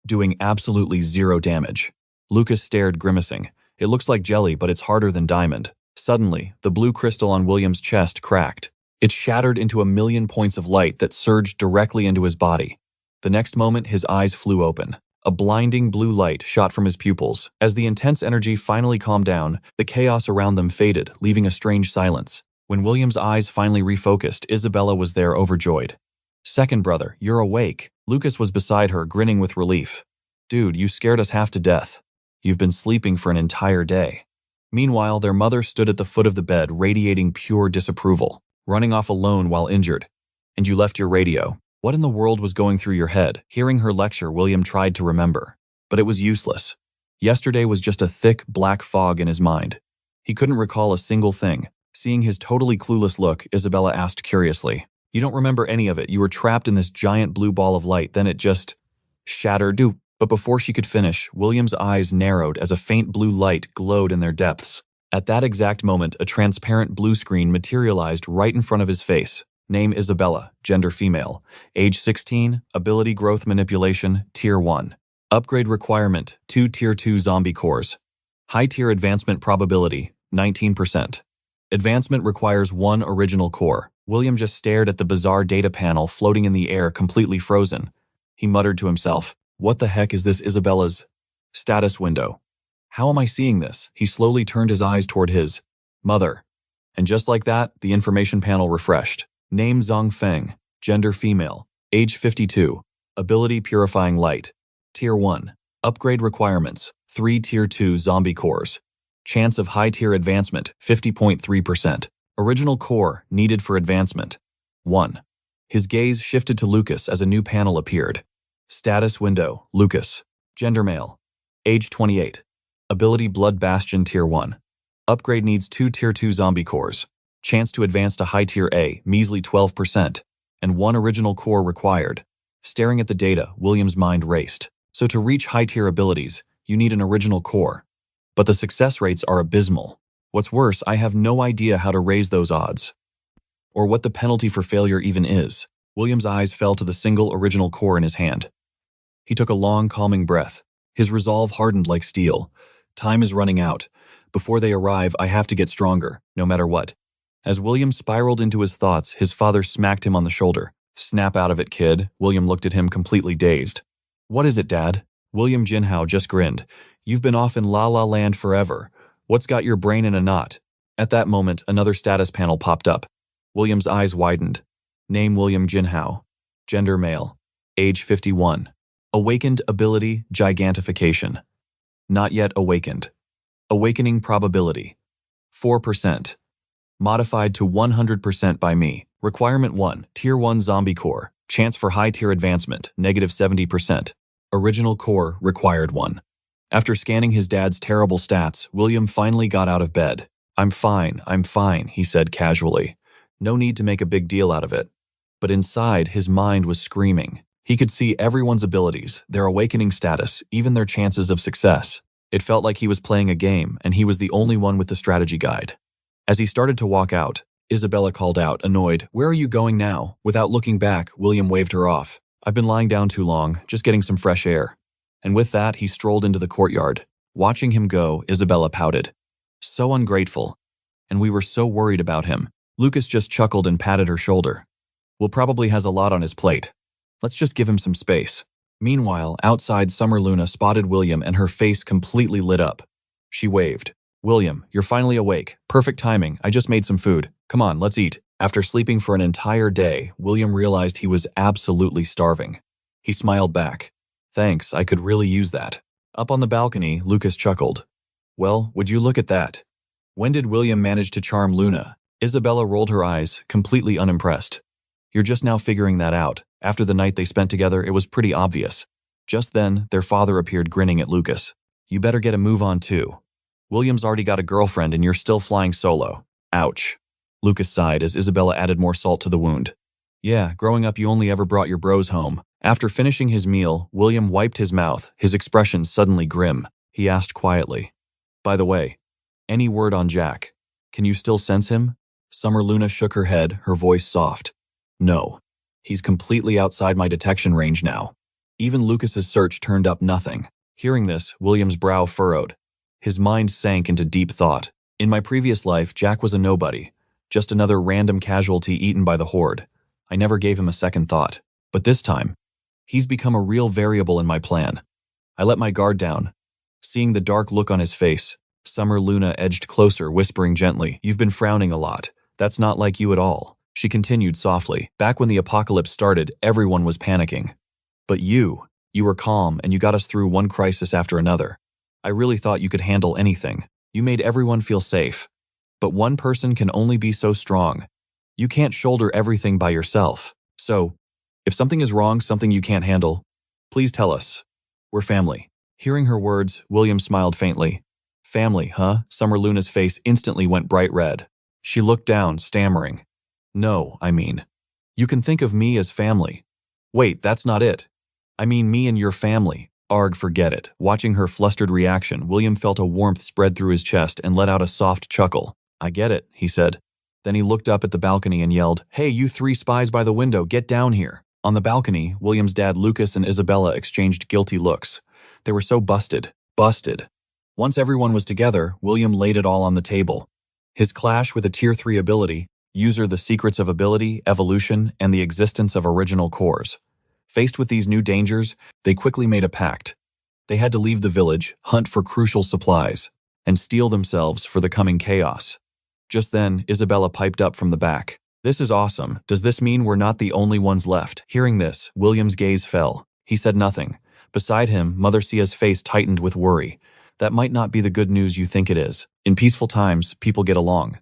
doing absolutely zero damage. Lucas stared, grimacing. "It looks like jelly, but it's harder than diamond." Suddenly, the blue crystal on William's chest cracked. It shattered into a million points of light that surged directly into his body. The next moment, his eyes flew open. A blinding blue light shot from his pupils. As the intense energy finally calmed down, the chaos around them faded, leaving a strange silence. When William's eyes finally refocused, Isabella was there, overjoyed. "Second brother, you're awake." Lucas was beside her, grinning with relief. "Dude, you scared us half to death. You've been sleeping for an entire day." Meanwhile, their mother stood at the foot of the bed, radiating pure disapproval. "Running off alone while injured. And you left your radio. What in the world was going through your head?" Hearing her lecture, William tried to remember. But it was useless. Yesterday was just a thick, black fog in his mind. He couldn't recall a single thing. Seeing his totally clueless look, Isabella asked curiously, "You don't remember any of it? You were trapped in this giant blue ball of light, then it just shattered?" But before she could finish, William's eyes narrowed as a faint blue light glowed in their depths. At that exact moment, a transparent blue screen materialized right in front of his face. Name Isabella, gender female, age 16, ability growth manipulation, tier 1. Upgrade requirement, 2 tier 2 zombie cores. High tier advancement probability, 19%. Advancement requires 1 original core. William just stared at the bizarre data panel floating in the air, completely frozen. He muttered to himself, "What the heck is this Isabella's status window? How am I seeing this?" He slowly turned his eyes toward his mother. And just like that, the information panel refreshed. Name Zhang Feng, gender female, age 52, ability purifying light, tier 1. Upgrade requirements, 3 tier 2 zombie cores. Chance of high-tier advancement, 50.3%. Original core needed for advancement, 1. His gaze shifted to Lucas as a new panel appeared. Status window, Lucas. Gender male. Age 28. Ability Blood Bastion Tier 1. Upgrade needs 2 Tier 2 zombie cores. Chance to advance to high Tier A, measly 12%. And 1 original core required. Staring at the data, William's mind raced. So to reach high-tier abilities, you need an original core. But the success rates are abysmal. What's worse, I have no idea how to raise those odds. Or what the penalty for failure even is. William's eyes fell to the single original core in his hand. He took a long, calming breath. His resolve hardened like steel. Time is running out. Before they arrive, I have to get stronger, no matter what. As William spiraled into his thoughts, his father smacked him on the shoulder. Snap out of it, kid. William looked at him completely dazed. What is it, Dad? William Jinhao just grinned. You've been off in La La Land forever. What's got your brain in a knot? At that moment, another status panel popped up. William's eyes widened. Name William Jinhao. Gender male. Age 51. Awakened ability gigantification. Not yet awakened. Awakening probability. 4%. Modified to 100% by me. Requirement 1. Tier 1 zombie core. Chance for high tier advancement. Negative 70%. Original core required 1. After scanning his dad's terrible stats, William finally got out of bed. I'm fine, he said casually. No need to make a big deal out of it. But inside, his mind was screaming. He could see everyone's abilities, their awakening status, even their chances of success. It felt like he was playing a game, and he was the only one with the strategy guide. As he started to walk out, Isabella called out, annoyed, "Where are you going now?" Without looking back, William waved her off. "I've been lying down too long, just getting some fresh air." And with that, he strolled into the courtyard. Watching him go, Isabella pouted. So ungrateful. And we were so worried about him. Lucas just chuckled and patted her shoulder. Will probably has a lot on his plate. Let's just give him some space. Meanwhile, outside, Summer Luna spotted William and her face completely lit up. She waved. "William, you're finally awake. Perfect timing. I just made some food. Come on, let's eat." After sleeping for an entire day, William realized he was absolutely starving. He smiled back. "Thanks, I could really use that." Up on the balcony, Lucas chuckled. "Well, would you look at that?" When did William manage to charm Luna? Isabella rolled her eyes, completely unimpressed. "You're just now figuring that out. After the night they spent together, it was pretty obvious." Just then, their father appeared grinning at Lucas. "You better get a move on too. William's already got a girlfriend and you're still flying solo." Ouch. Lucas sighed as Isabella added more salt to the wound. "Yeah, growing up you only ever brought your bros home." After finishing his meal, William wiped his mouth, his expression suddenly grim. He asked quietly, "By the way, any word on Jack? Can you still sense him?" Summer Luna shook her head, her voice soft. "No. He's completely outside my detection range now." Even Lucas's search turned up nothing. Hearing this, William's brow furrowed. His mind sank into deep thought. In my previous life, Jack was a nobody. Just another random casualty eaten by the horde. I never gave him a second thought. But this time, he's become a real variable in my plan. I let my guard down. Seeing the dark look on his face, Summer Luna edged closer, whispering gently, "You've been frowning a lot. That's not like you at all." She continued softly, "Back when the apocalypse started, everyone was panicking. But you were calm and you got us through one crisis after another. I really thought you could handle anything. You made everyone feel safe. But one person can only be so strong. You can't shoulder everything by yourself. So, if something is wrong, something you can't handle, please tell us. We're family." Hearing her words, William smiled faintly. "Family, huh?" Summer Luna's face instantly went bright red. She looked down, stammering. "No, I mean, you can think of me as family." "Wait, that's not it. I mean me and your family." "Arg, forget it." Watching her flustered reaction, William felt a warmth spread through his chest and let out a soft chuckle. "I get it," he said. Then he looked up at the balcony and yelled, "Hey, you 3 spies by the window, get down here." On the balcony, William's dad Lucas and Isabella exchanged guilty looks. They were so busted. Once everyone was together, William laid it all on the table. His clash with a Tier 3 ability, user the secrets of ability, evolution, and the existence of original cores. Faced with these new dangers, they quickly made a pact. They had to leave the village, hunt for crucial supplies, and steel themselves for the coming chaos. Just then, Isabella piped up from the back. "This is awesome. Does this mean we're not the only ones left?" Hearing this, William's gaze fell. He said nothing. Beside him, Mother Sia's face tightened with worry. That might not be the good news you think it is. In peaceful times, people get along.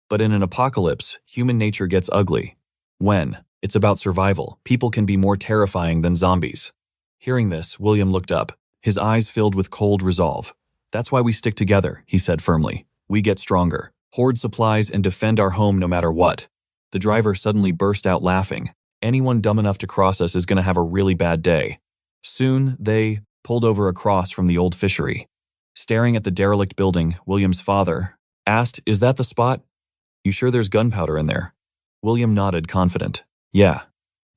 But in an apocalypse, human nature gets ugly. When it's about survival, people can be more terrifying than zombies. Hearing this, William looked up, his eyes filled with cold resolve. That's why we stick together, he said firmly. We get stronger, hoard supplies, and defend our home no matter what. The driver suddenly burst out laughing. Anyone dumb enough to cross us is going to have a really bad day. Soon, they pulled over across from the old fishery. Staring at the derelict building, William's father asked, "Is that the spot? You sure there's gunpowder in there?" William nodded, confident. "Yeah.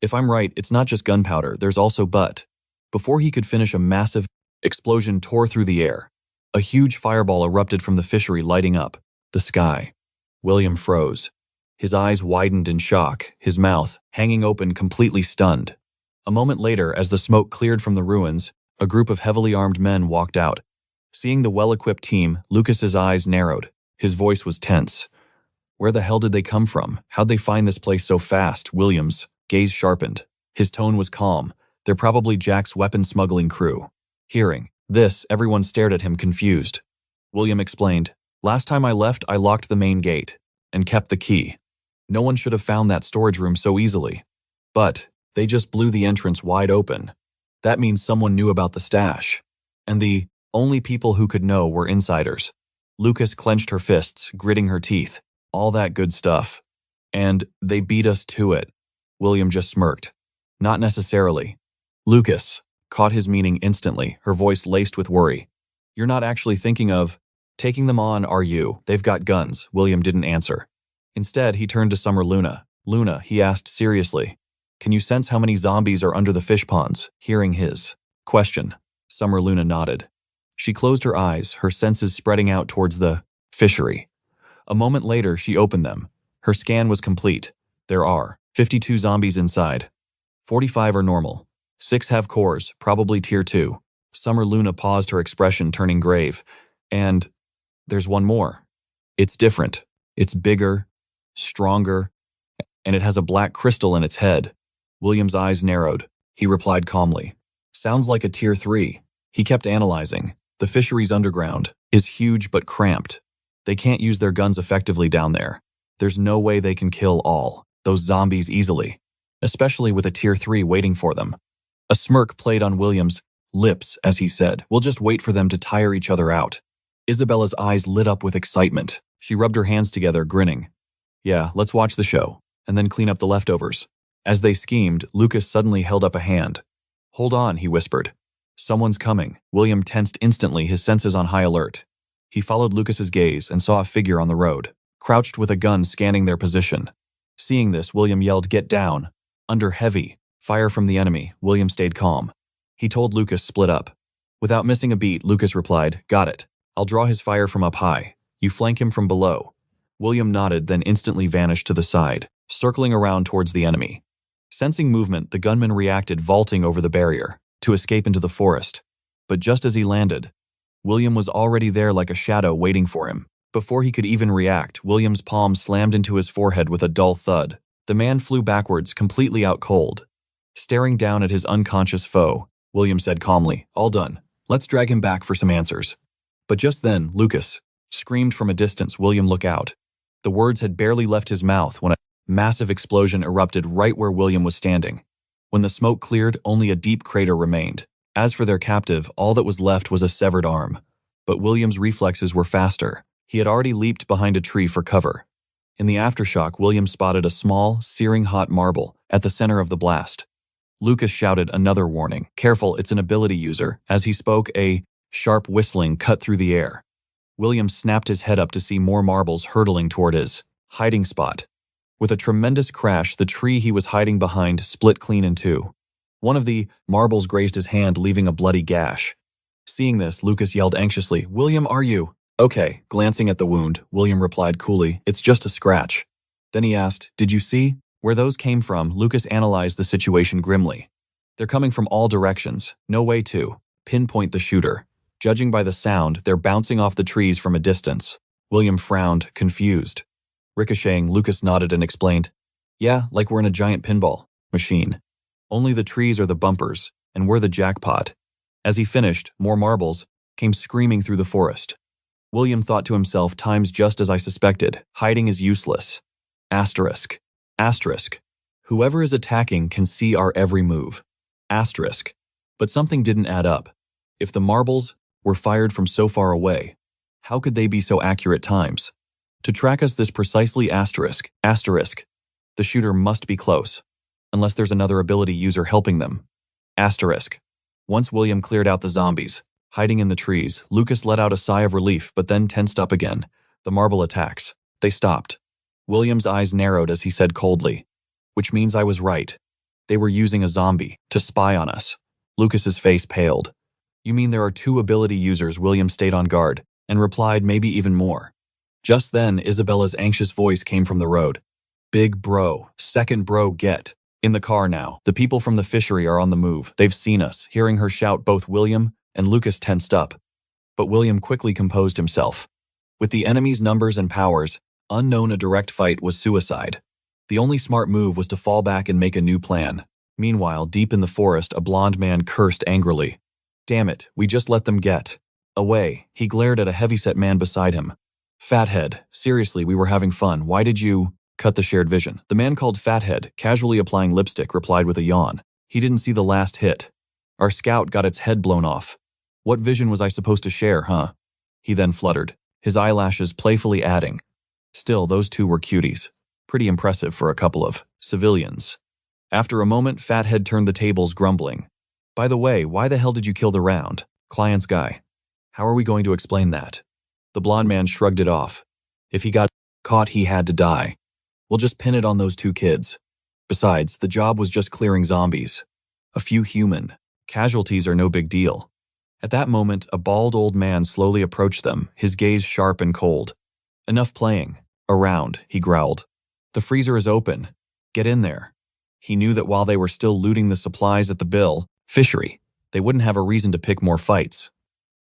If I'm right, it's not just gunpowder, there's also but." Before he could finish, a massive explosion tore through the air. A huge fireball erupted from the fishery, lighting up the sky. William froze. His eyes widened in shock, his mouth hanging open, completely stunned. A moment later, as the smoke cleared from the ruins, a group of heavily armed men walked out. Seeing the well-equipped team, Lucas's eyes narrowed. His voice was tense. Where the hell did they come from? How'd they find this place so fast? William's gaze sharpened. His tone was calm. They're probably Jack's weapon smuggling crew. Hearing this, everyone stared at him, confused. William explained, "Last time I left, I locked the main gate and kept the key. No one should have found that storage room so easily. But they just blew the entrance wide open. That means someone knew about the stash. And the only people who could know were insiders." Lucas clenched her fists, gritting her teeth. "All that good stuff. And they beat us to it." William just smirked. "Not necessarily." Lucas caught his meaning instantly, her voice laced with worry. "You're not actually thinking of taking them on, are you? They've got guns." William didn't answer. Instead, he turned to Summer Luna. "Luna," he asked seriously, "can you sense how many zombies are under the fish ponds?" Hearing his question, Summer Luna nodded. She closed her eyes, her senses spreading out towards the fishery. A moment later, she opened them. Her scan was complete. There are 52 zombies inside. 45 are normal. 6 have cores, probably tier 2. Summer Luna paused, her expression turning grave. "And there's one more. It's different. It's bigger, stronger, and it has a black crystal in its head." William's eyes narrowed. He replied calmly, "Sounds like a tier 3. He kept analyzing. The fishery's underground is huge but cramped. They can't use their guns effectively down there. There's no way they can kill all those zombies easily, especially with a tier 3 waiting for them." A smirk played on William's lips as he said, "We'll just wait for them to tire each other out." Isabella's eyes lit up with excitement. She rubbed her hands together, grinning. "Yeah, let's watch the show, and then clean up the leftovers." As they schemed, Lucas suddenly held up a hand. "Hold on," he whispered. "Someone's coming." William tensed instantly, his senses on high alert. He followed Lucas's gaze and saw a figure on the road, crouched with a gun scanning their position. Seeing this, William yelled, "Get down!" Under heavy fire from the enemy, William stayed calm. He told Lucas, "Split up." Without missing a beat, Lucas replied, "Got it. I'll draw his fire from up high. You flank him from below." William nodded, then instantly vanished to the side, circling around towards the enemy. Sensing movement, the gunman reacted, vaulting over the barrier to escape into the forest. But just as he landed, William was already there like a shadow waiting for him. Before he could even react, William's palm slammed into his forehead with a dull thud. The man flew backwards, completely out cold. Staring down at his unconscious foe, William said calmly, "All done. Let's drag him back for some answers." But just then, Lucas screamed from a distance. William, "Look out." The words had barely left his mouth when a massive explosion erupted right where William was standing. When the smoke cleared, only a deep crater remained. As for their captive, all that was left was a severed arm. But William's reflexes were faster. He had already leaped behind a tree for cover. In the aftershock, William spotted a small, searing hot marble at the center of the blast. Lucas shouted another warning. "Careful, it's an ability user." As he spoke, a sharp whistling cut through the air. William snapped his head up to see more marbles hurtling toward his hiding spot. With a tremendous crash, the tree he was hiding behind split clean in two. One of the marbles grazed his hand, leaving a bloody gash. Seeing this, Lucas yelled anxiously, "William, are you?" "Okay." Glancing at the wound, William replied coolly, "It's just a scratch." Then he asked, "Did you see where those came from?" Lucas analyzed the situation grimly. "They're coming from all directions. No way to pinpoint the shooter. Judging by the sound, they're bouncing off the trees from a distance." William frowned, confused. Ricocheting, Lucas nodded and explained, "Yeah, like we're in a giant pinball machine. Only the trees are the bumpers, and we're the jackpot." As he finished, more marbles came screaming through the forest. William thought to himself, time's just as I suspected. Hiding is useless. Asterisk. Asterisk. Whoever is attacking can see our every move. Asterisk. But something didn't add up. If the marbles were fired from so far away, how could they be so accurate times? To track us this precisely asterisk. The shooter must be close, unless there's another ability user helping them. Asterisk. Once William cleared out the zombies, hiding in the trees, Lucas let out a sigh of relief but then tensed up again. The marble attacks. They stopped. William's eyes narrowed as he said coldly, "Which means I was right. They were using a zombie to spy on us." Lucas's face paled. "You mean there are 2 ability users?" William stayed on guard and replied, "Maybe even more." Just then, Isabella's anxious voice came from the road. "Big bro, second bro, get in the car now. The people from the fishery are on the move. They've seen us." Hearing her shout, both William and Lucas tensed up. But William quickly composed himself. With the enemy's numbers and powers, unknown, a direct fight was suicide. The only smart move was to fall back and make a new plan. Meanwhile, deep in the forest, a blond man cursed angrily. "Damn it, we just let them get away." He glared at a heavyset man beside him. "Fathead, seriously, we were having fun. Why did you cut the shared vision?" The man called Fathead, casually applying lipstick, replied with a yawn. He didn't see the last hit. "Our scout got its head blown off. What vision was I supposed to share, huh?" He then fluttered, his eyelashes playfully adding. Still, those 2 were cuties. Pretty impressive for a couple of civilians. After a moment, Fathead turned the tables, grumbling. "By the way, why the hell did you kill the round client's guy? How are we going to explain that?" The blond man shrugged it off. "If he got caught, he had to die. We'll just pin it on those 2 kids. Besides, the job was just clearing zombies. A few human casualties are no big deal." At that moment, a bald old man slowly approached them, his gaze sharp and cold. "Enough playing around," he growled. "The freezer is open. Get in there." He knew that while they were still looting the supplies at the fishery, they wouldn't have a reason to pick more fights.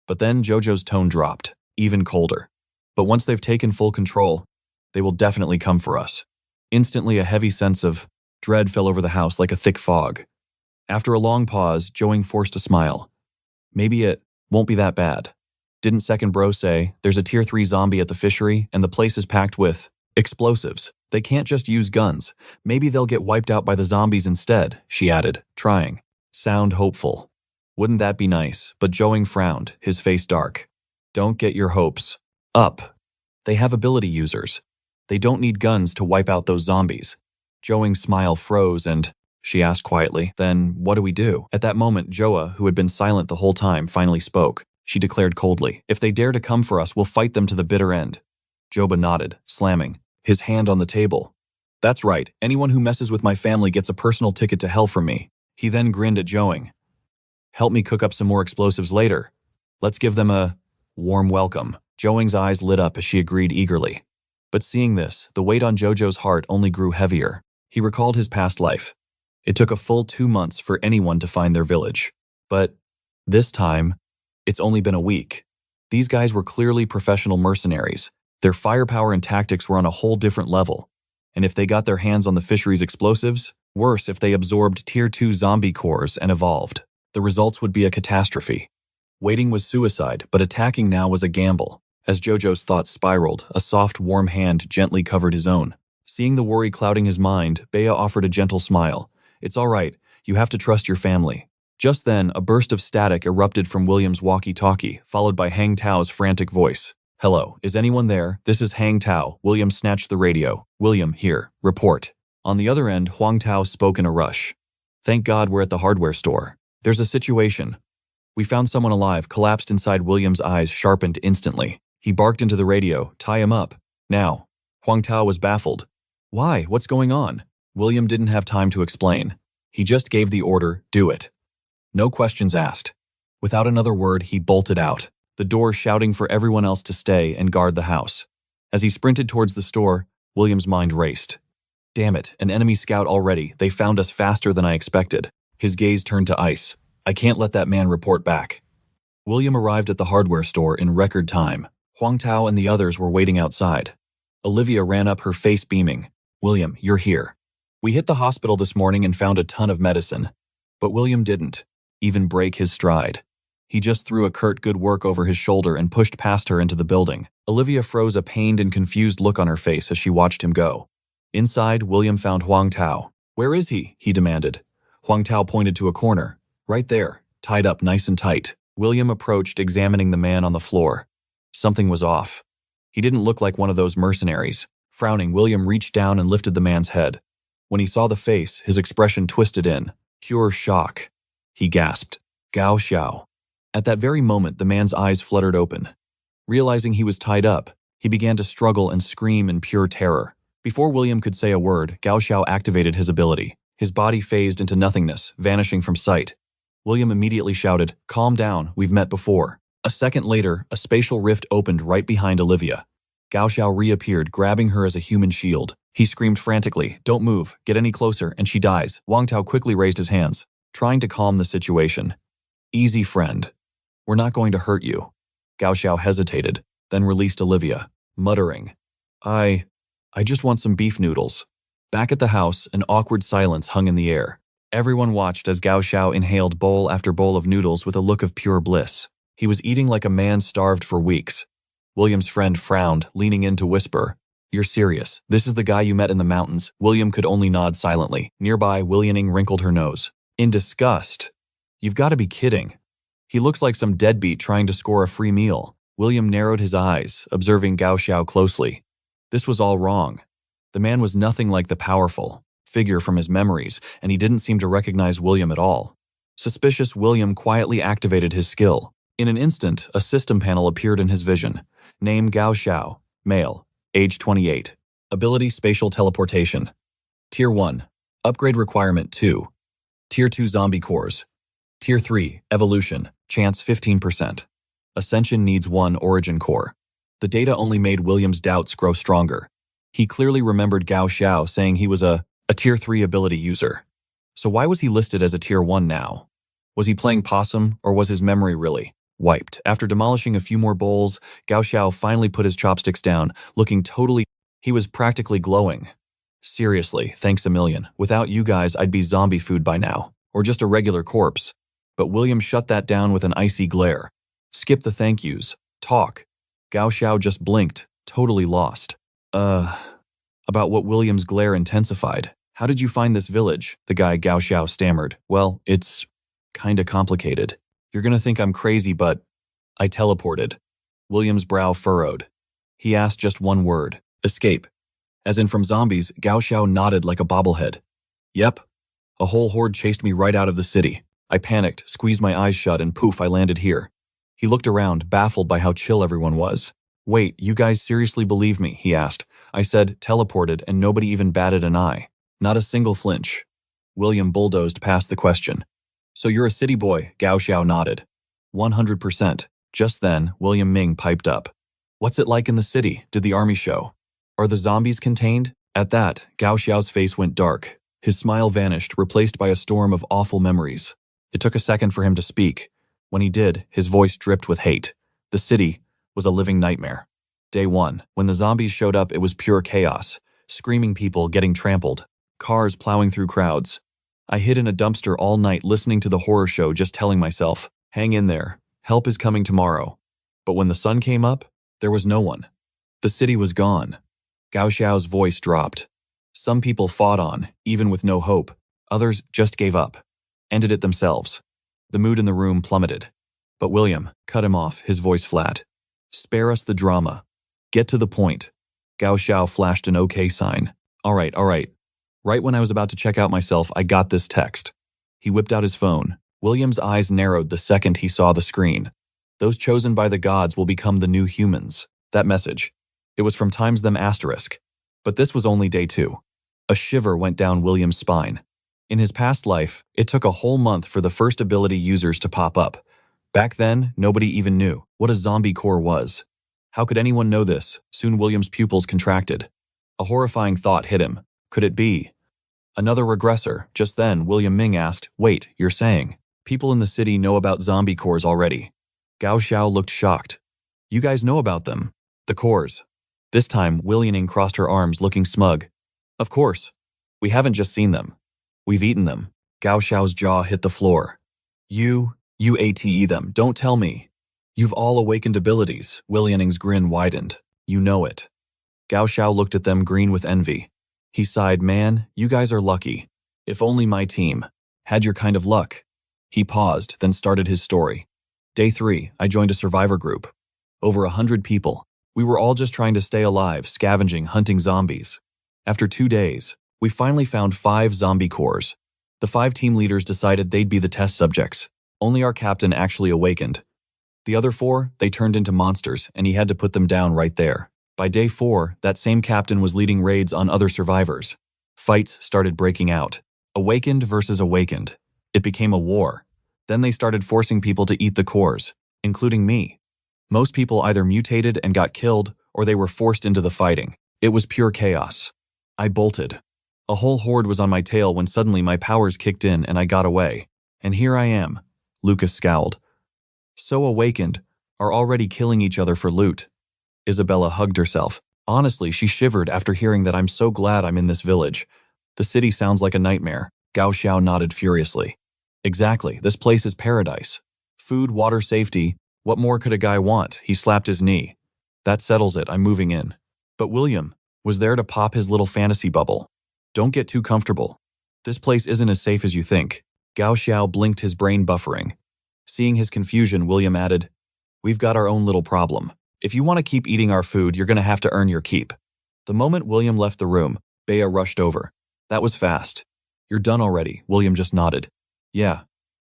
But then Jojo's tone dropped, even colder. "But once they've taken full control, they will definitely come for us." Instantly, a heavy sense of dread fell over the house like a thick fog. After a long pause, Joing forced a smile. "Maybe it won't be that bad. Didn't second bro say there's a tier 3 zombie at the fishery and the place is packed with explosives? They can't just use guns. Maybe they'll get wiped out by the zombies instead," she added, trying sound hopeful. "Wouldn't that be nice?" But Joing frowned, his face dark. "Don't get your hopes up. They have ability users. They don't need guns to wipe out those zombies." Joing's smile froze and she asked quietly, "Then what do we do?" At that moment, Joa, who had been silent the whole time, finally spoke. She declared coldly, "If they dare to come for us, we'll fight them to the bitter end." Joba nodded, slamming his hand on the table. "That's right. Anyone who messes with my family gets a personal ticket to hell from me." He then grinned at Joing. "Help me cook up some more explosives later. Let's give them a warm welcome." Joing's eyes lit up as she agreed eagerly. But seeing this, the weight on Jojo's heart only grew heavier. He recalled his past life. It took a full 2 months for anyone to find their village. But this time, it's only been a week. These guys were clearly professional mercenaries. Their firepower and tactics were on a whole different level. And if they got their hands on the fishery's explosives, worse if they absorbed tier 2 zombie cores and evolved, the results would be a catastrophe. Waiting was suicide, but attacking now was a gamble. As Jojo's thoughts spiraled, a soft, warm hand gently covered his own. Seeing the worry clouding his mind, Bea offered a gentle smile. "It's all right. You have to trust your family." Just then, a burst of static erupted from William's walkie-talkie, followed by Hang Tao's frantic voice. "Hello, is anyone there? This is Hang Tao." William snatched the radio. "William, here. Report." On the other end, Huang Tao spoke in a rush. "Thank God we're at the hardware store. There's a situation. We found someone alive, collapsed inside." William's eyes sharpened instantly. He barked into the radio, "Tie him up. Now." Huang Tao was baffled. "Why? What's going on?" William didn't have time to explain. He just gave the order, "Do it." No questions asked. Without another word, he bolted out, the door shouting for everyone else to stay and guard the house. As he sprinted towards the store, William's mind raced. "Damn it, an enemy scout already. They found us faster than I expected." His gaze turned to ice. "I can't let that man report back." William arrived at the hardware store in record time. Huang Tao and the others were waiting outside. Olivia ran up, her face beaming. "William, you're here. We hit the hospital this morning and found a ton of medicine." But William didn't even break his stride. He just threw a curt good work over his shoulder and pushed past her into the building. Olivia froze a pained and confused look on her face as she watched him go. Inside, William found Huang Tao. "Where is he?" he demanded. Huang Tao pointed to a corner. "Right there, tied up nice and tight." William approached, examining the man on the floor. Something was off. He didn't look like one of those mercenaries. Frowning, William reached down and lifted the man's head. When he saw the face, his expression twisted in. Pure shock. He gasped. "Gao Xiao." At that very moment, the man's eyes fluttered open. Realizing he was tied up, he began to struggle and scream in pure terror. Before William could say a word, Gao Xiao activated his ability. His body phased into nothingness, vanishing from sight. William immediately shouted, "Calm down, we've met before." A second later, a spatial rift opened right behind Olivia. Gao Xiao reappeared, grabbing her as a human shield. He screamed frantically, "Don't move, get any closer, and she dies." Wang Tao quickly raised his hands, trying to calm the situation. "Easy, friend. We're not going to hurt you." Gao Xiao hesitated, then released Olivia, muttering, I just want some beef noodles." Back at the house, an awkward silence hung in the air. Everyone watched as Gao Xiao inhaled bowl after bowl of noodles with a look of pure bliss. He was eating like a man starved for weeks. William's friend frowned, leaning in to whisper, "You're serious? This is the guy you met in the mountains?" William could only nod silently. Nearby, Willianing wrinkled her nose. In disgust. "You've got to be kidding. He looks like some deadbeat trying to score a free meal." William narrowed his eyes, observing Gao Xiao closely. This was all wrong. The man was nothing like the powerful figure from his memories, and he didn't seem to recognize William at all. Suspicious, William quietly activated his skill. In an instant, a system panel appeared in his vision. Name Gao Xiao, male, age 28. Ability spatial teleportation. Tier 1. Upgrade requirement 2. Tier 2 zombie cores. Tier 3 evolution, chance 15%. Ascension needs 1 origin core. The data only made William's doubts grow stronger. He clearly remembered Gao Xiao saying he was a Tier 3 ability user. So why was he listed as a Tier 1 now? Was he playing possum, or was his memory really wiped? After demolishing a few more bowls, Gao Xiao finally put his chopsticks down, looking he was practically glowing. "Seriously, thanks a million. Without you guys, I'd be zombie food by now, or just a regular corpse." But William shut that down with an icy glare. "Skip the thank yous. Talk." Gao Xiao just blinked, totally lost. About what William's glare intensified. "How did you find this village?" the guy Gao Xiao stammered. "Well, it's kinda complicated. You're gonna think I'm crazy, but I teleported." William's brow furrowed. He asked just one word, "Escape." As in from zombies, Gao Xiao nodded like a bobblehead. "Yep. A whole horde chased me right out of the city. I panicked, squeezed my eyes shut, and poof, I landed here." He looked around, baffled by how chill everyone was. "Wait, you guys seriously believe me?" he asked. "I said teleported and nobody even batted an eye. Not a single flinch." William bulldozed past the question. "So you're a city boy?" Gao Xiao nodded. 100%. Just then, William Ming piped up. "What's it like in the city? Did the army show? Are the zombies contained?" At that, Gao Xiao's face went dark. His smile vanished, replaced by a storm of awful memories. It took a second for him to speak. When he did, his voice dripped with hate. The city was a living nightmare. Day 1. When the zombies showed up, it was pure chaos. Screaming people getting trampled. Cars plowing through crowds. I hid in a dumpster all night listening to the horror show, just telling myself, "Hang in there. Help is coming tomorrow." But when the sun came up, there was no one. The city was gone. Gao Xiao's voice dropped. Some people fought on, even with no hope. Others just gave up. Ended it themselves. The mood in the room plummeted. But William cut him off, his voice flat. "Spare us the drama. Get to the point." Gao Xiao flashed an OK sign. All right. Right when I was about to check out myself, I got this text." He whipped out his phone. William's eyes narrowed the second he saw the screen. "Those chosen by the gods will become the new humans." That message. It was from times them asterisk. But this was only day 2. A shiver went down William's spine. In his past life, it took a whole month for the first ability users to pop up. Back then, nobody even knew what a zombie core was. How could anyone know this? Soon William's pupils contracted. A horrifying thought hit him. Could it be another regressor? Just then, William Ming asked, "Wait, you're saying people in the city know about zombie cores already?" Gao Xiao looked shocked. "You guys know about them? The cores?" This time, Willianing crossed her arms, looking smug. "Of course. We haven't just seen them. We've eaten them." Gao Xiao's jaw hit the floor. You You ATE them, don't tell me. You've all awakened abilities. William's grin widened. You know it. Gao Xiao looked at them green with envy. He sighed, man, you guys are lucky. If only my team had your kind of luck. He paused, then started his story. Day 3, I joined a survivor group. Over 100 people. We were all just trying to stay alive, scavenging, hunting zombies. After 2 days, we finally found 5 zombie cores. The 5 team leaders decided they'd be the test subjects. Only our captain actually awakened. The other 4, they turned into monsters, and he had to put them down right there. By day 4, that same captain was leading raids on other survivors. Fights started breaking out. Awakened versus awakened. It became a war. Then they started forcing people to eat the cores, including me. Most people either mutated and got killed, or they were forced into the fighting. It was pure chaos. I bolted. A whole horde was on my tail when suddenly my powers kicked in and I got away. And here I am. Lucas scowled. So awakened, are already killing each other for loot. Isabella hugged herself. Honestly, she shivered after hearing that. I'm so glad I'm in this village. The city sounds like a nightmare. Gao Xiao nodded furiously. Exactly, this place is paradise. Food, water, safety. What more could a guy want? He slapped his knee. That settles it, I'm moving in. But William was there to pop his little fantasy bubble. Don't get too comfortable. This place isn't as safe as you think. Gao Xiao blinked, his brain buffering. Seeing his confusion, William added, We've got our own little problem. If you want to keep eating our food, you're going to have to earn your keep. The moment William left the room, Bea rushed over. That was fast. You're done already, William just nodded. Yeah.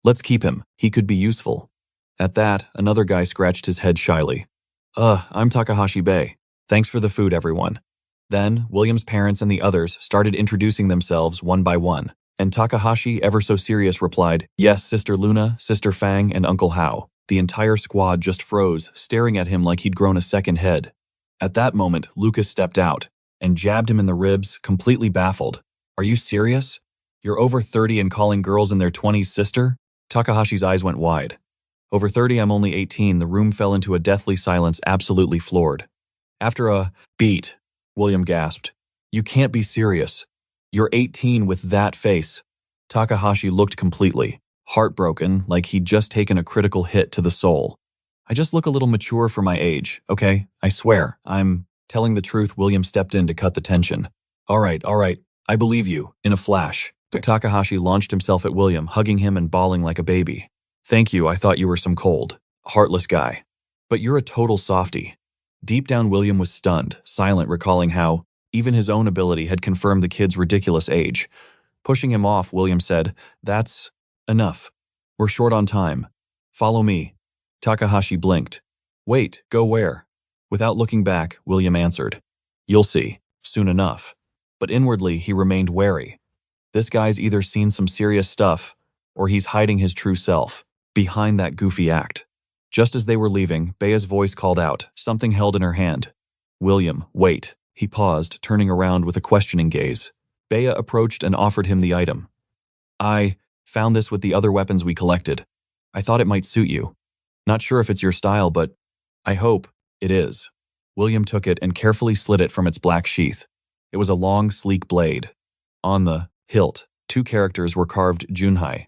Let's keep him. He could be useful. At that, another guy scratched his head shyly. I'm Takahashi Bey. Thanks for the food, everyone. Then, William's parents and the others started introducing themselves one by one, and Takahashi, ever so serious, replied, Yes, Sister Luna, Sister Fang, and Uncle Hao. The entire squad just froze, staring at him like he'd grown a second head. At that moment, Lucas stepped out and jabbed him in the ribs, completely baffled. Are you serious? You're over 30 and calling girls in their 20s sister? Takahashi's eyes went wide. Over 30, I'm only 18. The room fell into a deathly silence, absolutely floored. After a beat, William gasped. You can't be serious. You're 18 with that face. Takahashi looked completely heartbroken, like he'd just taken a critical hit to the soul. I just look a little mature for my age, okay? I swear, I'm telling the truth. William stepped in to cut the tension. All right, I believe you. In a flash, Takahashi launched himself at William, hugging him and bawling like a baby. Thank you, I thought you were some cold, heartless guy. But you're a total softie. Deep down, William was stunned, silent, recalling how even his own ability had confirmed the kid's ridiculous age. Pushing him off, William said, That's enough. We're short on time. Follow me. Takahashi blinked. Wait, go where? Without looking back, William answered. You'll see, soon enough. But inwardly, he remained wary. This guy's either seen some serious stuff, or he's hiding his true self behind that goofy act. Just as they were leaving, Bea's voice called out, something held in her hand. William, wait. He paused, turning around with a questioning gaze. Bea approached and offered him the item. I found this with the other weapons we collected. I thought it might suit you. Not sure if it's your style, but I hope it is. William took it and carefully slid it from its black sheath. It was a long, sleek blade. On the hilt, 2 characters were carved Junhai.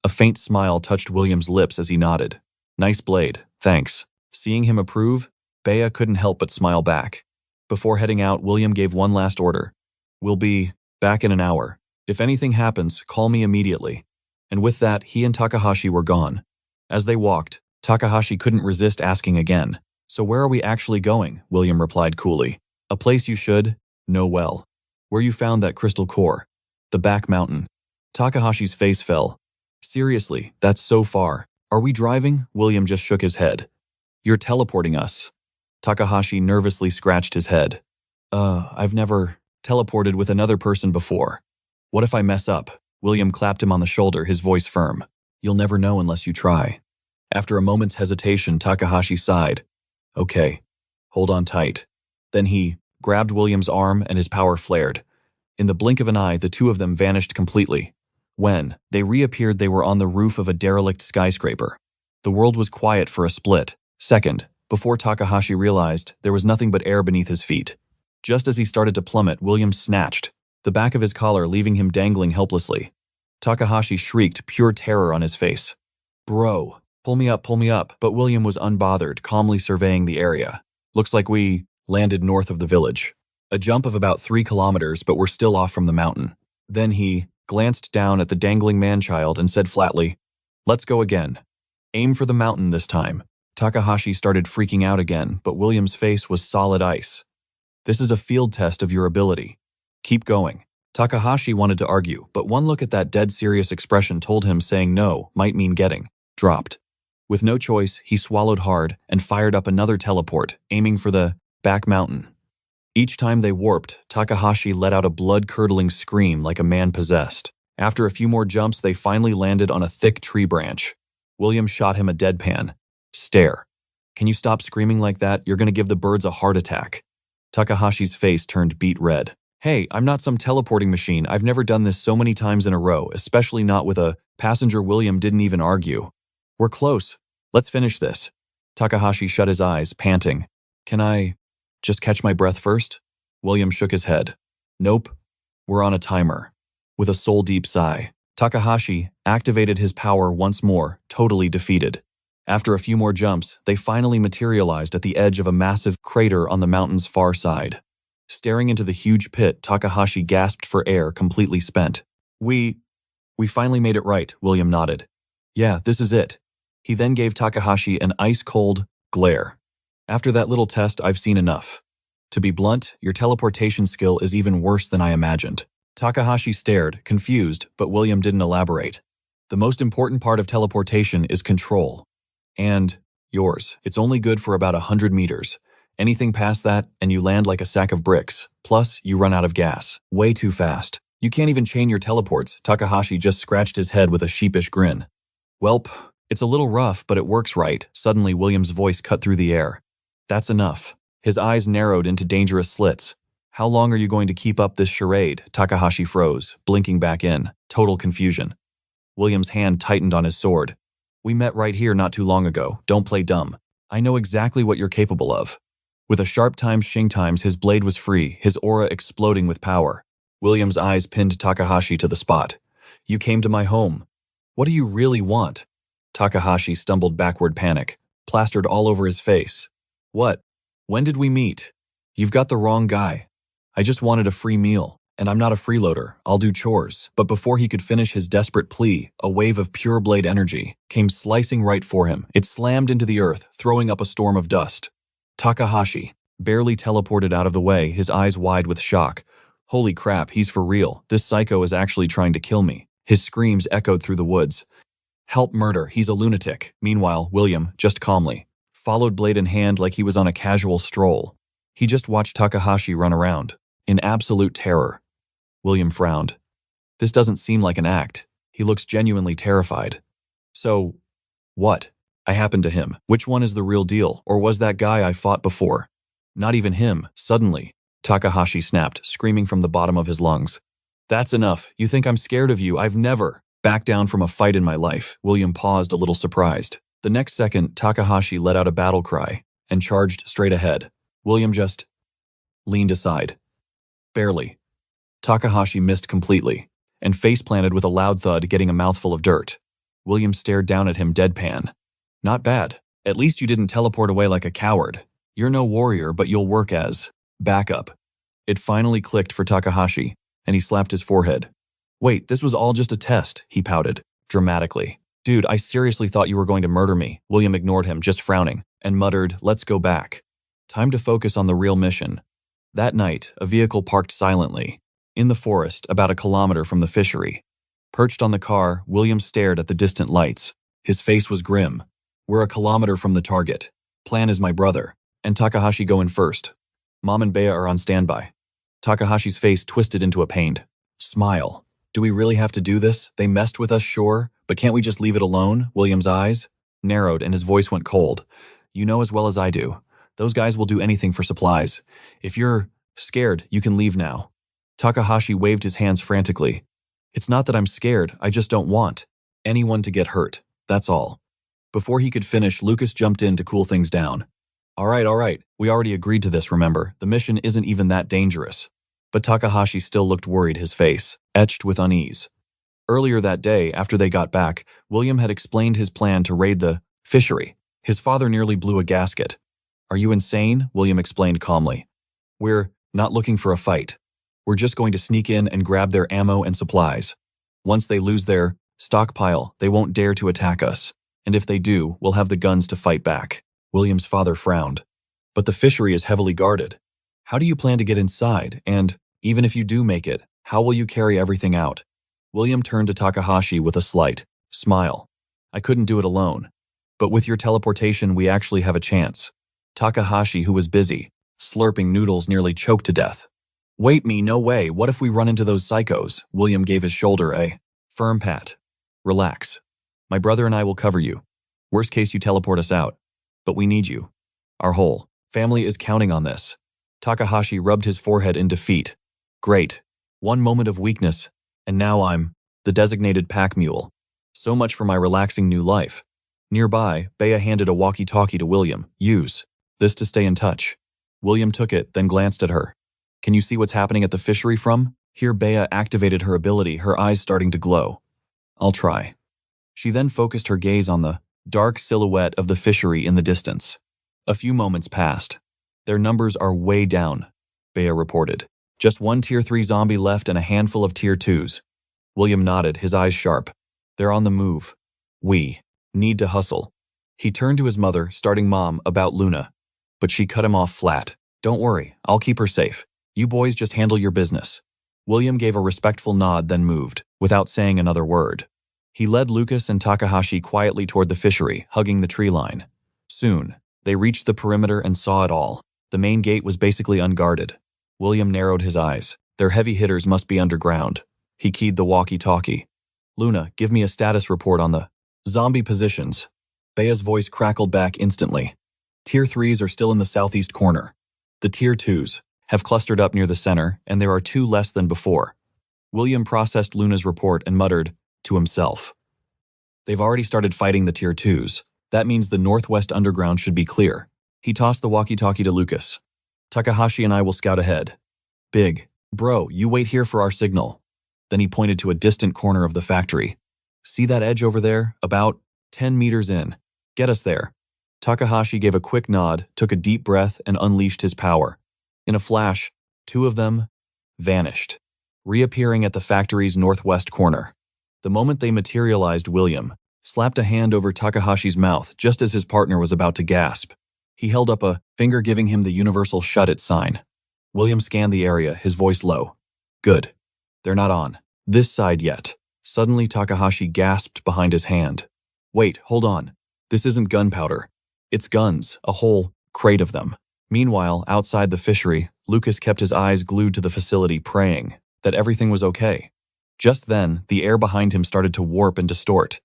A faint smile touched William's lips as he nodded. Nice blade, thanks. Seeing him approve, Bea couldn't help but smile back. Before heading out, William gave one last order. We'll be back in an hour. If anything happens, call me immediately. And with that, he and Takahashi were gone. As they walked, Takahashi couldn't resist asking again. So where are we actually going? William replied coolly. A place you should know well. Where you found that crystal core. The back mountain. Takahashi's face fell. Seriously, that's so far. Are we driving? William just shook his head. You're teleporting us. Takahashi nervously scratched his head. I've never teleported with another person before. What if I mess up? William clapped him on the shoulder, his voice firm. You'll never know unless you try. After a moment's hesitation, Takahashi sighed. Okay, hold on tight. Then he grabbed William's arm and his power flared. In the blink of an eye, the two of them vanished completely. When they reappeared, they were on the roof of a derelict skyscraper. The world was quiet for a split second before Takahashi realized there was nothing but air beneath his feet. Just as he started to plummet, William snatched the back of his collar, leaving him dangling helplessly. Takahashi shrieked, pure terror on his face. Bro, pull me up, but William was unbothered, calmly surveying the area. Looks like we landed north of the village. A jump of about 3 kilometers, but we're still off from the mountain. Then he glanced down at the dangling man-child and said flatly, "Let's go again. Aim for the mountain this time." Takahashi started freaking out again, but William's face was solid ice. "This is a field test of your ability. Keep going." Takahashi wanted to argue, but one look at that dead serious expression told him saying no might mean getting dropped. With no choice, he swallowed hard and fired up another teleport, aiming for the back mountain. Each time they warped, Takahashi let out a blood-curdling scream like a man possessed. After a few more jumps, they finally landed on a thick tree branch. William shot him a deadpan stare. "Can you stop screaming like that? You're going to give the birds a heart attack." Takahashi's face turned beet red. "Hey, I'm not some teleporting machine. I've never done this so many times in a row, especially not with a passenger." William didn't even argue. "We're close. Let's finish this." Takahashi shut his eyes, panting. "Can I just catch my breath first?" William shook his head. "Nope. We're on a timer." With a soul-deep sigh, Takahashi activated his power once more, totally defeated. After a few more jumps, they finally materialized at the edge of a massive crater on the mountain's far side. Staring into the huge pit, Takahashi gasped for air, completely spent. We finally made it right," William nodded. "Yeah, this is it." He then gave Takahashi an ice-cold glare. "After that little test, I've seen enough. To be blunt, your teleportation skill is even worse than I imagined." Takahashi stared, confused, but William didn't elaborate. "The most important part of teleportation is control. And yours. It's only good for about 100 meters. Anything past that, and you land like a sack of bricks. Plus, you run out of gas. Way too fast. You can't even chain your teleports." Takahashi just scratched his head with a sheepish grin. "Welp, it's a little rough, but it works right." Suddenly, William's voice cut through the air. "That's enough." His eyes narrowed into dangerous slits. "How long are you going to keep up this charade?" Takahashi froze, blinking back in. Total confusion. William's hand tightened on his sword. "We met right here not too long ago. Don't play dumb. I know exactly what you're capable of." With a sharp shing times, his blade was free, his aura exploding with power. William's eyes pinned Takahashi to the spot. "You came to my home. What do you really want?" Takahashi stumbled backward, panic plastered all over his face. "What? When did we meet? You've got the wrong guy. I just wanted a free meal. And I'm not a freeloader. I'll do chores." But before he could finish his desperate plea, a wave of pure blade energy came slicing right for him. It slammed into the earth, throwing up a storm of dust. Takahashi barely teleported out of the way, his eyes wide with shock. "Holy crap, he's for real. This psycho is actually trying to kill me." His screams echoed through the woods. "Help, murder, he's a lunatic." Meanwhile, William, just calmly, followed blade in hand like he was on a casual stroll. He just watched Takahashi run around, in absolute terror. William frowned. This doesn't seem like an act. He looks genuinely terrified. "So, what happened to him? Which one is the real deal? Or was that guy I fought before?" "Not even him." Suddenly, Takahashi snapped, screaming from the bottom of his lungs. "That's enough. You think I'm scared of you? I've never backed down from a fight in my life." William paused, a little surprised. The next second, Takahashi let out a battle cry and charged straight ahead. William just leaned aside. Barely. Takahashi missed completely and face-planted with a loud thud, getting a mouthful of dirt. William stared down at him deadpan. "Not bad. At least you didn't teleport away like a coward. You're no warrior, but you'll work as backup." It finally clicked for Takahashi, and he slapped his forehead. "Wait, this was all just a test," he pouted, dramatically. "Dude, I seriously thought you were going to murder me." William ignored him, just frowning, and muttered, "Let's go back. Time to focus on the real mission." That night, a vehicle parked silently, in the forest, about a kilometer from the fishery. Perched on the car, William stared at the distant lights. His face was grim. "We're a kilometer from the target. Plan is my brother. And Takahashi go in first. Mom and Bea are on standby." Takahashi's face twisted into a pained smile. "Do we really have to do this? They messed with us, sure, but can't we just leave it alone?" William's eyes narrowed and his voice went cold. "You know as well as I do. Those guys will do anything for supplies. If you're scared, you can leave now." Takahashi waved his hands frantically. "It's not that I'm scared, I just don't want anyone to get hurt. That's all." Before he could finish, Lucas jumped in to cool things down. All right. We already agreed to this, remember? The mission isn't even that dangerous." But Takahashi still looked worried, his face etched with unease. Earlier that day, after they got back, William had explained his plan to raid the Fishery. His father nearly blew a gasket. Are you insane? William explained calmly. We're not looking for a fight. We're just going to sneak in and grab their ammo and supplies. Once they lose their stockpile, they won't dare to attack us. And if they do, we'll have the guns to fight back. William's father frowned. But the fishery is heavily guarded. How do you plan to get inside? And, even if you do make it, how will you carry everything out? William turned to Takahashi with a slight smile. I couldn't do it alone. But with your teleportation, we actually have a chance. Takahashi, who was busy slurping noodles, nearly choked to death. Wait me, no way. What if we run into those psychos? William gave his shoulder a firm pat. Relax. My brother and I will cover you. Worst case, you teleport us out. But we need you. Our whole family is counting on this. Takahashi rubbed his forehead in defeat. Great. One moment of weakness, and now I'm the designated pack mule. So much for my relaxing new life. Nearby, Bea handed a walkie-talkie to William. Use this to stay in touch. William took it, then glanced at her. Can you see what's happening at the fishery from? Here Bea activated her ability, her eyes starting to glow. I'll try. She then focused her gaze on the dark silhouette of the fishery in the distance. A few moments passed. Their numbers are way down, Bea reported. Just one Tier 3 zombie left and a handful of Tier 2s. William nodded, his eyes sharp. They're on the move. We need to hustle. He turned to his mother, starting Mom about Luna. But she cut him off flat. Don't worry, I'll keep her safe. You boys just handle your business. William gave a respectful nod, then moved, without saying another word. He led Lucas and Takahashi quietly toward the fishery, hugging the tree line. Soon, they reached the perimeter and saw it all. The main gate was basically unguarded. William narrowed his eyes. Their heavy hitters must be underground. He keyed the walkie-talkie. Luna, give me a status report on the zombie positions. Bea's voice crackled back instantly. Tier 3s are still in the southeast corner. The Tier 2s have clustered up near the center, and there are 2 less than before. William processed Luna's report and muttered to himself. They've already started fighting the Tier 2s. That means the northwest underground should be clear. He tossed the walkie-talkie to Lucas. Takahashi and I will scout ahead. Big. Bro, you wait here for our signal. Then he pointed to a distant corner of the factory. See that edge over there? About 10 meters in. Get us there. Takahashi gave a quick nod, took a deep breath, and unleashed his power. In a flash, 2 of them vanished, reappearing at the factory's northwest corner. The moment they materialized, William slapped a hand over Takahashi's mouth just as his partner was about to gasp. He held up a finger, giving him the universal shut it sign. William scanned the area, his voice low. Good. They're not on this side yet. Suddenly, Takahashi gasped behind his hand. Wait, hold on. This isn't gunpowder. It's guns, a whole crate of them. Meanwhile, outside the fishery, Lucas kept his eyes glued to the facility, praying that everything was okay. Just then, the air behind him started to warp and distort.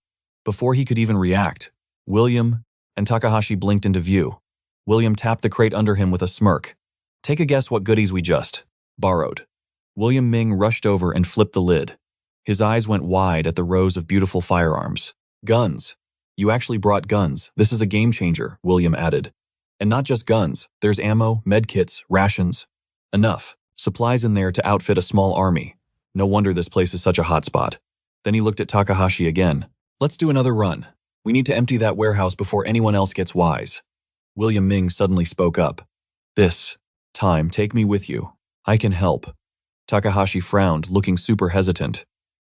Before he could even react, William and Takahashi blinked into view. William tapped the crate under him with a smirk. Take a guess what goodies we just borrowed. William Ming rushed over and flipped the lid. His eyes went wide at the rows of beautiful firearms. Guns. You actually brought guns. This is a game changer, William added. And not just guns. There's ammo, medkits, rations. Enough. Supplies in there to outfit a small army. No wonder this place is such a hotspot. Then he looked at Takahashi again. Let's do another run. We need to empty that warehouse before anyone else gets wise. William Ming suddenly spoke up. This time, take me with you. I can help. Takahashi frowned, looking super hesitant.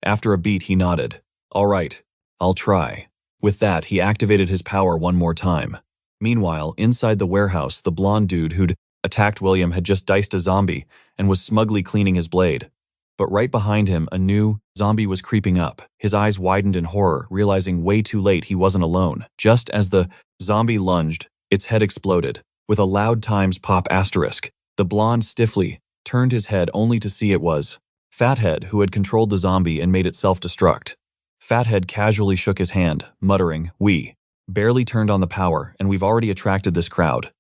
After a beat, he nodded. All right, I'll try. With that, he activated his power one more time. Meanwhile, inside the warehouse, the blonde dude who'd attacked William had just diced a zombie and was smugly cleaning his blade. But right behind him, a new zombie was creeping up. His eyes widened in horror, realizing way too late he wasn't alone. Just as the zombie lunged, its head exploded. With a loud times pop asterisk, the blonde stiffly turned his head only to see it was Fathead, who had controlled the zombie and made it self-destruct. Fathead casually shook his hand, muttering, We barely turned on the power, and we've already attracted this crowd.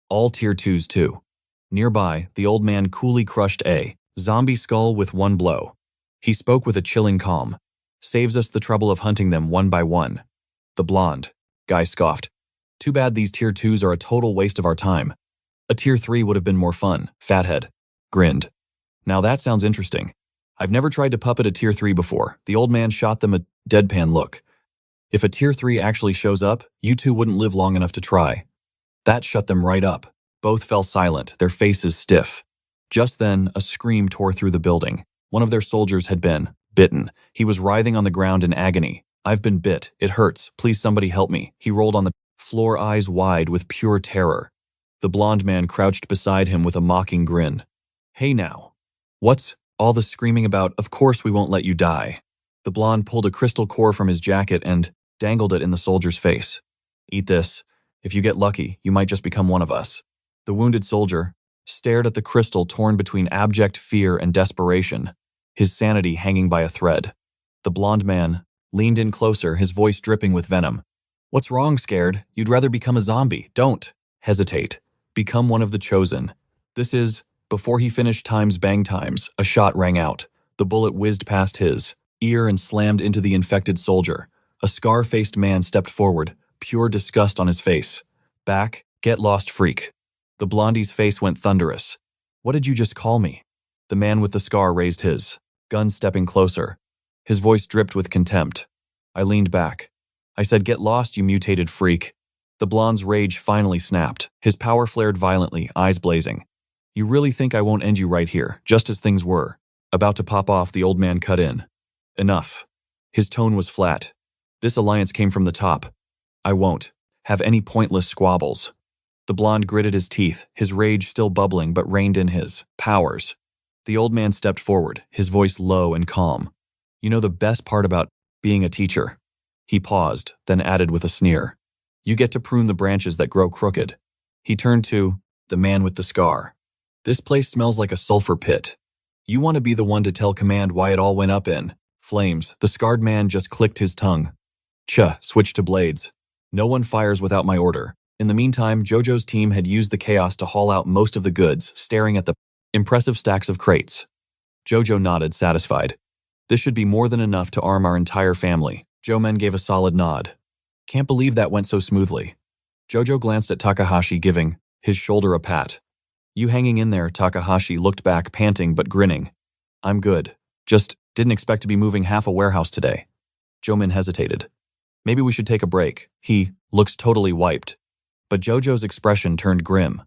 All Tier 2s too. Nearby, the old man coolly crushed a zombie skull with one blow. He spoke with a chilling calm. Saves us the trouble of hunting them one by one. The blonde guy scoffed. Too bad these Tier 2s are a total waste of our time. A Tier 3 would have been more fun, Fathead grinned. Now that sounds interesting. I've never tried to puppet a Tier 3 before. The old man shot them a deadpan look. If a tier 3 actually shows up, you two wouldn't live long enough to try. That shut them right up. Both fell silent, their faces stiff. Just then, a scream tore through the building. One of their soldiers had been bitten. He was writhing on the ground in agony. "I've been bit. It hurts. Please somebody help me." He rolled on the floor, eyes wide with pure terror. The blonde man crouched beside him with a mocking grin. "Hey now. What's all the screaming about? Of course we won't let you die." The blonde pulled a crystal core from his jacket and dangled it in the soldier's face. "Eat this. If you get lucky, you might just become one of us." The wounded soldier stared at the crystal, torn between abject fear and desperation, his sanity hanging by a thread. The blonde man leaned in closer, his voice dripping with venom. "What's wrong, scared? You'd rather become a zombie. Don't hesitate. Become one of the chosen. This is..." Before he finished bang times, a shot rang out. The bullet whizzed past his ear and slammed into the infected soldier. A scar-faced man stepped forward, pure disgust on his face. "Back, get lost, freak." The blondie's face went thunderous. "What did you just call me?" The man with the scar raised his gun, stepping closer. His voice dripped with contempt. I leaned back. "I said, get lost, you mutated freak." The blonde's rage finally snapped. His power flared violently, eyes blazing. "You really think I won't end you right here, just as things were?" About to pop off, the old man cut in. "Enough." His tone was flat. "This alliance came from the top. I won't have any pointless squabbles." The blonde gritted his teeth, his rage still bubbling but reined in his powers. The old man stepped forward, his voice low and calm. "You know the best part about being a teacher?" He paused, then added with a sneer. "You get to prune the branches that grow crooked." He turned to the man with the scar. "This place smells like a sulfur pit. You want to be the one to tell command why it all went up in flames." The scarred man just clicked his tongue. Switch to blades. "No one fires without my order." In the meantime, Jojo's team had used the chaos to haul out most of the goods, staring at the impressive stacks of crates. Jojo nodded, satisfied. "This should be more than enough to arm our entire family." Jomen gave a solid nod. "Can't believe that went so smoothly." Jojo glanced at Takahashi, giving his shoulder a pat. "You hanging in there?" Takahashi looked back, panting but grinning. "I'm good. Just didn't expect to be moving half a warehouse today." Jomin hesitated. "Maybe we should take a break." He looks totally wiped. But Jojo's expression turned grim.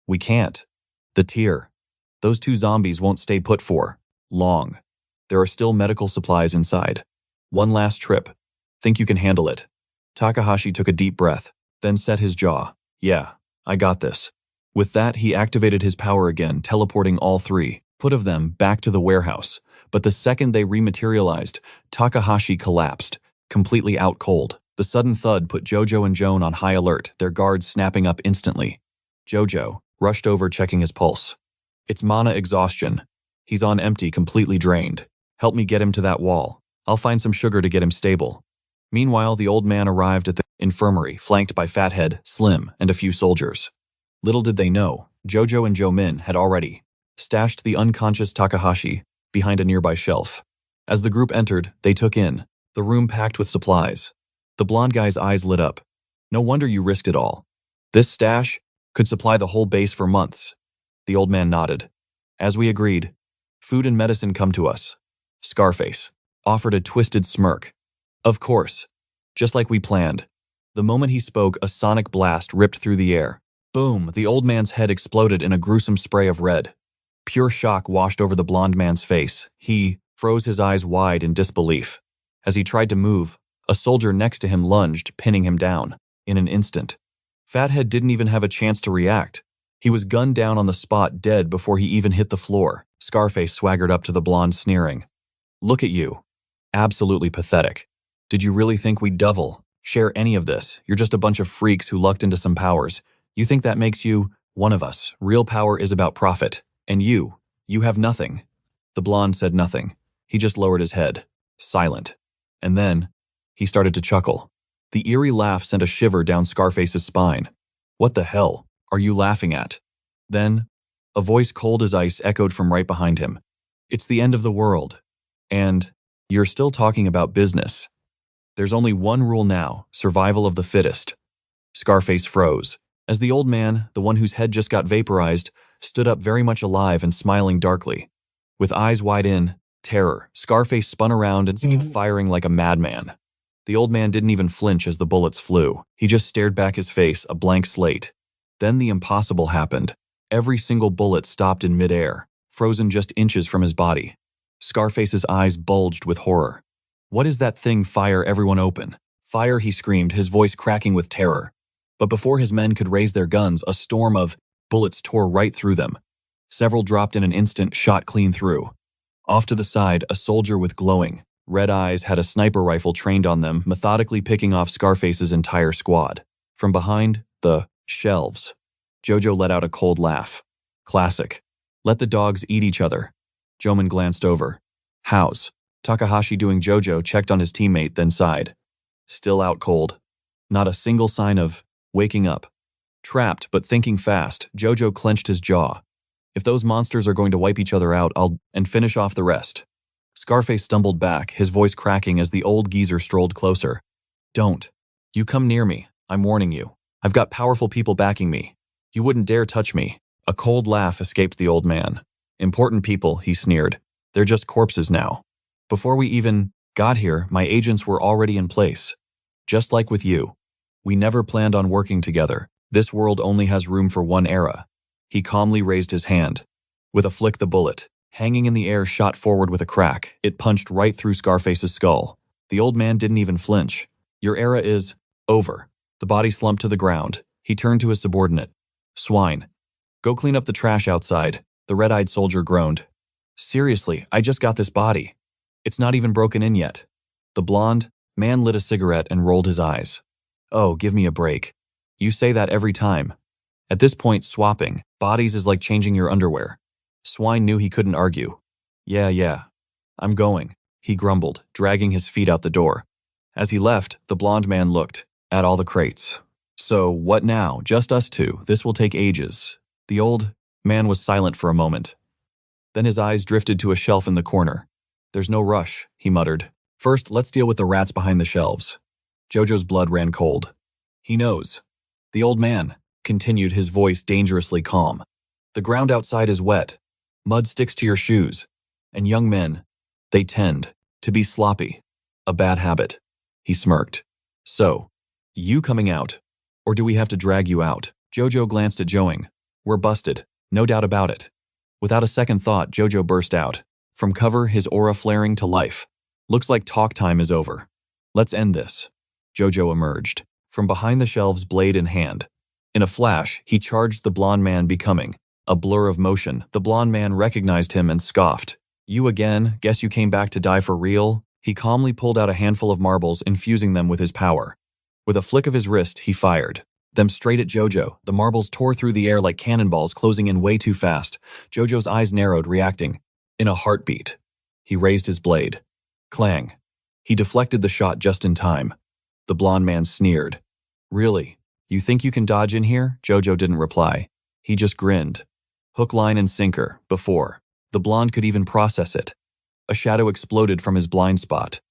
"We can't. The tier. Those two zombies won't stay put for long. There are still medical supplies inside. One last trip. Think you can handle it?" Takahashi took a deep breath, then set his jaw. "Yeah, I got this." With that, he activated his power again, teleporting all three of them back to the warehouse. But the second they rematerialized, Takahashi collapsed, completely out cold. The sudden thud put Jojo and Joan on high alert, their guards snapping up instantly. Jojo rushed over, checking his pulse. "It's mana exhaustion. He's on empty, completely drained. Help me get him to that wall. I'll find some sugar to get him stable." Meanwhile, the old man arrived at the infirmary, flanked by Fathead, Slim, and a few soldiers. Little did they know, Jojo and Jomin had already stashed the unconscious Takahashi behind a nearby shelf. As the group entered, they took in the room packed with supplies. The blonde guy's eyes lit up. "No wonder you risked it all. This stash could supply the whole base for months." The old man nodded. "As we agreed, food and medicine come to us." Scarface offered a twisted smirk. "Of course, just like we planned." The moment he spoke, a sonic blast ripped through the air. Boom! The old man's head exploded in a gruesome spray of red. Pure shock washed over the blonde man's face. He froze, his eyes wide in disbelief. As he tried to move, a soldier next to him lunged, pinning him down. In an instant, Fathead didn't even have a chance to react. He was gunned down on the spot, dead before he even hit the floor. Scarface swaggered up to the blonde, sneering. "Look at you. Absolutely pathetic. Did you really think we'd share any of this? You're just a bunch of freaks who lucked into some powers. You think that makes you one of us. Real power is about profit. And you have nothing." The blonde said nothing. He just lowered his head, silent. And then he started to chuckle. The eerie laugh sent a shiver down Scarface's spine. "What the hell are you laughing at?" Then a voice cold as ice echoed from right behind him. "It's the end of the world. And you're still talking about business. There's only one rule now, survival of the fittest." Scarface froze. As the old man, the one whose head just got vaporized, stood up very much alive and smiling darkly. With eyes wide in terror, Scarface spun around and started firing like a madman. The old man didn't even flinch as the bullets flew. He just stared back, his face a blank slate. Then the impossible happened. Every single bullet stopped in midair, frozen just inches from his body. Scarface's eyes bulged with horror. "What is that thing? Fire, everyone open. Fire," he screamed, his voice cracking with terror. But before his men could raise their guns, a storm of bullets tore right through them. Several dropped in an instant, shot clean through. Off to the side, a soldier with glowing red eyes had a sniper rifle trained on them, methodically picking off Scarface's entire squad. From behind the shelves, Jojo let out a cold laugh. Classic. Let the dogs eat each other. Joman glanced over. "How's Takahashi doing?" Jojo checked on his teammate, then sighed. "Still out cold. Not a single sign of waking up." Trapped, but thinking fast, Jojo clenched his jaw. "If those monsters are going to wipe each other out, I'll finish off the rest." Scarface stumbled back, his voice cracking as the old geezer strolled closer. "Don't. You come near me, I'm warning you. I've got powerful people backing me. You wouldn't dare touch me." A cold laugh escaped the old man. "Important people," he sneered. "They're just corpses now. Before we even got here, my agents were already in place. Just like with you. We never planned on working together. This world only has room for one era." He calmly raised his hand. With a flick, the bullet, hanging in the air, shot forward with a crack. It punched right through Scarface's skull. The old man didn't even flinch. "Your era is over." The body slumped to the ground. He turned to his subordinate. "Swine. Go clean up the trash outside." The red-eyed soldier groaned. "Seriously, I just got this body. It's not even broken in yet." The blonde man lit a cigarette and rolled his eyes. "Oh, give me a break. You say that every time. At this point, swapping bodies is like changing your underwear." Swine knew he couldn't argue. Yeah. I'm going," he grumbled, dragging his feet out the door. As he left, the blonde man looked at all the crates. "So, what now? Just us two. This will take ages." The old man was silent for a moment. Then his eyes drifted to a shelf in the corner. "There's no rush," he muttered. "First, let's deal with the rats behind the shelves." Jojo's blood ran cold. "He knows." The old man continued, his voice dangerously calm. "The ground outside is wet. Mud sticks to your shoes. And young men, they tend to be sloppy. A bad habit." He smirked. "So, you coming out? Or do we have to drag you out?" Jojo glanced at Joing. "We're busted, no doubt about it." Without a second thought, Jojo burst out. From cover, his aura flaring to life. "Looks like talk time is over. Let's end this." Jojo emerged from behind the shelves, blade in hand. In a flash, he charged the blonde man, becoming a blur of motion. The blonde man recognized him and scoffed. "You again? Guess you came back to die for real?" He calmly pulled out a handful of marbles, infusing them with his power. With a flick of his wrist, he fired them straight at Jojo. The marbles tore through the air like cannonballs, closing in way too fast. Jojo's eyes narrowed, reacting in a heartbeat. He raised his blade. Clang. He deflected the shot just in time. The blonde man sneered. "Really? You think you can dodge in here?" Jojo didn't reply. He just grinned. Hook, line, and sinker. Before the blonde could even process it, a shadow exploded from his blind spot.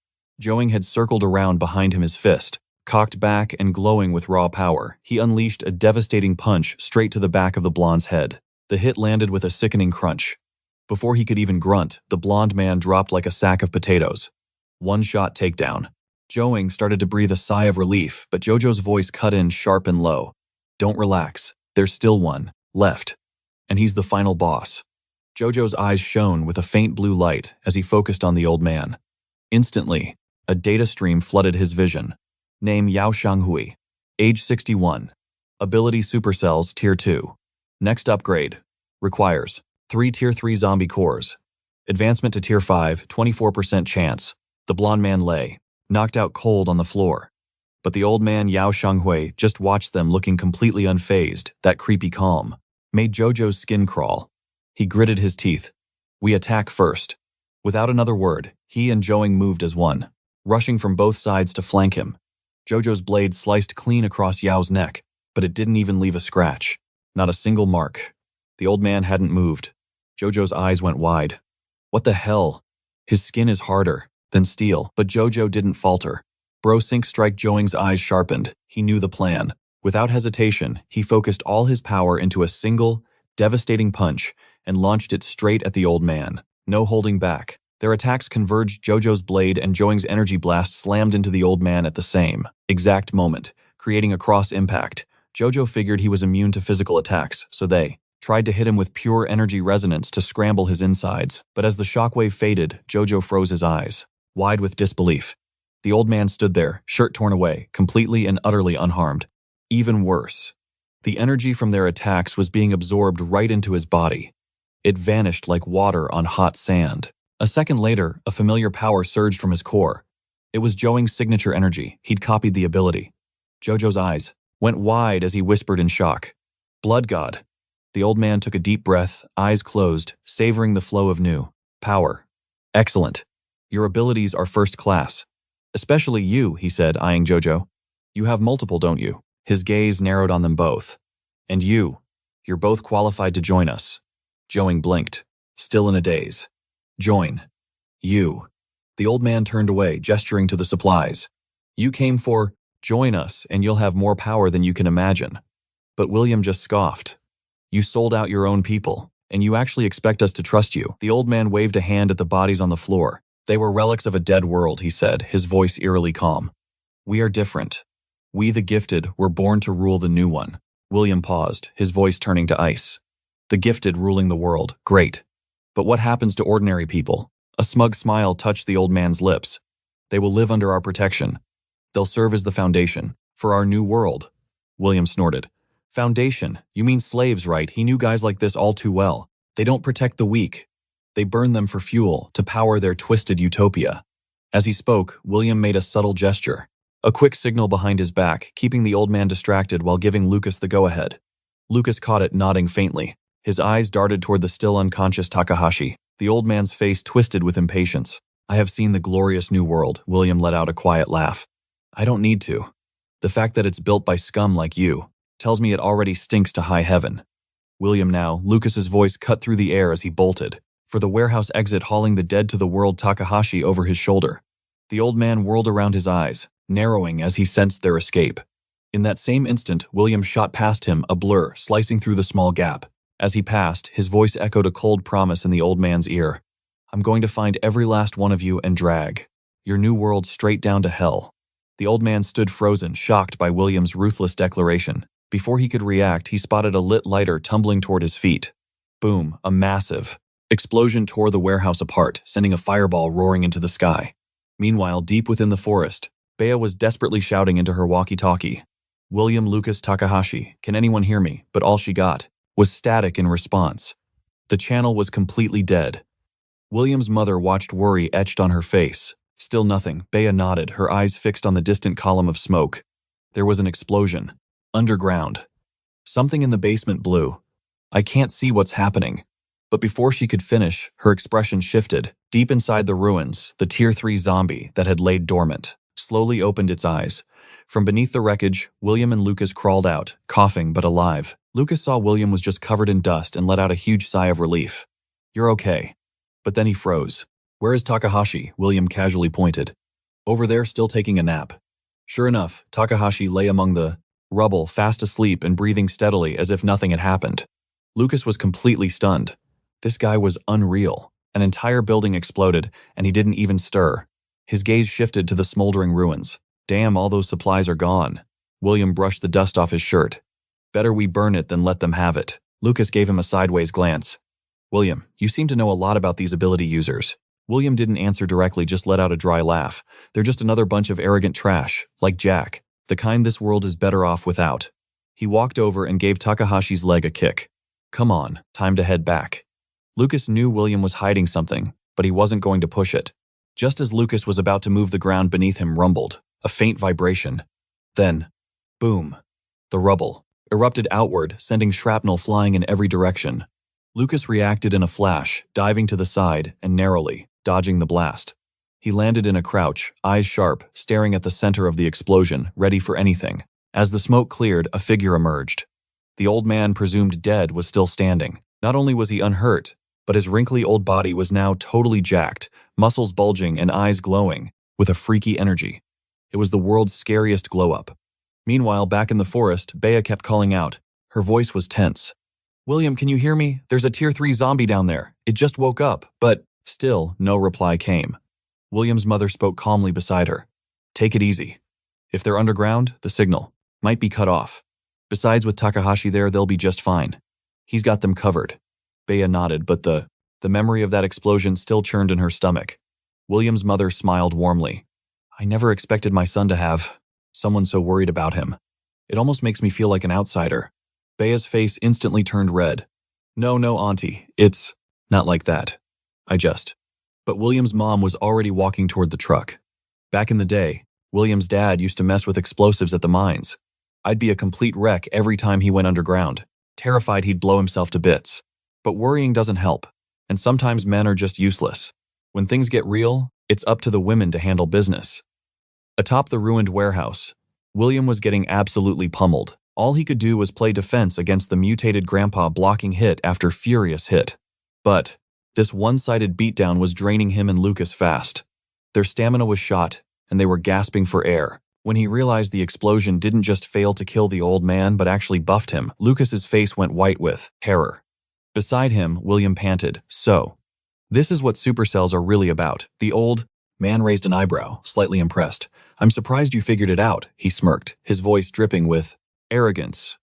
Joing had circled around behind him, his fist cocked back and glowing with raw power. He unleashed a devastating punch straight to the back of the blonde's head. The hit landed with a sickening crunch. Before he could even grunt, the blonde man dropped like a sack of potatoes. One-shot takedown. Joing started to breathe a sigh of relief, but Jojo's voice cut in sharp and low. "Don't relax. There's still one left. And he's the final boss." Jojo's eyes shone with a faint blue light as he focused on the old man. Instantly, a data stream flooded his vision. Name: Yao Shanghui. Age 61. Ability: Supercells, Tier 2. Next upgrade. Requires 3 Tier 3 zombie cores. Advancement to Tier 5, 24% chance. The blonde man lay, knocked out cold on the floor. But the old man, Yao Shanghui, just watched them, looking completely unfazed. That creepy calm made Jojo's skin crawl. He gritted his teeth. "We attack first." Without another word, he and Joing moved as one, rushing from both sides to flank him. Jojo's blade sliced clean across Yao's neck, but it didn't even leave a scratch. Not a single mark. The old man hadn't moved. Jojo's eyes went wide. What the hell? His skin is harder than steel, but Jojo didn't falter. Bro Sync Strike. Joing's eyes sharpened. He knew the plan. Without hesitation, he focused all his power into a single, devastating punch and launched it straight at the old man. No holding back. Their attacks converged. Jojo's blade and Joing's energy blast slammed into the old man at the same exact moment, creating a cross impact. Jojo figured he was immune to physical attacks, so they tried to hit him with pure energy resonance to scramble his insides. But as the shockwave faded, Jojo froze his eyes, wide with disbelief. The old man stood there, shirt torn away, completely and utterly unharmed. Even worse, the energy from their attacks was being absorbed right into his body. It vanished like water on hot sand. A second later, a familiar power surged from his core. It was Joing's signature energy. He'd copied the ability. Jojo's eyes went wide as he whispered in shock. Blood God. The old man took a deep breath, eyes closed, savoring the flow of new power. Excellent. Your abilities are first class. Especially you, he said, eyeing Jojo. You have multiple, don't you? His gaze narrowed on them both. And you're both qualified to join us. Joing blinked, still in a daze. Join. You. The old man turned away, gesturing to the supplies. You came for, join us, and you'll have more power than you can imagine. But William just scoffed. You sold out your own people, and you actually expect us to trust you. The old man waved a hand at the bodies on the floor. They were relics of a dead world, he said, his voice eerily calm. We are different. We, the gifted, were born to rule the new one. William paused, his voice turning to ice. The gifted ruling the world, great. But what happens to ordinary people? A smug smile touched the old man's lips. They will live under our protection. They'll serve as the foundation for our new world. William snorted. Foundation? You mean slaves, right? He knew guys like this all too well. They don't protect the weak. They burn them for fuel to power their twisted utopia. As he spoke, William made a subtle gesture. A quick signal behind his back, keeping the old man distracted while giving Lucas the go-ahead. Lucas caught it, nodding faintly. His eyes darted toward the still unconscious Takahashi. The old man's face twisted with impatience. I have seen the glorious new world. William let out a quiet laugh. I don't need to. The fact that it's built by scum like you tells me it already stinks to high heaven. William now, Lucas's voice cut through the air as he bolted for the warehouse exit, hauling the dead to the world Takahashi over his shoulder. The old man whirled around his eyes, narrowing as he sensed their escape. In that same instant, William shot past him, a blur slicing through the small gap. As he passed, his voice echoed a cold promise in the old man's ear. I'm going to find every last one of you and drag your new world straight down to hell. The old man stood frozen, shocked by William's ruthless declaration. Before he could react, he spotted a lit lighter tumbling toward his feet. Boom, a massive explosion tore the warehouse apart, sending a fireball roaring into the sky. Meanwhile, deep within the forest, Bea was desperately shouting into her walkie-talkie. William Lucas Takahashi, can anyone hear me? But all she got was static in response. The channel was completely dead. William's mother watched worry etched on her face. Still nothing. Bea nodded, her eyes fixed on the distant column of smoke. There was an explosion. Underground. Something in the basement blew. I can't see what's happening. But before she could finish, her expression shifted. Deep inside the ruins, the Tier 3 zombie that had laid dormant slowly opened its eyes. From beneath the wreckage, William and Lucas crawled out, coughing but alive. Lucas saw William was just covered in dust and let out a huge sigh of relief. You're okay. But then he froze. Where is Takahashi? William casually pointed. Over there, still taking a nap. Sure enough, Takahashi lay among the rubble, fast asleep and breathing steadily as if nothing had happened. Lucas was completely stunned. This guy was unreal. An entire building exploded, and he didn't even stir. His gaze shifted to the smoldering ruins. Damn, all those supplies are gone. William brushed the dust off his shirt. Better we burn it than let them have it. Lucas gave him a sideways glance. William, you seem to know a lot about these ability users. William didn't answer directly, just let out a dry laugh. They're just another bunch of arrogant trash, like Jack, the kind this world is better off without. He walked over and gave Takahashi's leg a kick. Come on, time to head back. Lucas knew William was hiding something, but he wasn't going to push it. Just as Lucas was about to move, the ground beneath him rumbled, a faint vibration. Then, boom. The rubble erupted outward, sending shrapnel flying in every direction. Lucas reacted in a flash, diving to the side and narrowly dodging the blast. He landed in a crouch, eyes sharp, staring at the center of the explosion, ready for anything. As the smoke cleared, a figure emerged. The old man, presumed dead, was still standing. Not only was he unhurt, but his wrinkly old body was now totally jacked, muscles bulging and eyes glowing with a freaky energy. It was the world's scariest glow-up. Meanwhile, back in the forest, Bea kept calling out. Her voice was tense. William, can you hear me? There's a Tier 3 zombie down there. It just woke up, but Still, no reply came. William's mother spoke calmly beside her. Take it easy. If they're underground, the signal might be cut off. Besides, with Takahashi there, they'll be just fine. He's got them covered. Bea nodded, but the memory of that explosion still churned in her stomach. William's mother smiled warmly. I never expected my son to have someone so worried about him. It almost makes me feel like an outsider. Bea's face instantly turned red. No, auntie, it's not like that. But William's mom was already walking toward the truck. Back in the day, William's dad used to mess with explosives at the mines. I'd be a complete wreck every time he went underground, terrified he'd blow himself to bits. But worrying doesn't help, and sometimes men are just useless. When things get real, it's up to the women to handle business. Atop the ruined warehouse, William was getting absolutely pummeled. All he could do was play defense against the mutated grandpa blocking hit after furious hit. But this one-sided beatdown was draining him and Lucas fast. Their stamina was shot, and they were gasping for air. When he realized the explosion didn't just fail to kill the old man but actually buffed him, Lucas's face went white with terror. Beside him, William panted, So, this is what supercells are really about. The old man raised an eyebrow, slightly impressed. I'm surprised you figured it out, he smirked, his voice dripping with arrogance.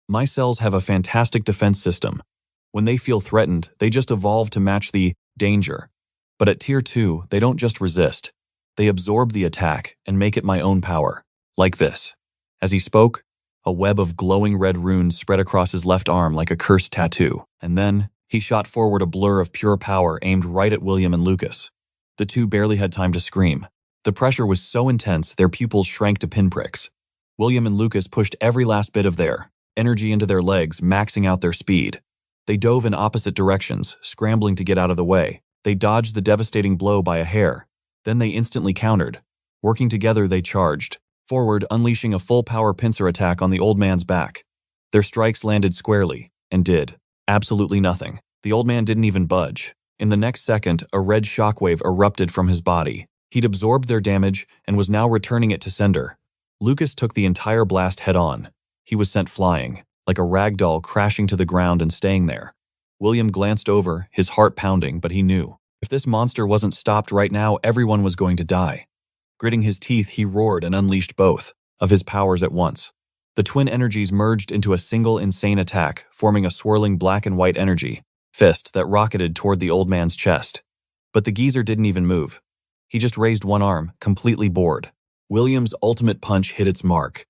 My cells have a fantastic defense system. When they feel threatened, they just evolve to match the danger. But at Tier 2, they don't just resist. They absorb the attack and make it my own power. Like this. As he spoke, a web of glowing red runes spread across his left arm like a cursed tattoo. And then, he shot forward a blur of pure power aimed right at William and Lucas. The two barely had time to scream. The pressure was so intense, their pupils shrank to pinpricks. William and Lucas pushed every last bit of their energy into their legs, maxing out their speed. They dove in opposite directions, scrambling to get out of the way. They dodged the devastating blow by a hair. Then they instantly countered. Working together, they charged forward, unleashing a full-power pincer attack on the old man's back. Their strikes landed squarely, and did absolutely nothing. The old man didn't even budge. In the next second, a red shockwave erupted from his body. He'd absorbed their damage and was now returning it to sender. Lucas took the entire blast head-on. He was sent flying, like a rag doll crashing to the ground and staying there. William glanced over, his heart pounding, but he knew. If this monster wasn't stopped right now, everyone was going to die. Gritting his teeth, he roared and unleashed both of his powers at once. The twin energies merged into a single insane attack, forming a swirling black and white energy fist that rocketed toward the old man's chest. But the geezer didn't even move. He just raised one arm, completely bored. William's ultimate punch hit its mark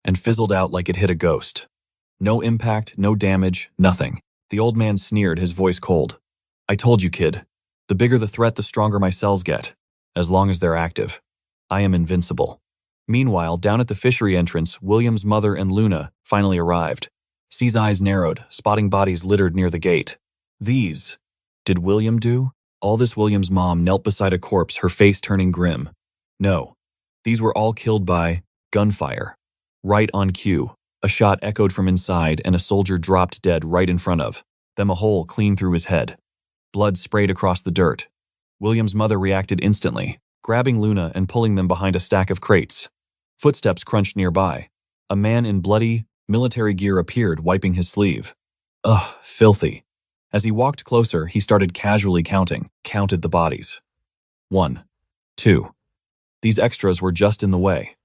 and fizzled out like it hit a ghost. No impact, no damage, nothing. The old man sneered, his voice cold. I told you, kid. The bigger the threat, the stronger my cells get. As long as they're active. I am invincible. Meanwhile, down at the fishery entrance, William's mother and Luna finally arrived. C's eyes narrowed, spotting bodies littered near the gate. These. Did William do? All this, William's mom knelt beside a corpse, her face turning grim. No. These were all killed by gunfire. Right on cue. A shot echoed from inside and a soldier dropped dead right in front of them, a hole clean through his head. Blood sprayed across the dirt. William's mother reacted instantly, grabbing Luna and pulling them behind a stack of crates. Footsteps crunched nearby. A man in bloody, military gear appeared, wiping his sleeve. Ugh, filthy. As he walked closer, he started casually counted the bodies. 1, 2. These extras were just in the way.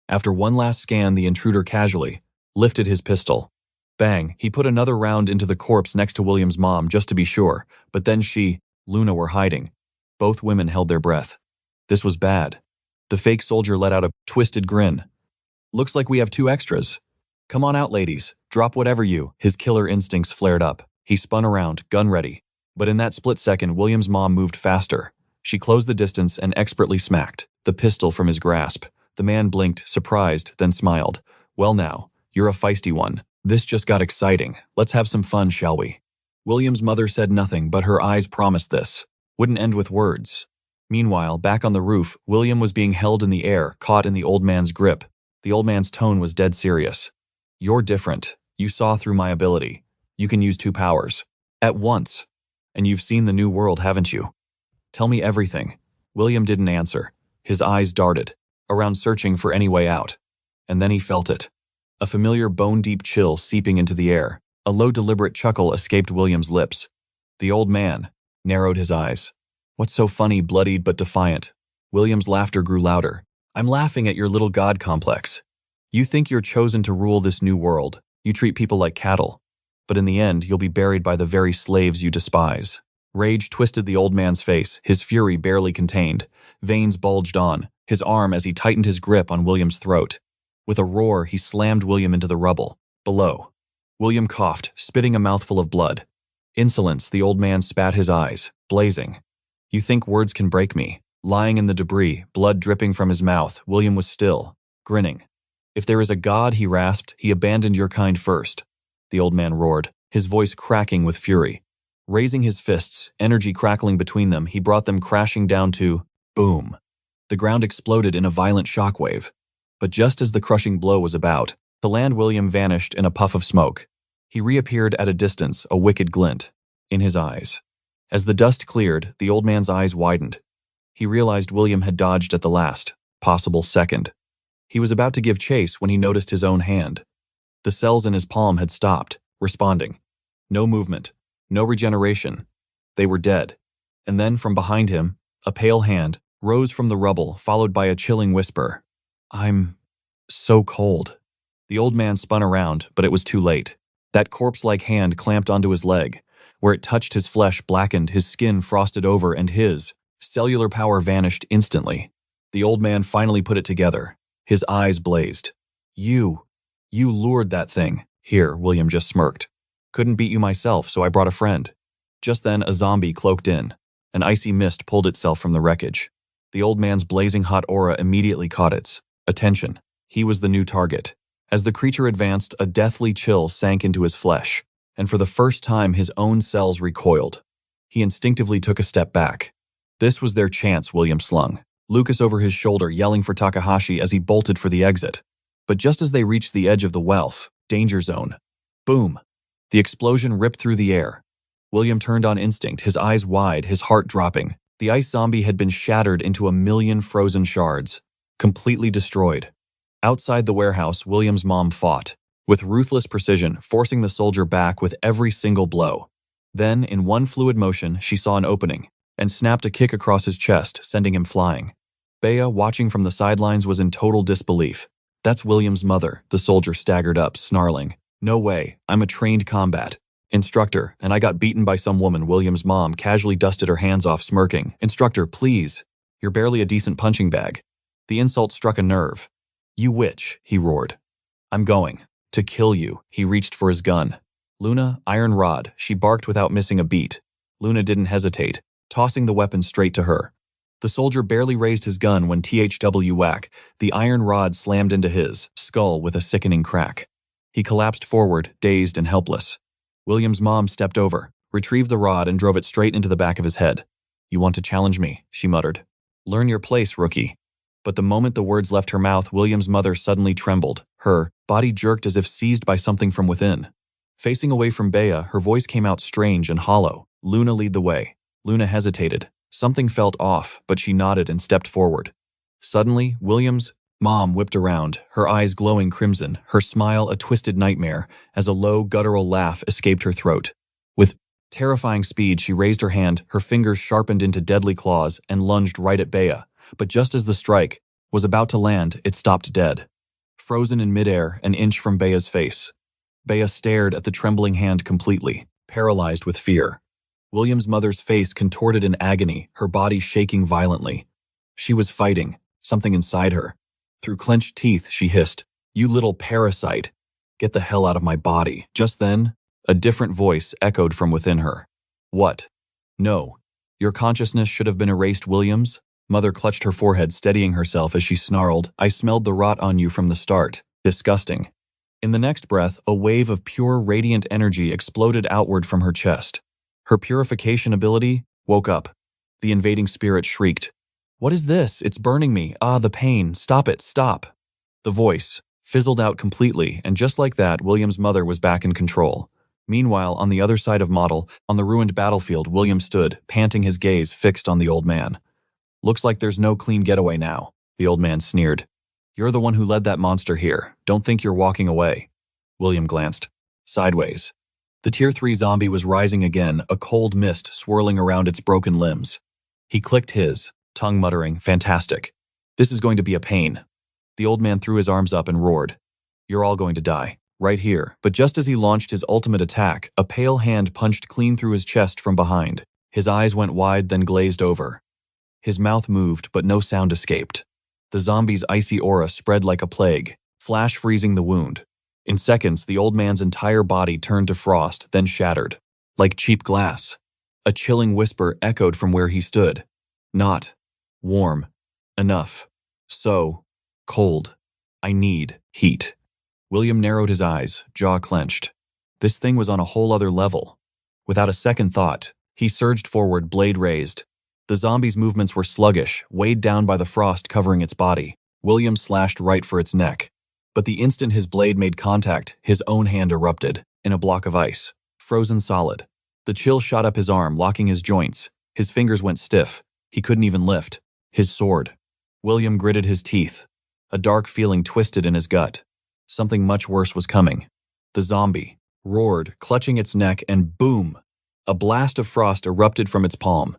After one last scan, the intruder casually lifted his pistol. Bang, he put another round into the corpse next to William's mom just to be sure, but then Luna were hiding. Both women held their breath. This was bad. The fake soldier let out a twisted grin. Looks like we have 2 extras. Come on out, ladies. Drop whatever you. His killer instincts flared up. He spun around, gun ready. But in that split second, William's mom moved faster. She closed the distance and expertly smacked the pistol from his grasp. The man blinked, surprised, then smiled. Well now, you're a feisty one. This just got exciting. Let's have some fun, shall we? William's mother said nothing, but her eyes promised this. Wouldn't end with words. Meanwhile, back on the roof, William was being held in the air, caught in the old man's grip. The old man's tone was dead serious. You're different. You saw through my ability. You can use 2 powers. At once. And you've seen the new world, haven't you? Tell me everything. William didn't answer. His eyes darted around, searching for any way out. And then he felt it. A familiar bone-deep chill seeping into the air. A low, deliberate chuckle escaped William's lips. The old man narrowed his eyes. What's so funny, bloodied but defiant? William's laughter grew louder. I'm laughing at your little god complex. You think you're chosen to rule this new world. You treat people like cattle. But in the end, you'll be buried by the very slaves you despise. Rage twisted the old man's face, his fury barely contained. Veins bulged on, his arm as he tightened his grip on William's throat. With a roar, he slammed William into the rubble. Below. William coughed, spitting a mouthful of blood. Insolence, the old man spat his eyes, blazing. You think words can break me? Lying in the debris, blood dripping from his mouth, William was still, grinning. If there is a God, he rasped, he abandoned your kind first. The old man roared, his voice cracking with fury. Raising his fists, energy crackling between them, he brought them crashing down to boom. The ground exploded in a violent shockwave. But just as the crushing blow was about to land, William vanished in a puff of smoke. He reappeared at a distance, a wicked glint in his eyes. As the dust cleared, the old man's eyes widened. He realized William had dodged at the last possible second. He was about to give chase when he noticed his own hand. The cells in his palm had stopped, responding. No movement, no regeneration. They were dead. And then from behind him, a pale hand rose from the rubble, followed by a chilling whisper. I'm so cold. The old man spun around, but it was too late. That corpse-like hand clamped onto his leg. Where it touched, his flesh blackened, his skin frosted over, and his cellular power vanished instantly. The old man finally put it together. His eyes blazed. You lured that thing. Here, William just smirked. Couldn't beat you myself, so I brought a friend. Just then, a zombie cloaked in. An icy mist pulled itself from the wreckage. The old man's blazing hot aura immediately caught its attention. He was the new target. As the creature advanced, a deathly chill sank into his flesh, and for the first time his own cells recoiled. He instinctively took a step back. This was their chance, William slung Lucas over his shoulder, yelling for Takahashi as he bolted for the exit. But just as they reached the edge of the danger zone, boom! The explosion ripped through the air. William turned on instinct, his eyes wide, his heart dropping. The ice zombie had been shattered into a million frozen shards, completely destroyed. Outside the warehouse, William's mom fought, with ruthless precision, forcing the soldier back with every single blow. Then, in one fluid motion, she saw an opening, and snapped a kick across his chest, sending him flying. Bea, watching from the sidelines, was in total disbelief. That's William's mother, the soldier staggered up, snarling. No way, I'm a trained combat instructor, and I got beaten by some woman. William's mom casually dusted her hands off, smirking. Instructor, please. You're barely a decent punching bag. The insult struck a nerve. You witch, he roared. I'm going to kill you. He reached for his gun. Luna, iron rod, she barked without missing a beat. Luna didn't hesitate, tossing the weapon straight to her. The soldier barely raised his gun when THW whack, the iron rod slammed into his skull with a sickening crack. He collapsed forward, dazed and helpless. William's mom stepped over, retrieved the rod and drove it straight into the back of his head. You want to challenge me, she muttered. Learn your place, rookie. But the moment the words left her mouth, William's mother suddenly trembled. Her body jerked as if seized by something from within. Facing away from Bea, her voice came out strange and hollow. Luna, lead the way. Luna hesitated. Something felt off, but she nodded and stepped forward. Suddenly, William's mom whipped around, her eyes glowing crimson, her smile a twisted nightmare, as a low, guttural laugh escaped her throat. With terrifying speed, she raised her hand, her fingers sharpened into deadly claws, and lunged right at Bea. But just as the strike was about to land, it stopped dead. Frozen in midair, an inch from Bea's face. Bea stared at the trembling hand completely, paralyzed with fear. William's mother's face contorted in agony, her body shaking violently. She was fighting, something inside her. Through clenched teeth, she hissed, You little parasite! Get the hell out of my body. Just then, a different voice echoed from within her. What? No. Your consciousness should have been erased, Williams? Mother clutched her forehead, steadying herself as she snarled, I smelled the rot on you from the start. Disgusting. In the next breath, a wave of pure, radiant energy exploded outward from her chest. Her purification ability woke up. The invading spirit shrieked. What is this? It's burning me. Ah, the pain. Stop it, stop. The voice fizzled out completely, and just like that, William's mother was back in control. Meanwhile, on the other side of Model, on the ruined battlefield, William stood, panting, his gaze fixed on the old man. Looks like there's no clean getaway now, the old man sneered. You're the one who led that monster here. Don't think you're walking away. William glanced sideways. The Tier 3 zombie was rising again, a cold mist swirling around its broken limbs. He clicked his, tongue muttering, "Fantastic. This is going to be a pain." The old man threw his arms up and roared, "You're all going to die, right here." But just as he launched his ultimate attack, a pale hand punched clean through his chest from behind. His eyes went wide, then glazed over. His mouth moved, but no sound escaped. The zombie's icy aura spread like a plague, flash freezing the wound. In seconds, the old man's entire body turned to frost, then shattered. Like cheap glass. A chilling whisper echoed from where he stood. "Not warm enough. So cold. I need heat." William narrowed his eyes, jaw clenched. This thing was on a whole other level. Without a second thought, he surged forward, blade raised. The zombie's movements were sluggish, weighed down by the frost covering its body. William slashed right for its neck. But the instant his blade made contact, his own hand erupted, in a block of ice, frozen solid. The chill shot up his arm, locking his joints. His fingers went stiff. He couldn't even lift. His sword. William gritted his teeth. A dark feeling twisted in his gut. Something much worse was coming. The zombie roared, clutching its neck, and boom! A blast of frost erupted from its palm.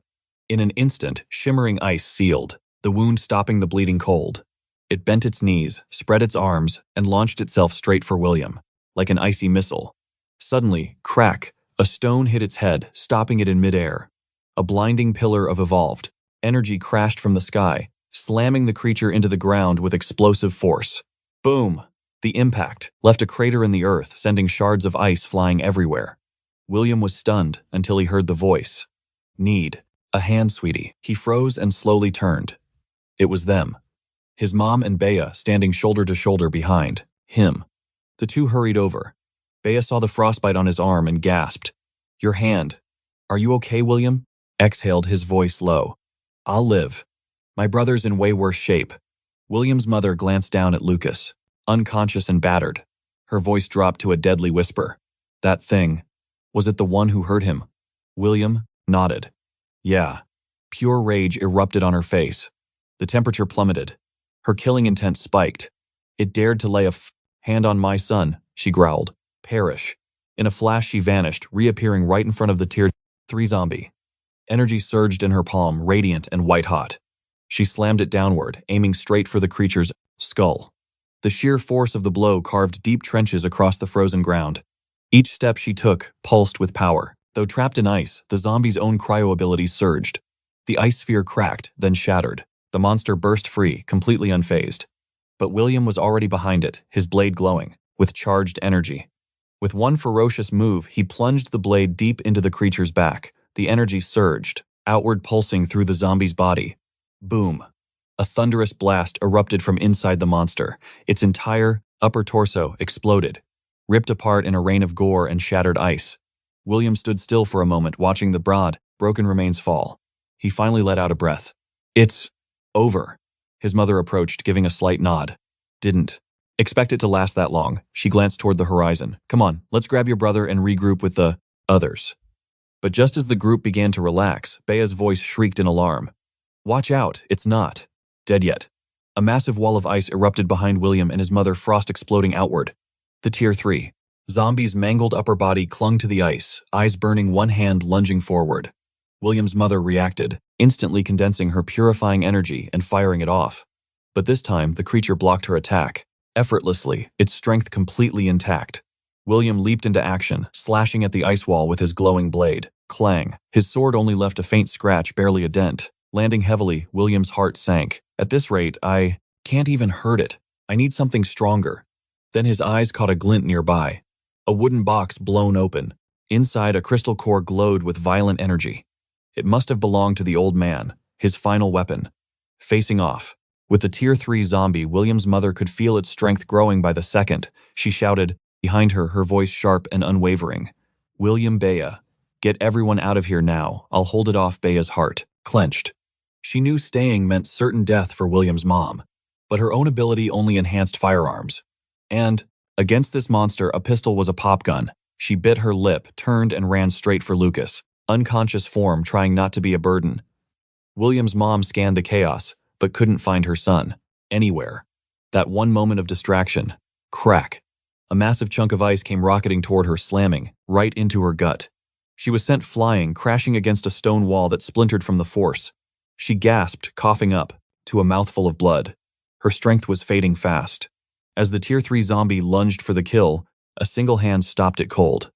In an instant, shimmering ice sealed, the wound stopping the bleeding cold. It bent its knees, spread its arms, and launched itself straight for William, like an icy missile. Suddenly, crack, a stone hit its head, stopping it in midair. A blinding pillar of evolved energy crashed from the sky, slamming the creature into the ground with explosive force. Boom! The impact left a crater in the earth, sending shards of ice flying everywhere. William was stunned until he heard the voice. "Need a hand, sweetie." He froze and slowly turned. It was them. His mom and Bea standing shoulder to shoulder behind him. The two hurried over. Bea saw the frostbite on his arm and gasped. "Your hand. Are you okay, William?" Exhaled, his voice low. "I'll live. My brother's in way worse shape." William's mother glanced down at Lucas, unconscious and battered. Her voice dropped to a deadly whisper. "That thing. Was it the one who hurt him?" William nodded. "Yeah." Pure rage erupted on her face. The temperature plummeted. Her killing intent spiked. "It dared to lay a hand on my son," she growled. "Perish." In a flash she vanished, reappearing right in front of the tier 3 zombie. Energy surged in her palm, radiant and white-hot. She slammed it downward, aiming straight for the creature's skull. The sheer force of the blow carved deep trenches across the frozen ground. Each step she took pulsed with power. Though trapped in ice, the zombie's own cryo abilities surged. The ice sphere cracked, then shattered. The monster burst free, completely unfazed. But William was already behind it, his blade glowing, with charged energy. With one ferocious move, he plunged the blade deep into the creature's back. The energy surged, outward pulsing through the zombie's body. Boom! A thunderous blast erupted from inside the monster. Its entire upper torso exploded, ripped apart in a rain of gore and shattered ice. William stood still for a moment, watching the broken remains fall. He finally let out a breath. "It's over." His mother approached, giving a slight nod. "Didn't expect it to last that long." She glanced toward the horizon. "Come on, let's grab your brother and regroup with the others." But just as the group began to relax, Bea's voice shrieked in alarm. "Watch out, it's not dead yet." A massive wall of ice erupted behind William and his mother, frost exploding outward. The tier 3 zombie's mangled upper body clung to the ice, eyes burning, one hand lunging forward. William's mother reacted, instantly condensing her purifying energy and firing it off. But this time, the creature blocked her attack, effortlessly, its strength completely intact. William leaped into action, slashing at the ice wall with his glowing blade. Clang. His sword only left a faint scratch, barely a dent. Landing heavily, William's heart sank. "At this rate, I can't even hurt it. I need something stronger." Then his eyes caught a glint nearby. A wooden box blown open. Inside, a crystal core glowed with violent energy. It must have belonged to the old man, his final weapon. Facing off with the tier 3 zombie, William's mother could feel its strength growing by the second. She shouted, behind her, her voice sharp and unwavering. "William, Bea, get everyone out of here now. I'll hold it off." Bea's heart clenched. She knew staying meant certain death for William's mom, but her own ability only enhanced firearms. And, against this monster, a pistol was a pop gun. She bit her lip, turned, and ran straight for Lucas, unconscious form, trying not to be a burden. William's mom scanned the chaos, but couldn't find her son anywhere. That one moment of distraction. Crack. A massive chunk of ice came rocketing toward her, slamming right into her gut. She was sent flying, crashing against a stone wall that splintered from the force. She gasped, coughing up, to a mouthful of blood. Her strength was fading fast. As the Tier 3 zombie lunged for the kill, a single hand stopped it cold.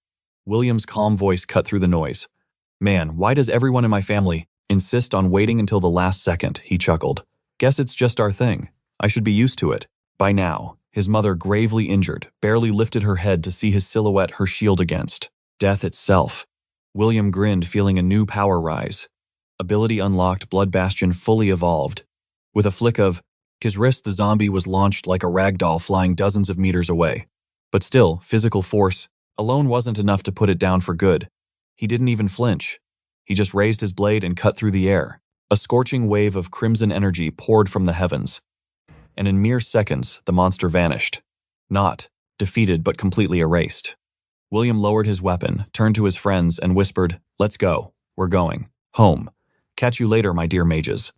William's calm voice cut through the noise. Man, why does everyone in my family insist on waiting until the last second? He chuckled. Guess it's just our thing. I should be used to it. By now, his mother, gravely injured, barely lifted her head to see his silhouette her shield against. Death itself. William grinned, feeling a new power rise. Ability unlocked, Blood Bastion fully evolved. With a flick of his wrist, the zombie was launched like a ragdoll, flying dozens of meters away. But still, physical force alone wasn't enough to put it down for good. He didn't even flinch. He just raised his blade and cut through the air. A scorching wave of crimson energy poured from the heavens. And in mere seconds, the monster vanished. Not defeated, but completely erased. William lowered his weapon, turned to his friends, and whispered, "Let's go. We're going home. Catch you later, my dear mages."